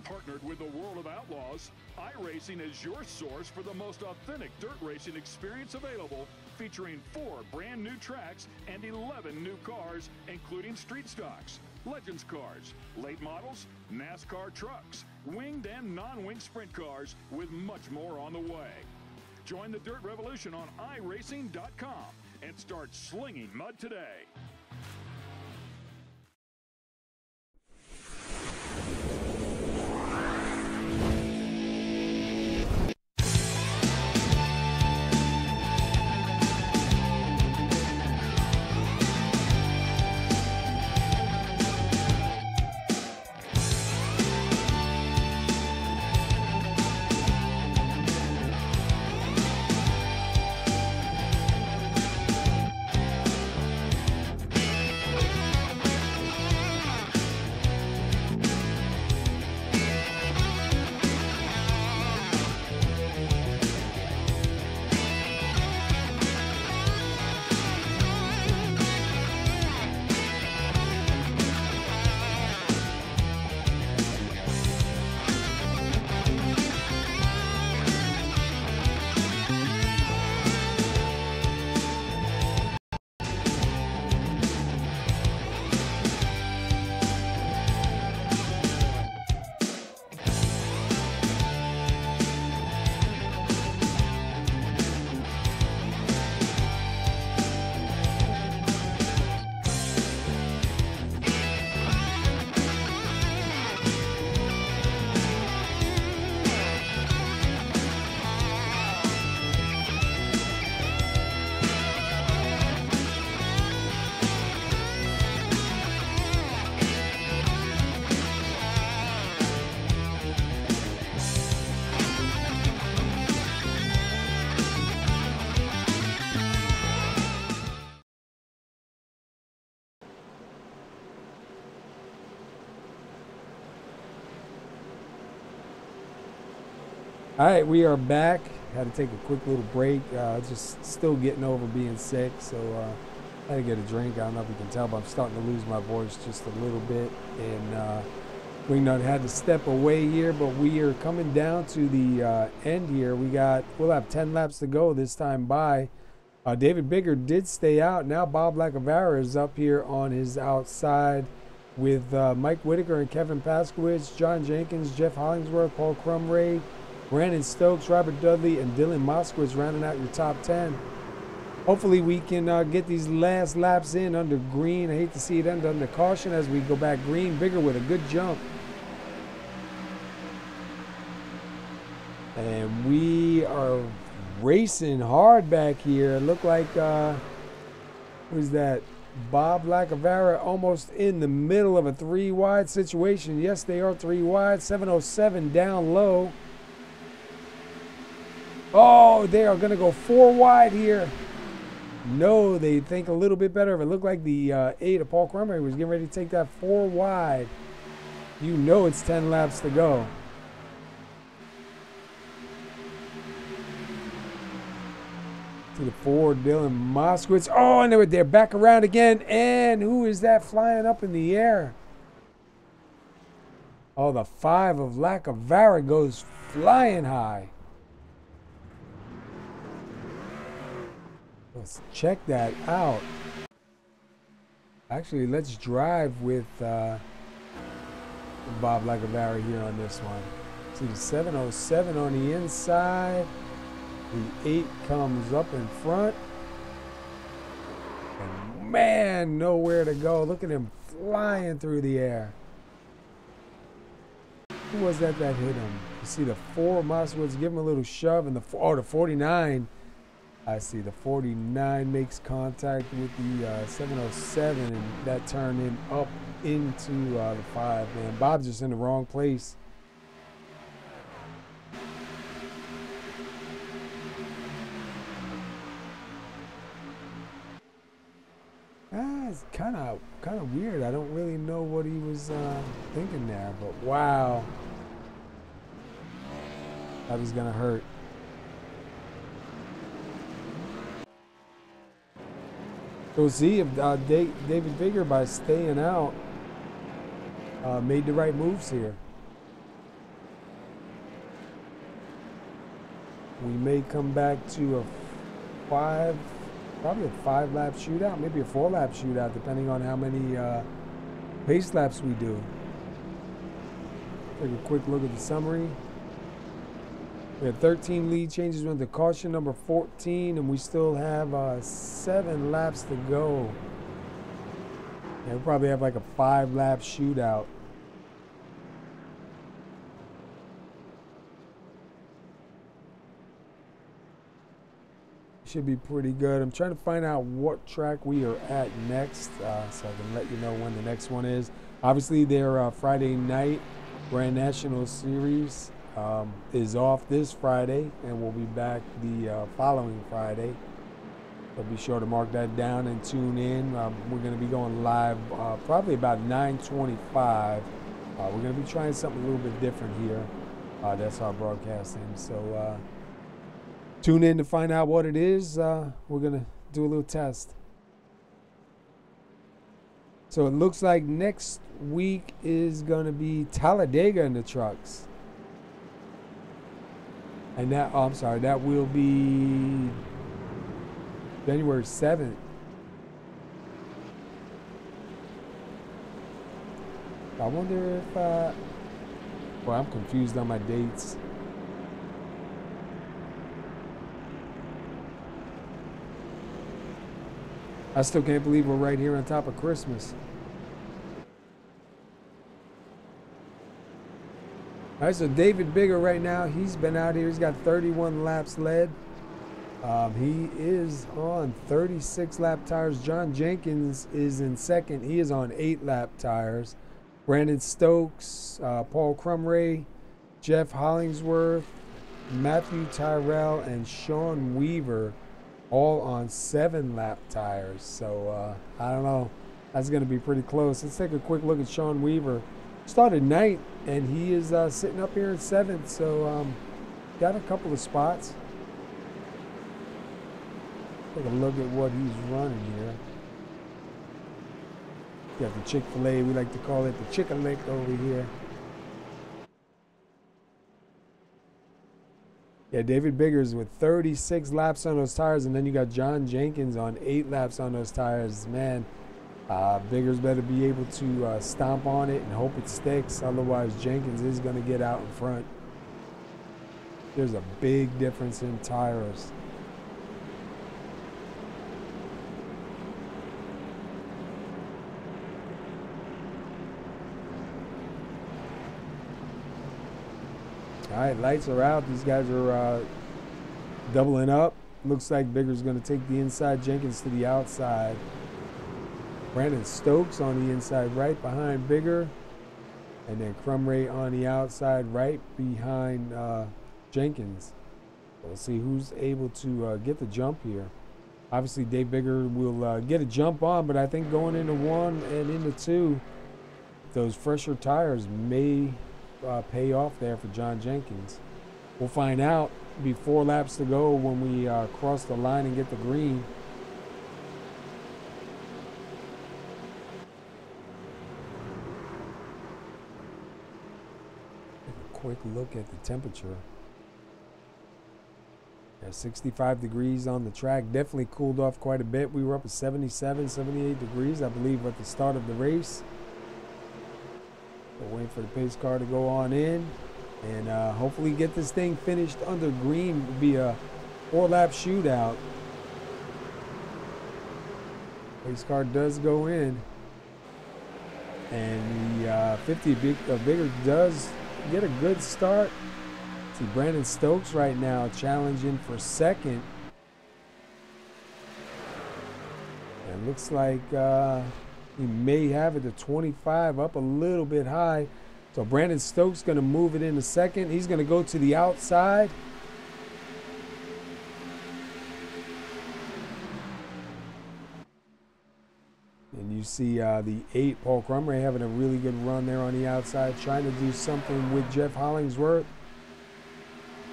Partnered with the World of Outlaws, iRacing is your source for the most authentic dirt racing experience available, featuring 4 brand new tracks and 11 new cars, including street stocks, Legends cars, late models, NASCAR trucks, winged and non-winged sprint cars, with much more on the way. Join the Dirt Revolution on iRacing.com and start slinging mud today. All right, we are back. Had to take a quick little break. Just still getting over being sick, so I had to get a drink. I don't know if you can tell, but I'm starting to lose my voice just a little bit. And we had to step away here, but we are coming down to the end here. We'll have 10 laps to go this time by. David Bigger did stay out. Now Bob Lacavara is up here on his outside with Mike Whitaker and Kevin Paskowitz, John Jenkins, Jeff Hollingsworth, Paul Crumray, Brandon Stokes, Robert Dudley, and Dylan Moskowitz rounding out your top 10. Hopefully we can get these last laps in under green. I hate to see it end under caution as we go back green. Bigger with a good jump. And we are racing hard back here. Look like, who's that? Bob Lacavara almost in the middle of a 3 wide situation. Yes, they are 3 wide. 707 down low. Oh, they are going to go 4 wide here. No, they think a little bit better. It looked like the 8 of Paul Crumray was getting ready to take that 4 wide. You know it's 10 laps to go. To the 4, Dylan Moskowitz. Oh, and they're back around again. And who is that flying up in the air? Oh, the 5 of Lacavara goes flying high. Let's check that out. Actually, let's drive with Bob Lagavari here on this one. See the 707 on the inside. The 8 comes up in front. And man, nowhere to go. Look at him flying through the air. Who was that hit him? You see the 4 Mosswoods give him a little shove, and the 49. I see the 49 makes contact with the 707, and that turned him up into the 5. Man, Bob's just in the wrong place. It's kind of weird. I don't really know what he was thinking there, but wow, that was gonna hurt. So see if David Bigger, by staying out, made the right moves here. We may come back to a 5. Probably a 5-lap shootout, maybe a 4-lap shootout, depending on how many pace laps we do. Take a quick look at the summary. We had 13 lead changes, went to caution number 14, and we still have 7 laps to go. Yeah, we'll probably have like a 5-lap shootout. Should be pretty good. I'm trying to find out what track we are at next, so I can let you know when the next one is. Obviously, their Friday night Grand National Series is off this Friday, and we'll be back the following Friday. So be sure to mark that down and tune in. We're going to be going live probably about 9:25. We're going to be trying something a little bit different here. That's our broadcasting. So tune in to find out what it is. We're going to do a little test. So it looks like next week is going to be Talladega in the trucks. And that, I'm sorry, that will be January 7th. I wonder if, well, I'm confused on my dates. I still can't believe we're right here on top of Christmas. All right, so David Bigger right now, he's been out here. He's got 31 laps led. He is on 36 lap tires. John Jenkins is in second. He is on 8 lap tires. Brandon Stokes, Paul Crumray, Jeff Hollingsworth, Matthew Tyrell, and Sean Weaver all on 7 lap tires. So I don't know, that's going to be pretty close. Let's take a quick look at Sean Weaver. Started 9th, and he is sitting up here in 7th, so got a couple of spots. Take a look at what he's running here. Got the Chick-fil-A, we like to call it the Chick-a-lick over here. Yeah, David Biggers with 36 laps on those tires, and then you got John Jenkins on 8 laps on those tires. Man, Biggers better be able to stomp on it and hope it sticks. Otherwise, Jenkins is going to get out in front. There's a big difference in tires. All right, lights are out. These guys are doubling up. Looks like Bigger's going to take the inside, Jenkins to the outside. Brandon Stokes on the inside right behind Bigger. And then Crumray on the outside right behind Jenkins. We'll see who's able to get the jump here. Obviously, Dave Bigger will get a jump on, but I think going into 1 and into 2, those fresher tires may pay off there for John Jenkins. We'll find out before laps to go when we cross the line and get the green. Take a quick look at the temperature. 65 degrees on the track. Definitely cooled off quite a bit. We were up at 77, 78 degrees, I believe, at the start of the race. We're waiting for the pace car to go on in and hopefully get this thing finished under green. It would be a 4-lap shootout. Pace car does go in. And the 50 bigger does get a good start. See Brandon Stokes right now challenging for second. And it looks like he may have it to 25, up a little bit high. So Brandon Stokes going to move it into second. He's going to go to the outside. And you see the 8, Paul Crumray, having a really good run there on the outside, trying to do something with Jeff Hollingsworth.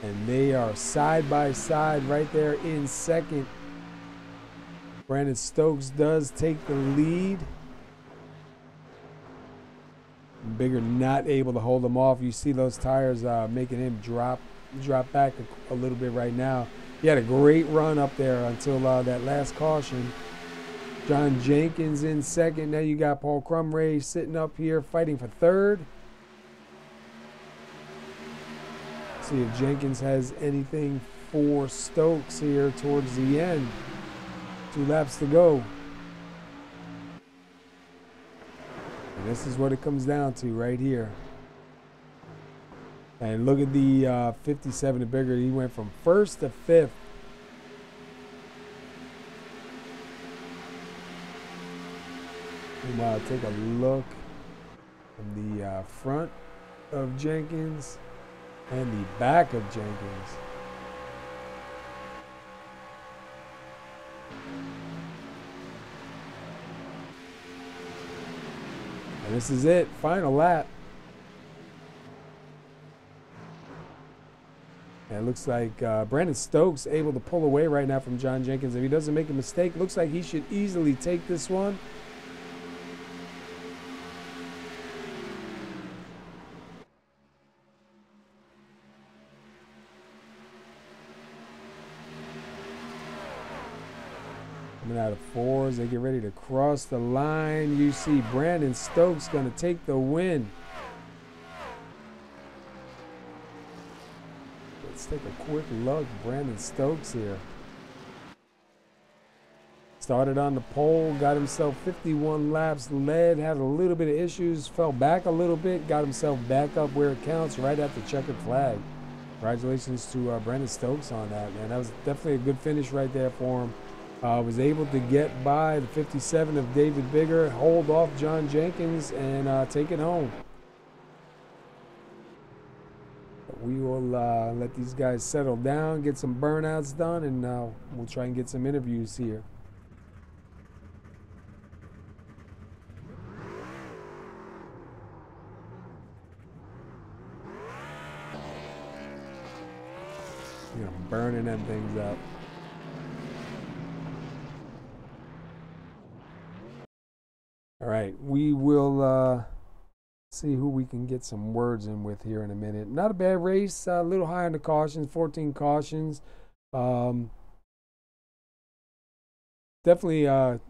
And they are side by side right there in second. Brandon Stokes does take the lead. Bigger not able to hold him off. You see those tires making him drop back a little bit right now. He had a great run up there until that last caution. John Jenkins in second. Now you got Paul Crumray sitting up here fighting for third. See if Jenkins has anything for Stokes here towards the end. 2 laps to go. And this is what it comes down to right here. And look at the 57 and bigger. He went from first to fifth. And take a look from the front of Jenkins and the back of Jenkins. And this is it, final lap. And it looks like Brandon Stokes able to pull away right now from John Jenkins. If he doesn't make a mistake, looks like he should easily take this one. Coming out of 4s, they get ready to cross the line. You see Brandon Stokes going to take the win. Let's take a quick look. Brandon Stokes here. Started on the pole, got himself 51 laps, led, had a little bit of issues, fell back a little bit, got himself back up where it counts, right at the checkered flag. Congratulations to Brandon Stokes on that, man. That was definitely a good finish right there for him. Was able to get by the 57 of David Bigger, hold off John Jenkins, and take it home. But we will let these guys settle down, get some burnouts done, and we'll try and get some interviews here. You know, burning them things up. All right, we will see who we can get some words in with here in a minute. Not a bad race, a little high on the cautions, 14 cautions. Definitely a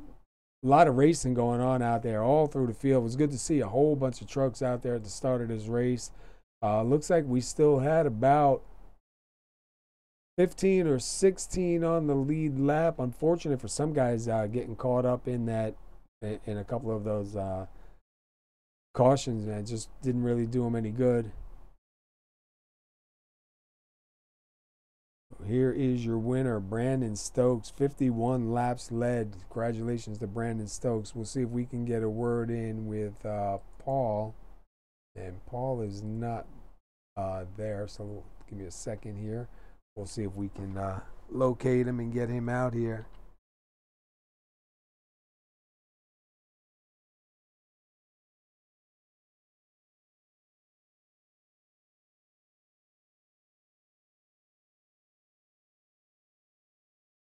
lot of racing going on out there all through the field. It was good to see a whole bunch of trucks out there at the start of this race. Looks like we still had about 15 or 16 on the lead lap. Unfortunate for some guys getting caught up in that, in a couple of those cautions, man. Just didn't really do them any good. Here is your winner, Brandon Stokes, 51 laps led. Congratulations to Brandon Stokes. We'll see if we can get a word in with Paul. And Paul is not there, so give me a second here. We'll see if we can locate him and get him out here.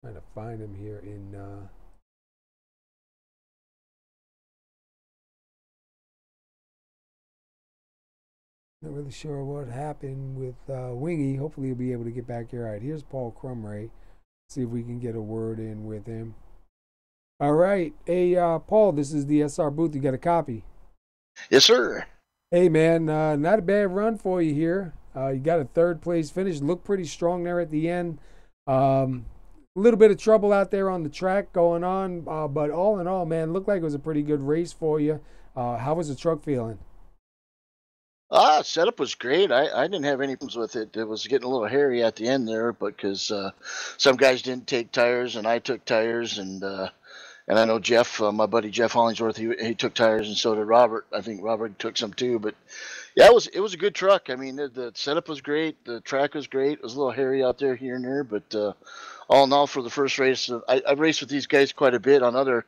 Trying to find him here in Not really sure what happened with Wingy. Hopefully he'll be able to get back here. All right, here's Paul Crumray. See if we can get a word in with him. All right. Hey, Paul, this is the SR booth. You got a copy? Yes, sir. Hey, man, not a bad run for you here. You got a third place finish. Looked pretty strong there at the end. A little bit of trouble out there on the track going on, but all in all, man, looked like it was a pretty good race for you. How was the truck feeling? Setup was great. I didn't have any problems with it. It was getting a little hairy at the end there, but because some guys didn't take tires and I took tires, and I know Jeff, my buddy Jeff Hollingsworth, he took tires, and so did Robert. I think Robert took some too, but yeah, it was a good truck. I mean, the setup was great. The track was great. It was a little hairy out there here and there, but all in all, for the first race, I've raced with these guys quite a bit on other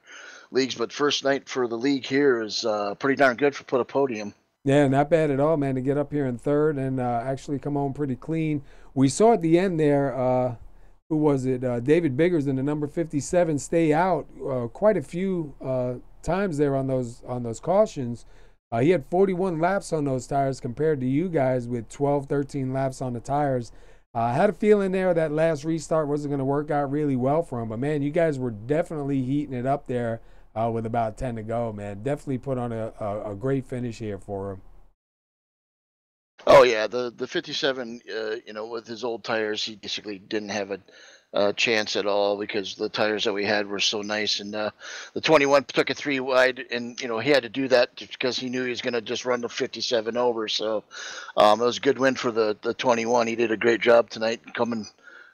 leagues, but first night for the league here is pretty darn good for put a podium. Yeah, not bad at all, man, to get up here in third and actually come home pretty clean. We saw at the end there, who was it? David Biggers in the number 57 stay out quite a few times there on those cautions. He had 41 laps on those tires compared to you guys with 12, 13 laps on the tires. I had a feeling there that last restart wasn't going to work out really well for him. But, man, you guys were definitely heating it up there with about 10 to go, man. Definitely put on a great finish here for him. Oh, yeah, the 57, with his old tires, he basically didn't have a chance at all because the tires that we had were so nice. And the 21 took a 3 wide, and, he had to do that just because he knew he was going to just run the 57 over. So it was a good win for the 21. He did a great job tonight coming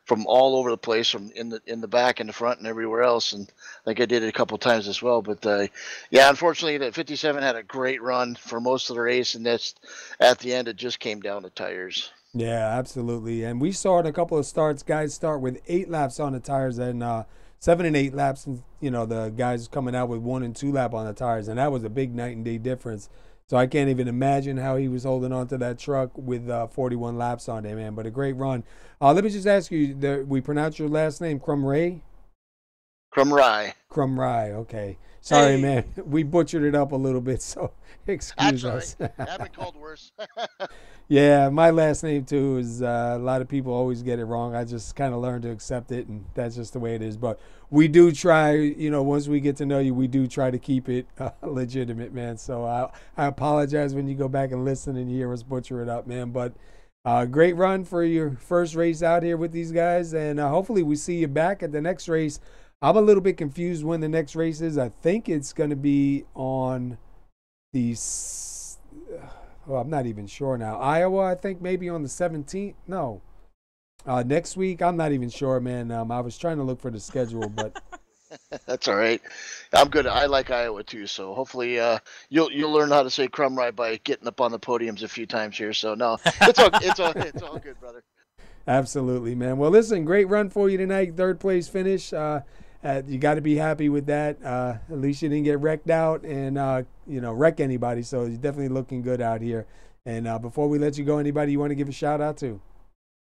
from all over the place, from in the back and the front and everywhere else, and like I did it a couple of times as well. But yeah, unfortunately, the 57 had a great run for most of the race, and that's at the end it just came down to tires. Yeah, absolutely. And we saw in a couple of starts, guys start with 8 laps on the tires and 7 and 8 laps, and the guys coming out with 1 and 2 lap on the tires, and that was a big night and day difference. So I can't even imagine how he was holding on to that truck with 41 laps on there, man. But a great run. Let me just ask you, we pronounce your last name Crumray? Crumray. Crumray, okay. Sorry, Hey. man. We butchered it up a little bit, so excuse That's all us. right. I've been called worse. Yeah, my last name too is a lot of people always get it wrong. I just kind of learned to accept it, and that's just the way it is. But we do try, once we get to know you, we do try to keep it legitimate, man. So I apologize when you go back and listen and you hear us butcher it up, man. But great run for your first race out here with these guys, and hopefully we see you back at the next race. I'm a little bit confused when the next race is. I think it's going to be on the I'm not even sure now. Iowa, I think maybe on the 17th. No. Next week, I'm not even sure, man. I was trying to look for the schedule, but That's all right. I'm good. I like Iowa too, so hopefully you'll learn how to say Crumray by getting up on the podiums a few times here. So no, it's all good, brother. absolutely, man. Well, listen, great run for you tonight. Third place finish. You got to be happy with that. At least you didn't get wrecked out and wreck anybody. So you're definitely looking good out here. And before we let you go, anybody you want to give a shout out to?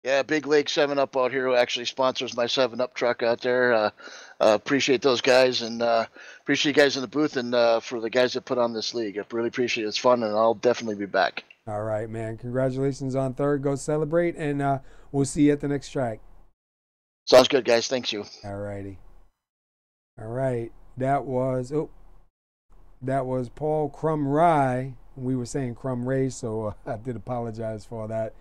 Yeah, Big Lake 7-Up out here who actually sponsors my 7-Up truck out there. Appreciate those guys, and appreciate you guys in the booth, and for the guys that put on this league. I really appreciate it. It's fun, and I'll definitely be back. All right, man. Congratulations on third. Go celebrate, and we'll see you at the next track. Sounds good, guys. Thanks you. All righty. All right. That was Paul Crumray. We were saying Crumray, so I did apologize for that.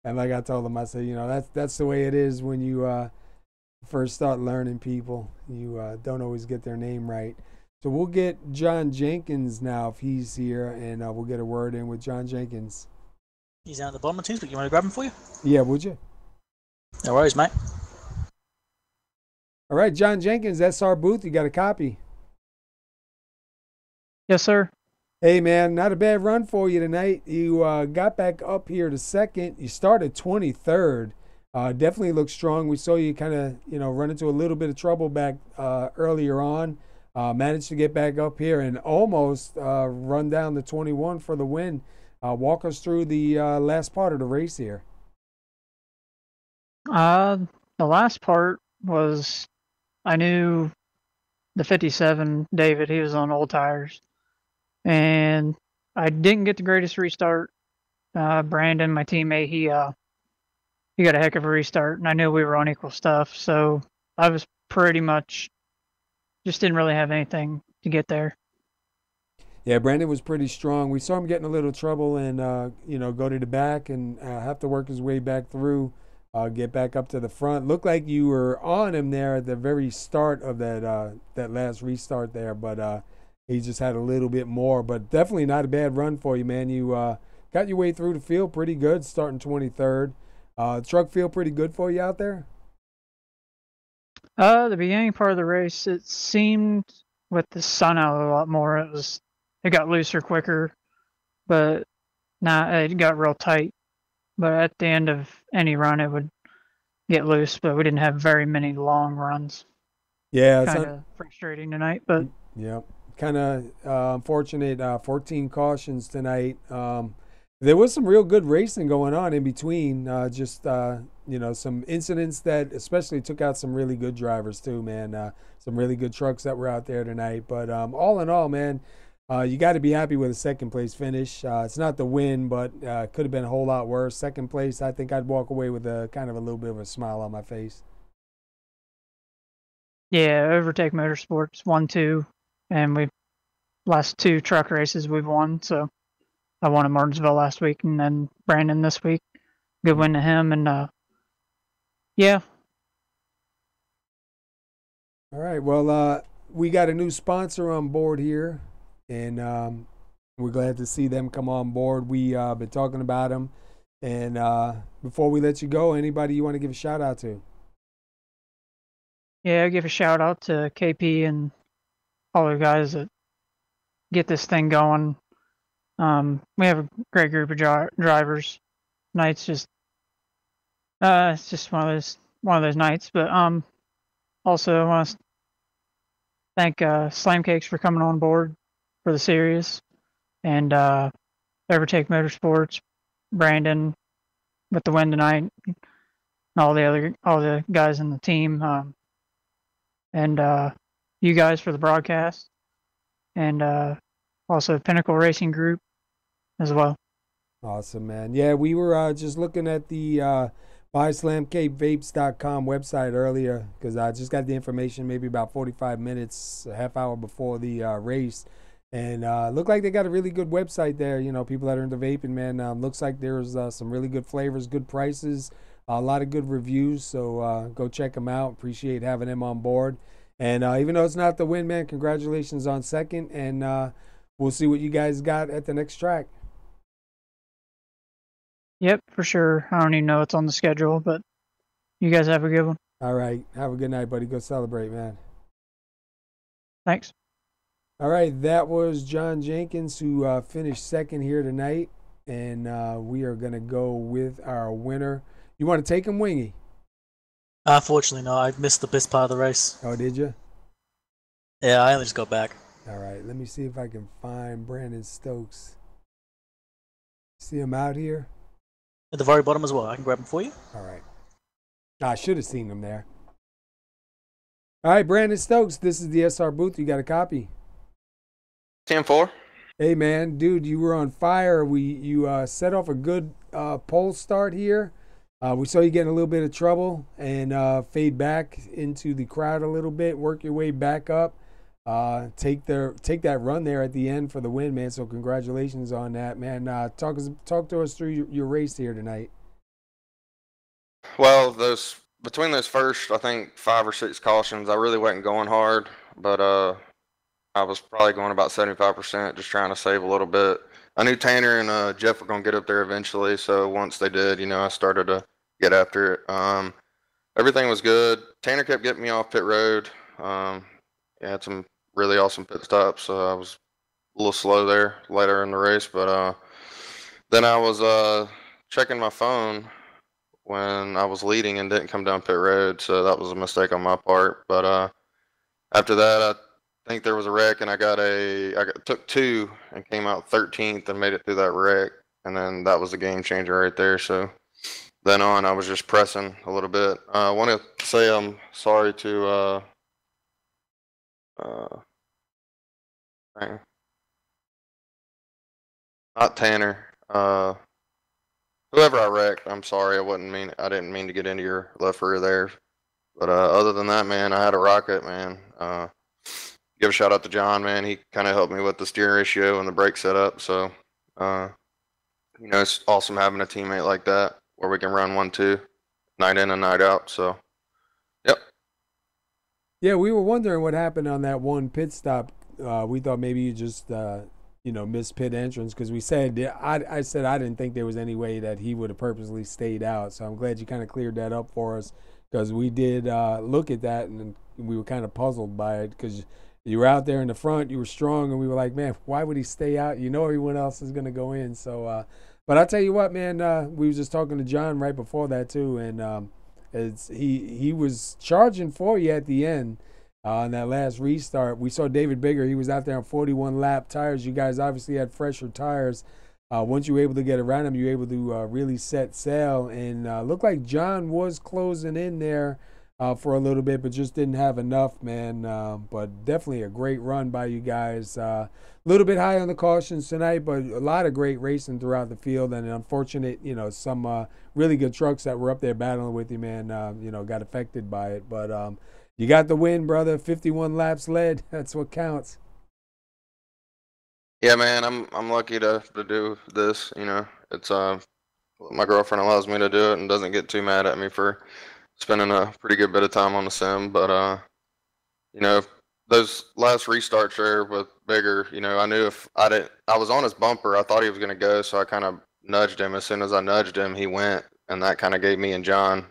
And like I told him, I said, that's the way it is when you first start learning people. You don't always get their name right. So we'll get John Jenkins now if he's here, and we'll get a word in with John Jenkins. He's down at the bottom of the teams, but you want to grab him for you? Yeah, would you? No worries, mate. All right, John Jenkins, SR booth. You got a copy? Yes, sir. Hey, man, not a bad run for you tonight. You got back up here to second. You started 23rd. Definitely looked strong. We saw you kind of, run into a little bit of trouble back earlier on. Managed to get back up here and almost run down the 21 for the win. Walk us through the last part of the race here. The last part was, I knew the 57, David, he was on old tires. And I didn't get the greatest restart. Brandon, my teammate, he got a heck of a restart, and I knew we were on equal stuff, so I was pretty much just didn't really have anything to get there. Yeah, Brandon was pretty strong. We saw him get in a little trouble and go to the back and have to work his way back through, get back up to the front. Looked like you were on him there at the very start of that last restart there, but he just had a little bit more. But definitely not a bad run for you, man. You got your way through the field pretty good, starting 23rd. Truck feel pretty good for you out there? The beginning part of the race, it seemed with the sun out a lot more. It got looser quicker, but now it got real tight. But at the end of any run, it would get loose. But we didn't have very many long runs. Yeah, Kind of frustrating tonight, but yeah, kind of unfortunate. 14 cautions tonight. There was some real good racing going on in between. Some incidents that especially took out some really good drivers too, man. Some really good trucks that were out there tonight. But all in all, man, you got to be happy with a second place finish. It's not the win, but could have been a whole lot worse. Second place, I think I'd walk away with a kind of a little bit of a smile on my face. yeah, Overtake Motorsports 1-2, and we last 2 truck races we've won. So I won at Martinsville last week, and then Brandon this week. Good win to him, and yeah. All right. Well, we got a new sponsor on board here, and we're glad to see them come on board. We been talking about them, and before we let you go, anybody you want to give a shout out to? Yeah, I give a shout out to KP and all the guys that get this thing going. We have a great group of drivers. Nights just it's just one of those nights. But also I want to thank Slam Cakes for coming on board for the series, and Overtake Motorsports, Brandon with the win tonight, and all the guys in the team, and you guys for the broadcast, and also Pinnacle Racing Group as well. Awesome, man. Yeah, we were just looking at the buyslamcapevapes.com website earlier because I just got the information maybe about 45 minutes, a half hour before the race. And looked like they got a really good website there. You know, people that are into vaping, man. Looks like there's some really good flavors, good prices, a lot of good reviews. So go check them out. Appreciate having them on board. And even though it's not the win, man, congratulations on second. And we'll see what you guys got at the next track. Yep, for sure. I don't even know what's on the schedule, but you guys have a good one. All right. Have a good night, buddy. Go celebrate, man. Thanks. All right. That was John Jenkins, who finished second here tonight. And we are going to go with our winner. You want to take him, Wingy? Unfortunately, no. I missed the best part of the race. Oh, did you? Yeah, I only just got back. All right. Let me see if I can find Brandon Stokes. See him out here? At the very bottom as well. I can grab him for you. All right. I should have seen him there. All right, Brandon Stokes, this is the SR booth. You got a copy? 10-4. Hey, man. Dude, you were on fire. You set off a good pole start here. We saw you get in a little bit of trouble and fade back into the crowd a little bit, work your way back up. Take that run there at the end for the win, man. So congratulations on that, man. Talk to us through your race here tonight. Well, between those first, I think 5 or 6 cautions, I really wasn't going hard, but I was probably going about 75%, just trying to save a little bit. I knew Tanner and Jeff were going to get up there eventually, so once they did, I started to get after it. Everything was good. Tanner kept getting me off pit road. Had some really awesome pit stops, so I was a little slow there later in the race, but then I was checking my phone when I was leading and didn't come down pit road, so that was a mistake on my part. But after that, I think there was a wreck, and I took 2 and came out 13th and made it through that wreck, and then that was a game changer right there. So then on, I was just pressing a little bit. I want to say I'm sorry to not Tanner. whoever I wrecked, I'm sorry. I didn't mean to get into your left rear there. But other than that, man, I had a rocket, man. Give a shout out to John, man. He kind of helped me with the steering ratio and the brake setup. So, it's awesome having a teammate like that where we can run 1-2, night in and night out. So, yep. Yeah, we were wondering what happened on that one pit stop. We thought maybe you just, missed pit entrance because we said, I said I didn't think there was any way that he would have purposely stayed out. So I'm glad you kind of cleared that up for us because we did look at that and we were kind of puzzled by it because you were out there in the front, you were strong, and we were like, man, why would he stay out? You know everyone else is going to go in. So, but I'll tell you what, man, we were just talking to John right before that too, and he was charging for you at the end on that last restart. We saw David Bigger. He was out there on 41 lap tires. You guys obviously had fresher tires. Once you were able to get around him, you were able to really set sail, and looked like John was closing in there for a little bit, but just didn't have enough, man. But definitely a great run by you guys. A little bit high on the cautions tonight, but a lot of great racing throughout the field. And unfortunate, some really good trucks that were up there battling with you, man, got affected by it. But you got the win, brother. 51 laps led. That's what counts. Yeah, man, I'm lucky to do this. It's my girlfriend allows me to do it and doesn't get too mad at me for spending a pretty good bit of time on the sim. But those last restarts there with Bigger, I knew if I was on his bumper, I thought he was going to go, so I kind of nudged him. As soon as I nudged him, he went, and that kind of gave me and John,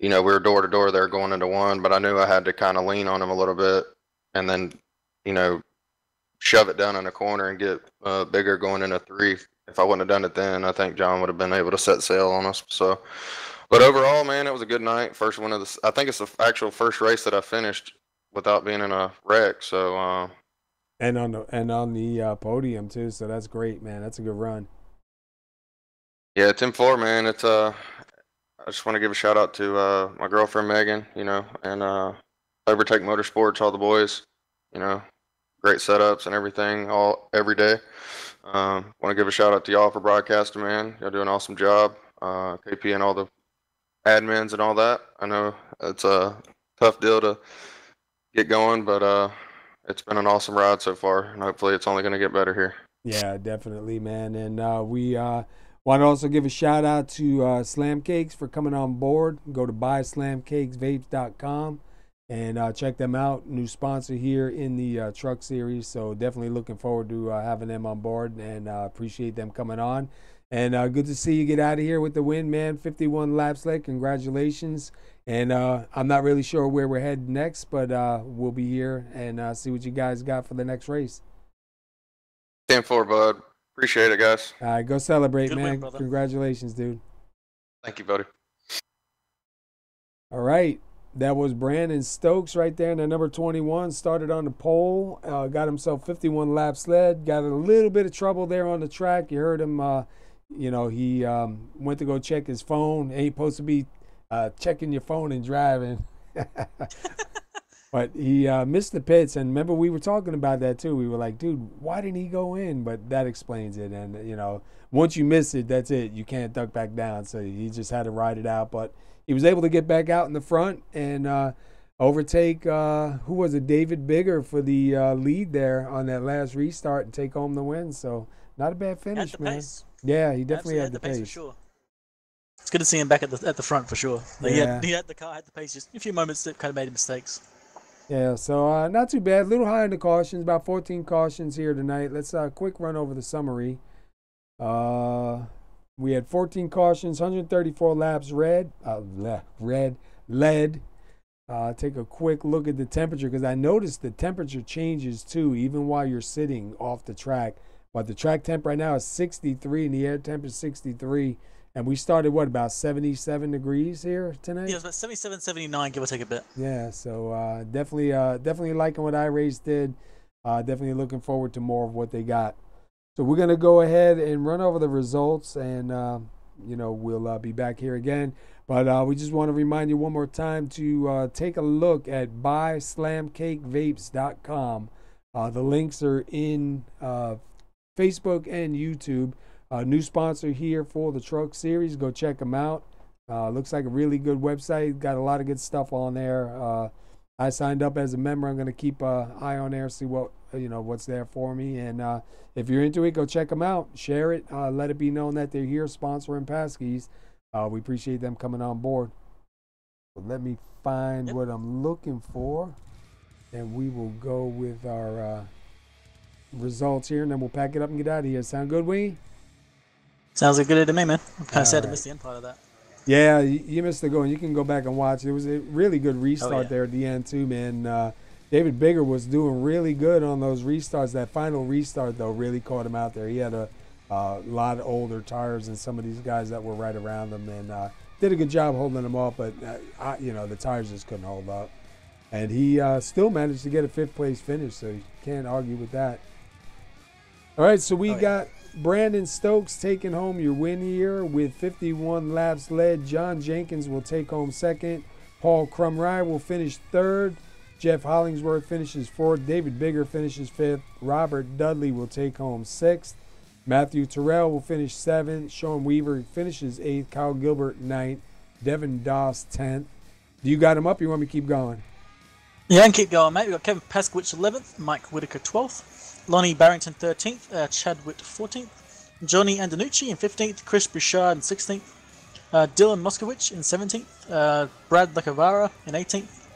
we were door to door there going into one, but I knew I had to kind of lean on him a little bit and then, shove it down in a corner and get Bigger going into 3. If I wouldn't have done it then, I think John would have been able to set sail on us. So, but overall, man, it was a good night. First one of the, I think it's the actual first race that I finished without being in a wreck. So, and on the podium too. So that's great, man. That's a good run. Yeah, 10-4, man. It's I just want to give a shout out to my girlfriend Megan, and Overtake Motorsports, all the boys, great setups and everything, every day. Want to give a shout out to y'all for broadcasting, man. Y'all do an awesome job. KP and all the admins and all that. I know it's a tough deal to get going, but it's been an awesome ride so far, and hopefully it's only going to get better here. Yeah, definitely, man. And we want to also give a shout out to Slam Cakes for coming on board. Go to buyslamcakesvapes.com and check them out. New sponsor here in the truck series, so definitely looking forward to having them on board, and appreciate them coming on. And good to see you get out of here with the win, man. 51 laps led. Congratulations. And I'm not really sure where we're headed next, but we'll be here and see what you guys got for the next race. 10-4, bud. Appreciate it, guys. All right, go celebrate, Good man. win, Congratulations, dude. Thank you, buddy. All right. That was Brandon Stokes right there in the number 21. Started on the pole, got himself 51 laps led. Got a little bit of trouble there on the track. You heard him, he went to go check his phone. Ain't supposed to be checking your phone and driving. But he missed the pits. And remember, we were talking about that too. We were like, dude, why didn't he go in? But that explains it. And, once you miss it, that's it. You can't duck back down. So he just had to ride it out. But he was able to get back out in the front and overtake, who was it, David Bigger for the lead there on that last restart and take home the win. So not a bad finish, Had the man. pace. Yeah, he definitely Absolutely had the pace. for sure. It's good to see him back at the front for sure. Like, Yeah. he had the car, had the pace. Just a few moments that kind of made mistakes. Yeah, so not too bad. A little high in the cautions, about 14 cautions here tonight. Let's quick run over the summary. We had 14 cautions, 134 laps led. Take a quick look at the temperature because I noticed the temperature changes too, even while you're sitting off the track. But the track temp right now is 63 and the air temp is 63. And we started, about 77 degrees here tonight? Yeah, it was about 77, 79, give or take a bit. Yeah, so definitely liking what iRace did. Definitely looking forward to more of what they got. So we're going to go ahead and run over the results, and, we'll be back here again. But we just want to remind you one more time to take a look at buyslamcakevapes.com. The links are in Facebook and YouTube. new sponsor here for the Truck Series. Go check them out. Looks like a really good website. Got a lot of good stuff on there. I signed up as a member. I'm going to keep an eye on there, see what's there for me. And if you're into it, go check them out. Share it. Let it be known that they're here sponsoring Paskies. We appreciate them coming on board. So let me find what I'm looking for, and we will go with our results here, and then we'll pack it up and get out of here. Sound good, Wee? Sounds like good to me, man. I'm kind of sad to miss the end part of that. Yeah, you missed the goal, and you can go back and watch. It was a really good restart there at the end, too, man. David Bigger was doing really good on those restarts. That final restart, though, really caught him out there. He had a lot of older tires than some of these guys that were right around him, and did a good job holding them off, but, the tires just couldn't hold up. And he still managed to get a fifth-place finish, so you can't argue with that. All right, so we got Brandon Stokes taking home your win here with 51 laps led. John Jenkins will take home second. Paul Crumry will finish third. Jeff Hollingsworth finishes fourth. David Bigger finishes fifth. Robert Dudley will take home sixth. Matthew Terrell will finish seventh. Sean Weaver finishes eighth. Kyle Gilbert ninth. Devin Doss 10th. Do you got him up? You want me to keep going? Yeah, I can keep going, mate. We've got Kevin Paskowitz 11th, Mike Whitaker 12th, Lonnie Barrington 13th, Chad Witt 14th, Johnny Andanucci in 15th, Chris Bouchard in 16th, Dylan Moskowitz in 17th, Brad Lacavara in 18th,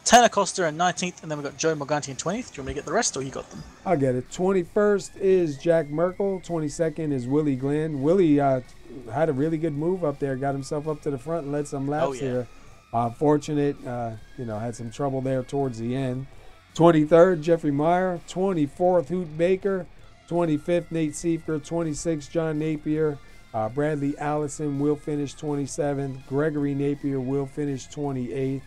Tanner Costa in 19th, and then we've got Joe Morganti in 20th. Do you want me to get the rest, or you got them? I'll get it. 21st is Jack Merkel. 22nd is Willie Glenn. Willie had a really good move up there, got himself up to the front and led some laps here. Fortunate, had some trouble there towards the end. 23rd, Jeffrey Meyer. 24th, Hoot Baker. 25th, Nate Seifker. 26th, John Napier. Bradley Allison will finish 27th. Gregory Napier will finish 28th.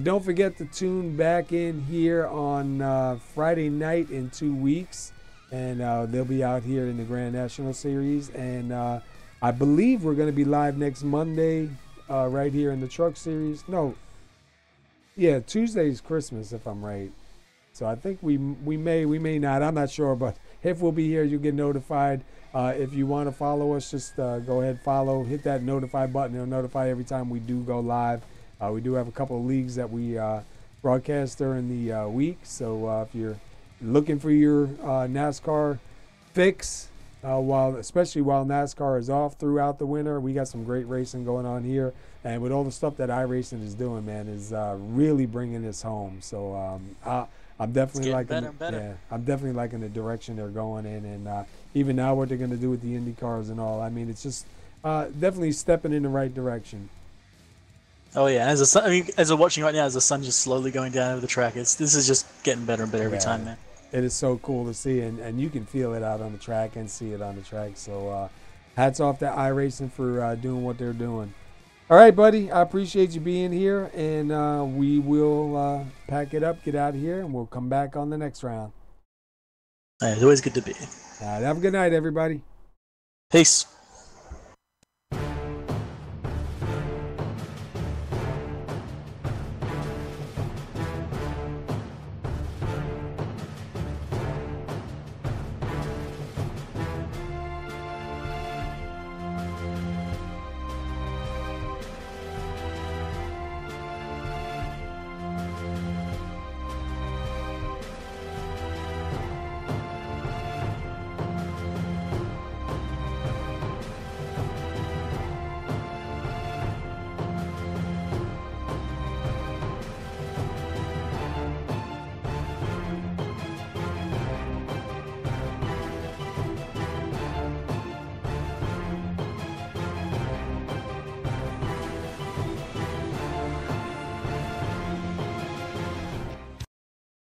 Don't forget to tune back in here on Friday night in 2 weeks. And they'll be out here in the Grand National Series. And I believe we're going to be live next Monday. Right here in the Truck Series. Tuesday's Christmas, if I'm right. So I think we may not. I'm not sure, but if we'll be here, you'll get notified. If you want to follow us, just go ahead, follow, hit that notify button. It'll notify every time we do go live. We do have a couple of leagues that we broadcast during the week. So if you're looking for your NASCAR fix, especially while NASCAR is off throughout the winter, we got some great racing going on here, and with all the stuff that iRacing is doing, man, is really bringing this home. So I'm definitely liking I'm definitely liking the direction they're going in, and even now what they're going to do with the Indy cars and all. I mean, it's just definitely stepping in the right direction. Oh yeah, as we're watching right now, as the sun's just slowly going down over the track, this is just getting better and better every time, man. It is so cool to see, and you can feel it out on the track and see it on the track. So hats off to iRacing for doing what they're doing. All right, buddy, I appreciate you being here, and we will pack it up, get out of here, and we'll come back on the next round. It's always good to be. Have a good night, everybody. Peace.